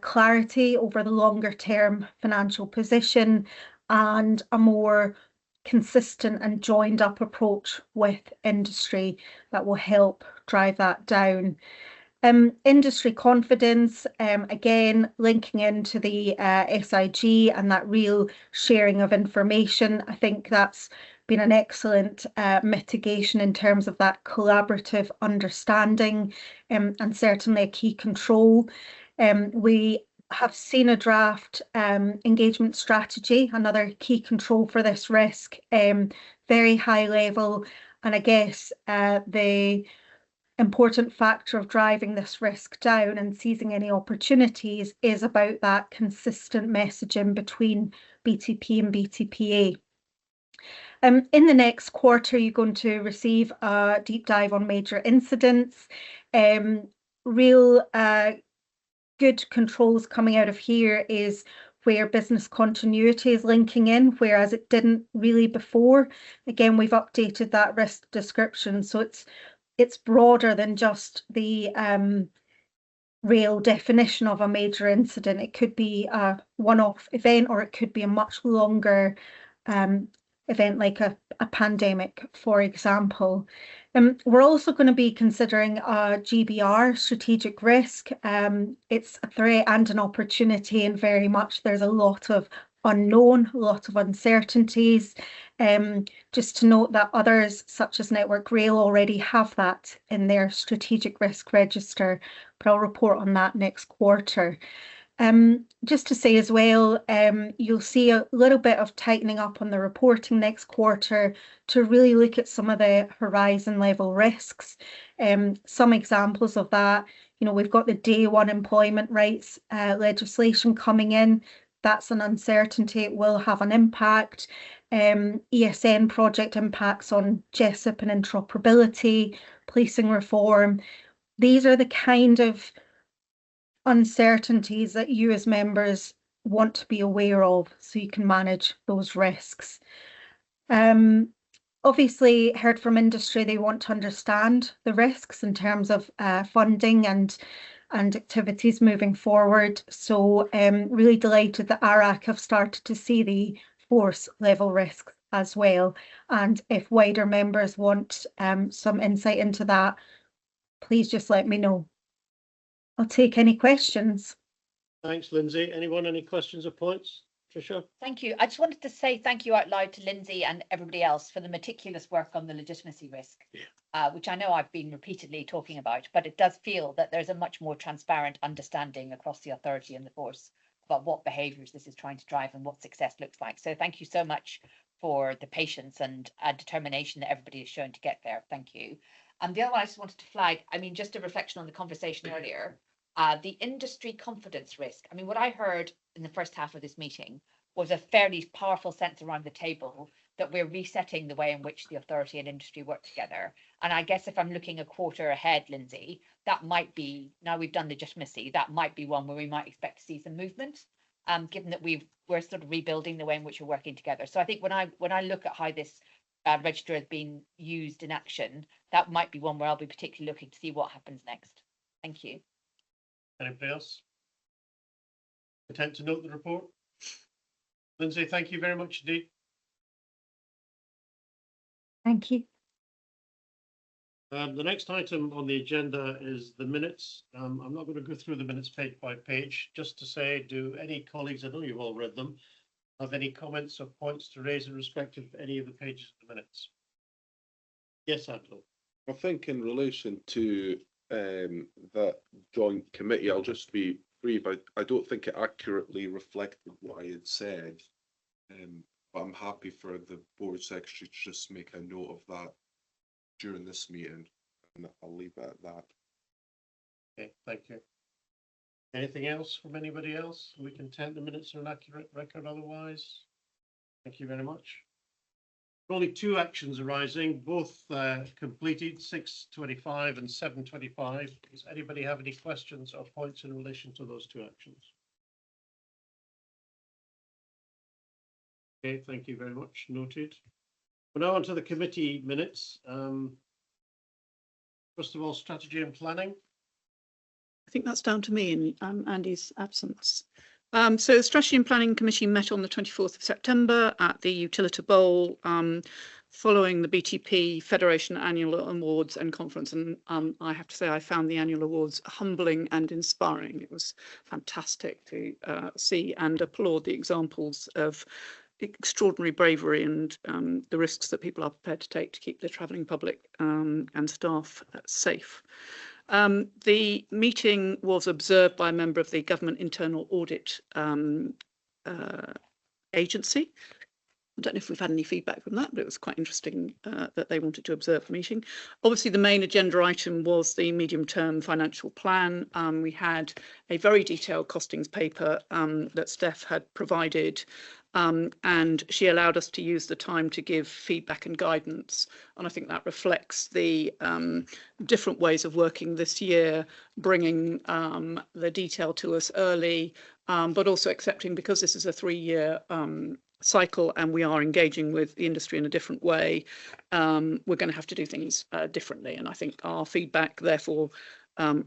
Speaker 11: clarity over the longer term financial position and a more consistent and joined up approach with industry that will help drive that down. Industry confidence, again, linking into the SIG and that real sharing of information. I think that's been an excellent mitigation in terms of that collaborative understanding, and certainly a key control. We have seen a draft engagement strategy, another key control for this risk, very high level. And I guess the important factor of driving this risk down and seizing any opportunities is about that consistent messaging between BTP and BTPA. In the next quarter, you're going to receive a deep dive on major incidents. Real good controls coming out of here is where business continuity is linking in, whereas it didn't really before. Again, we've updated that risk description, so it's broader than just the real definition of a major incident. It could be a one-off event, or it could be a much longer event like a pandemic, for example. We're also going to be considering a GBR, strategic risk. It's a threat and an opportunity, and very much there's a lot of unknown, a lot of uncertainties. Just to note that others, such as Network Rail, already have that in their strategic risk register, but I'll report on that next quarter. Just to say as well, you'll see a little bit of tightening up on the reporting next quarter to really look at some of the horizon level risks. Some examples of that, we've got the day one employment rights legislation coming in. That's an uncertainty. It will have an impact. ESN project impacts on JESIP and interoperability, policing reform. These are the kind of uncertainties that you as members want to be aware of so you can manage those risks. Obviously, heard from industry, they want to understand the risks in terms of funding and activities moving forward. So really delighted that ARAC have started to see the force level risks as well. And if wider members want some insight into that, please just let me know. I'll take any questions.
Speaker 1: Thanks, Lindsay. Anyone, any questions or points? Tricia?
Speaker 17: Thank you. I just wanted to say thank you out loud to Lindsay and everybody else for the meticulous work on the legitimacy risk, which I know I've been repeatedly talking about, but it does feel that there's a much more transparent understanding across the authority and the force about what behaviours this is trying to drive and what success looks like. So thank you so much for the patience and determination that everybody has shown to get there. Thank you. And the other one I just wanted to flag, I mean, just a reflection on the conversation earlier, the industry confidence risk. I mean, what I heard in the first half of this meeting was a fairly powerful sense around the table that we're resetting the way in which the authority and industry work together. And I guess if I'm looking a quarter ahead, Lindsay, that might be, now we've done legitimacy, that might be one where we might expect to see some movement, given that we're sort of rebuilding the way in which we're working together. So I think when I look at how this register has been used in action, that might be one where I'll be particularly looking to see what happens next. Thank you.
Speaker 1: Anybody else? Content to note the report? Lindsay, thank you very much indeed.
Speaker 11: Thank you.
Speaker 1: The next item on the agenda is the minutes. I'm not going to go through the minutes page by page, just to say, do any colleagues, I know you've all read them, have any comments or points to raise in respect of any of the pages of the minutes? Yes, Angelo.
Speaker 18: I think in relation to that joint committee, I'll just be brief. I don't think it accurately reflected what I had said, but I'm happy for the board secretary to just make a note of that during this meeting, and I'll leave it at that.
Speaker 1: Okay, thank you. Anything else from anybody else? We content the minutes are an accurate record otherwise. Thank you very much. Only two actions arising, both completed, 6:25 and 7:25. Does anybody have any questions or points in relation to those two actions? Okay, thank you very much. Noted. We're now on to the committee minutes. First of all, strategy and planning.
Speaker 8: I think that's down to me in Andy's absence. So the Strategy and Planning Committee met on the 24th of September at the Utilita Bowl, following the BTP Federation Annual Awards and Conference. And I have to say, I found the annual awards humbling and inspiring. It was fantastic to see and applaud the examples of extraordinary bravery and the risks that people are prepared to take to keep the travelling public and staff safe. The meeting was observed by a member of the Government Internal Audit Agency. I don't know if we've had any feedback from that, but it was quite interesting that they wanted to observe the meeting. Obviously, the main agenda item was the medium-term financial plan. We had a very detailed costings paper that Steph had provided, and she allowed us to use the time to give feedback and guidance. And I think that reflects the different ways of working this year, bringing the detail to us early, but also accepting, because this is a 3-year cycle and we are engaging with the industry in a different way, we're going to have to do things differently. And I think our feedback, therefore,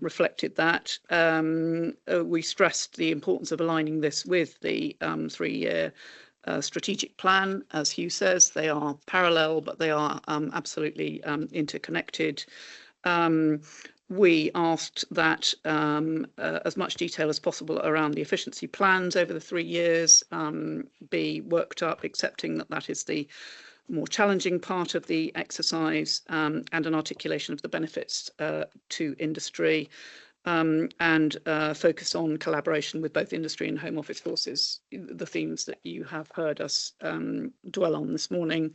Speaker 8: reflected that. We stressed the importance of aligning this with the 3-year strategic plan. As Hugh says, they are parallel, but they are absolutely interconnected. We asked that as much detail as possible around the efficiency plans over the 3 years be worked up, accepting that that is the more challenging part of the exercise, and an articulation of the benefits to industry, and focus on collaboration with both industry and Home Office forces, the themes that you have heard us dwell on this morning.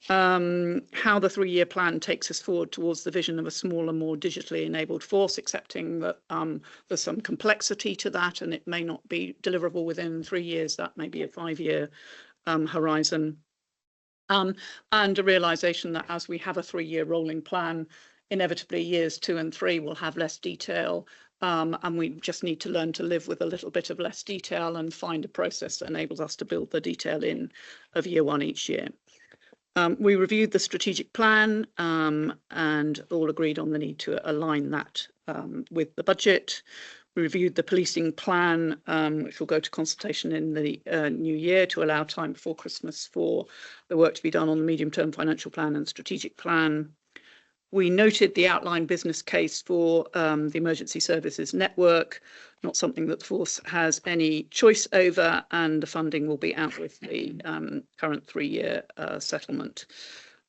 Speaker 8: How the 3-year plan takes us forward towards the vision of a smaller, more digitally enabled force, accepting that there's some complexity to that and it may not be deliverable within 3 years. That may be a 5-year horizon. And a realisation that as we have a 3-year rolling plan, inevitably years 2 and 3 will have less detail, And we just need to learn to live with a little bit of less detail and find a process that enables us to build the detail in of year one each year. We reviewed the strategic plan and all agreed on the need to align that with the budget. We reviewed the policing plan, which will go to consultation in the new year to allow time before Christmas for the work to be done on the medium-term financial plan and strategic plan. We noted the outline business case for the emergency services network, not something that the force has any choice over, and the funding will be out with the current 3-year settlement.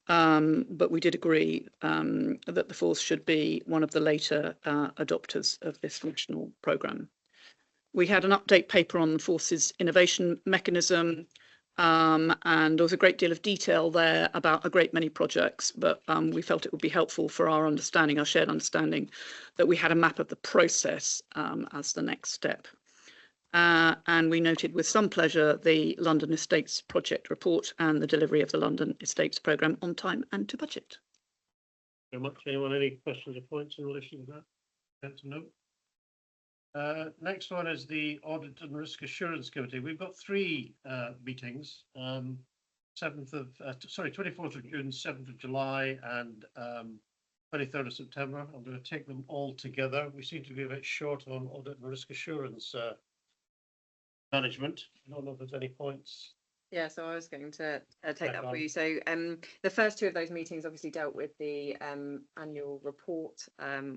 Speaker 8: But we did agree that the force should be one of the later adopters of this national programme. We had an update paper on the force's innovation mechanism, and there was a great deal of detail there about a great many projects, but we felt it would be helpful for our understanding, our shared understanding, that we had a map of the process as the next step. And we noted with some pleasure the London Estates project report and the delivery of the London Estates programme on time and to budget.
Speaker 1: Very much. Anyone, any questions or points in relation to that? That's a note. Next one is the Audit and Risk Assurance Committee. We've got 3 meetings, 24th of June, 7th of July, and 23rd of September. I'm going to take them all together. We seem to be a bit short on audit and risk assurance management. I don't know if there's any points.
Speaker 19: Yeah, so I was going to take that for you. So the first 2 of those meetings obviously dealt with the annual report,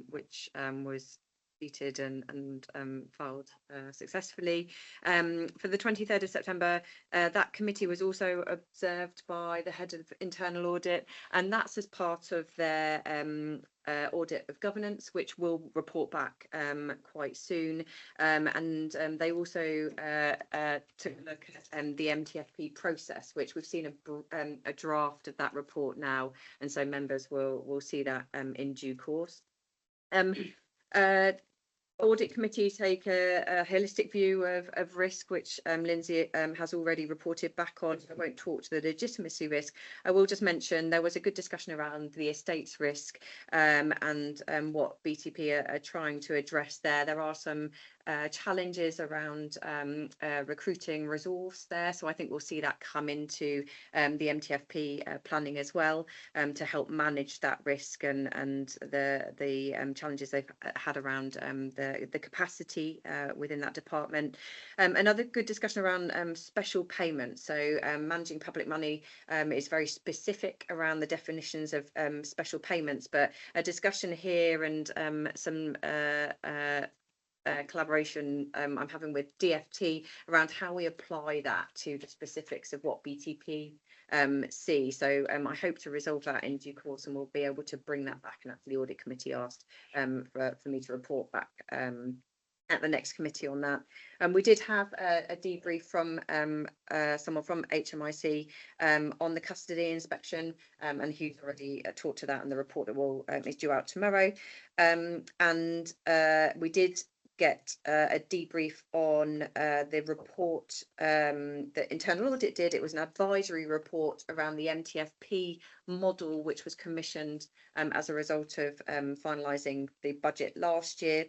Speaker 19: which was completed and filed successfully. For the 23rd of September, that committee was also observed by the head of internal audit, and that's as part of their audit of governance, which will report back quite soon. And they also took a look at the MTFP process, which we've seen a draft of that report now, and so members will see that in due course. Audit committee take a holistic view of risk, which Lindsay has already reported back on. I won't talk to the legitimacy risk. I will just mention there was a good discussion around the estates risk and what BTP are trying to address there. There are some challenges around recruiting resource there, so I think we'll see that come into the MTFP planning as well, to help manage that risk and the challenges they've had around the capacity within that department. Another good discussion around special payments. So managing public money is very specific around the definitions of special payments, but a discussion here and some collaboration I'm having with DFT around how we apply that to the specifics of what BTP see. So I hope to resolve that in due course, and we'll be able to bring that back. And that's the audit committee asked for me to report back at the next committee on that. We did have a debrief from someone from HMIC on the custody inspection, and Hugh's already talked to that, and the report that will is due out tomorrow. And we did get a debrief on the report that internal audit did. It was an advisory report around the MTFP model, which was commissioned as a result of finalising the budget last year.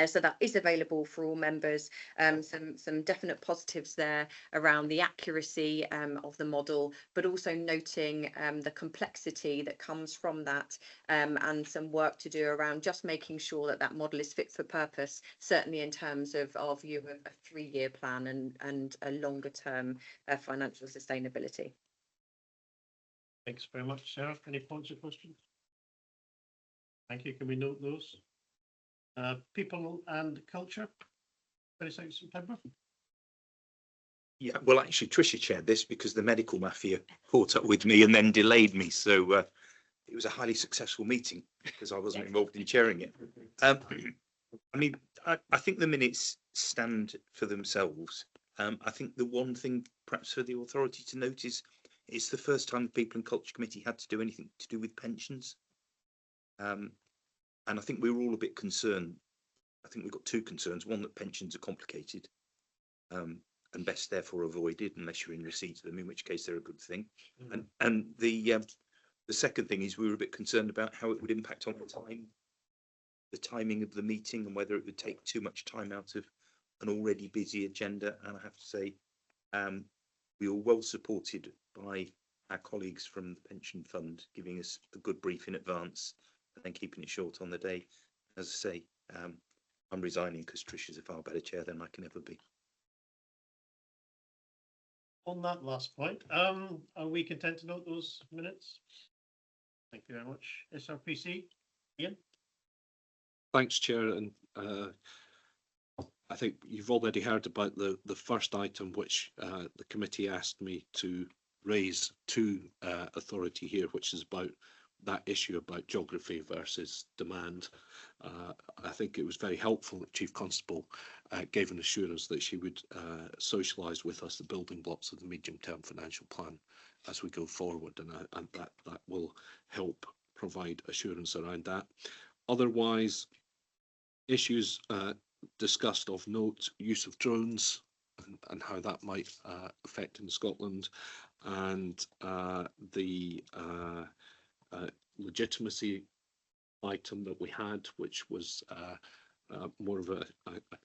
Speaker 19: So that is available for all members. Some definite positives there around the accuracy of the model, but also noting the complexity that comes from that, and some work to do around just making sure that that model is fit for purpose, certainly in terms of our view of a 3-year plan and a longer term financial sustainability.
Speaker 1: Thanks very much, Sarah. Any points or questions? Thank you. Can we note those? People and culture, 22nd September.
Speaker 6: Yeah, well, actually, Tricia chaired this because the medical mafia caught up with me and then delayed me. So it was a highly successful meeting because I wasn't involved in chairing it. I mean, I think the minutes stand for themselves. I think the one thing perhaps for the authority to note is it's the first time the People and Culture Committee had to do anything to do with pensions. And I think we were all a bit concerned. I think we've got 2 concerns. One, that pensions are complicated and best therefore avoided unless you're in receipt of them, in which case they're a good thing. And the second thing is we were a bit concerned about how it would impact on the time
Speaker 5: the timing of the meeting and whether it would take too much time out of an already busy agenda. And I have to say, we were well supported by our colleagues from the pension fund, giving us a good brief in advance and then keeping it short on the day. As I say, I'm resigning because Trish is a far better chair than I can ever be.
Speaker 1: On that last point, are we content to note those minutes? Thank you very much. SRPC, Ian?
Speaker 12: Thanks, Chair, and I think you've already heard about the first item which the committee asked me to raise to authority here, which is about that issue about geography versus demand. I think it was very helpful that Chief Constable gave an assurance that she would socialise with us the building blocks of the medium-term financial plan as we go forward, and that will help provide assurance around that. Otherwise, issues discussed of note, use of drones and how that might affect in Scotland, and the legitimacy item that we had, which was more of a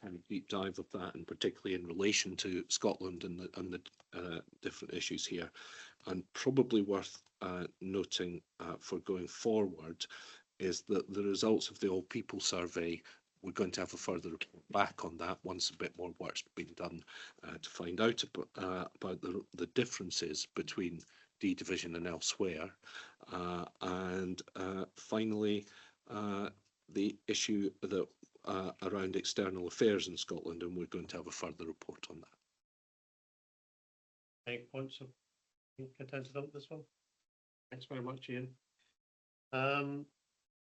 Speaker 12: kind of deep dive of that, and particularly in relation to Scotland and the different issues here. And probably worth noting for going forward is that the results of the All People survey, we're going to have a further report back on that once a bit more work's been done to find out about the differences between D division and elsewhere. And finally, the issue that around external affairs in Scotland, and we're going to have a further report on that.
Speaker 1: Any points of content to note this one? Thanks very much, Ian.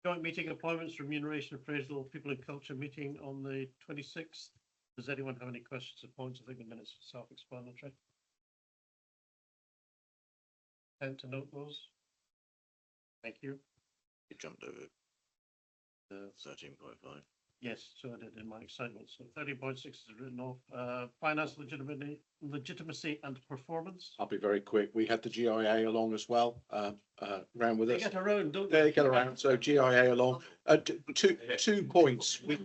Speaker 1: Joint meeting appointments, remuneration appraisal, people and culture meeting on the 26th. Does anyone have any questions or points? I think the minutes are self-explanatory. Tend to note those. Thank you.
Speaker 6: You jumped over 13.5.
Speaker 1: Yes, so I did in my excitement. So 30.6 is written off. Finance legitimacy and performance.
Speaker 14: I'll be very quick. We had the GIA along as well, round with
Speaker 1: They
Speaker 14: us.
Speaker 1: get around, don't
Speaker 14: They get around. So GIA along. Two points. We've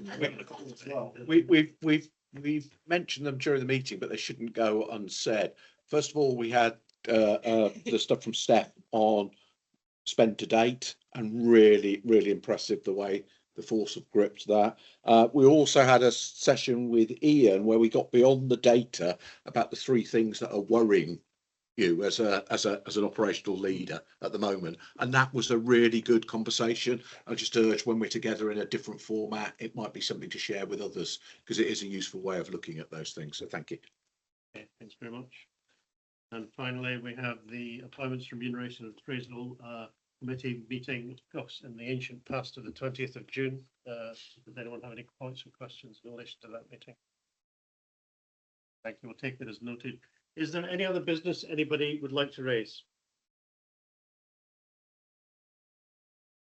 Speaker 14: mentioned them during the meeting, but they shouldn't go unsaid. First of all, we had the stuff from Steph on spend to date, and really impressive the way the force have gripped that. We also had a session with Ian where we got beyond the data about the three things that are worrying you as an operational leader at the moment, and that was a really good conversation. I just urge, when we're together in a different format, it might be something to share with others, because it is a useful way of looking at those things. So thank you.
Speaker 1: Okay, thanks very much. And finally, we have the appointments, remuneration and appraisal committee meeting, of course, in the ancient past of the 20th of June. Does anyone have any points or questions in relation to that meeting? Thank you. We'll take that as noted. Is there any other business anybody would like to raise?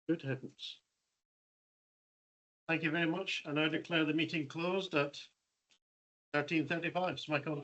Speaker 1: Good heavens. Thank you very much. I now declare the meeting closed at 13:35. It's my call.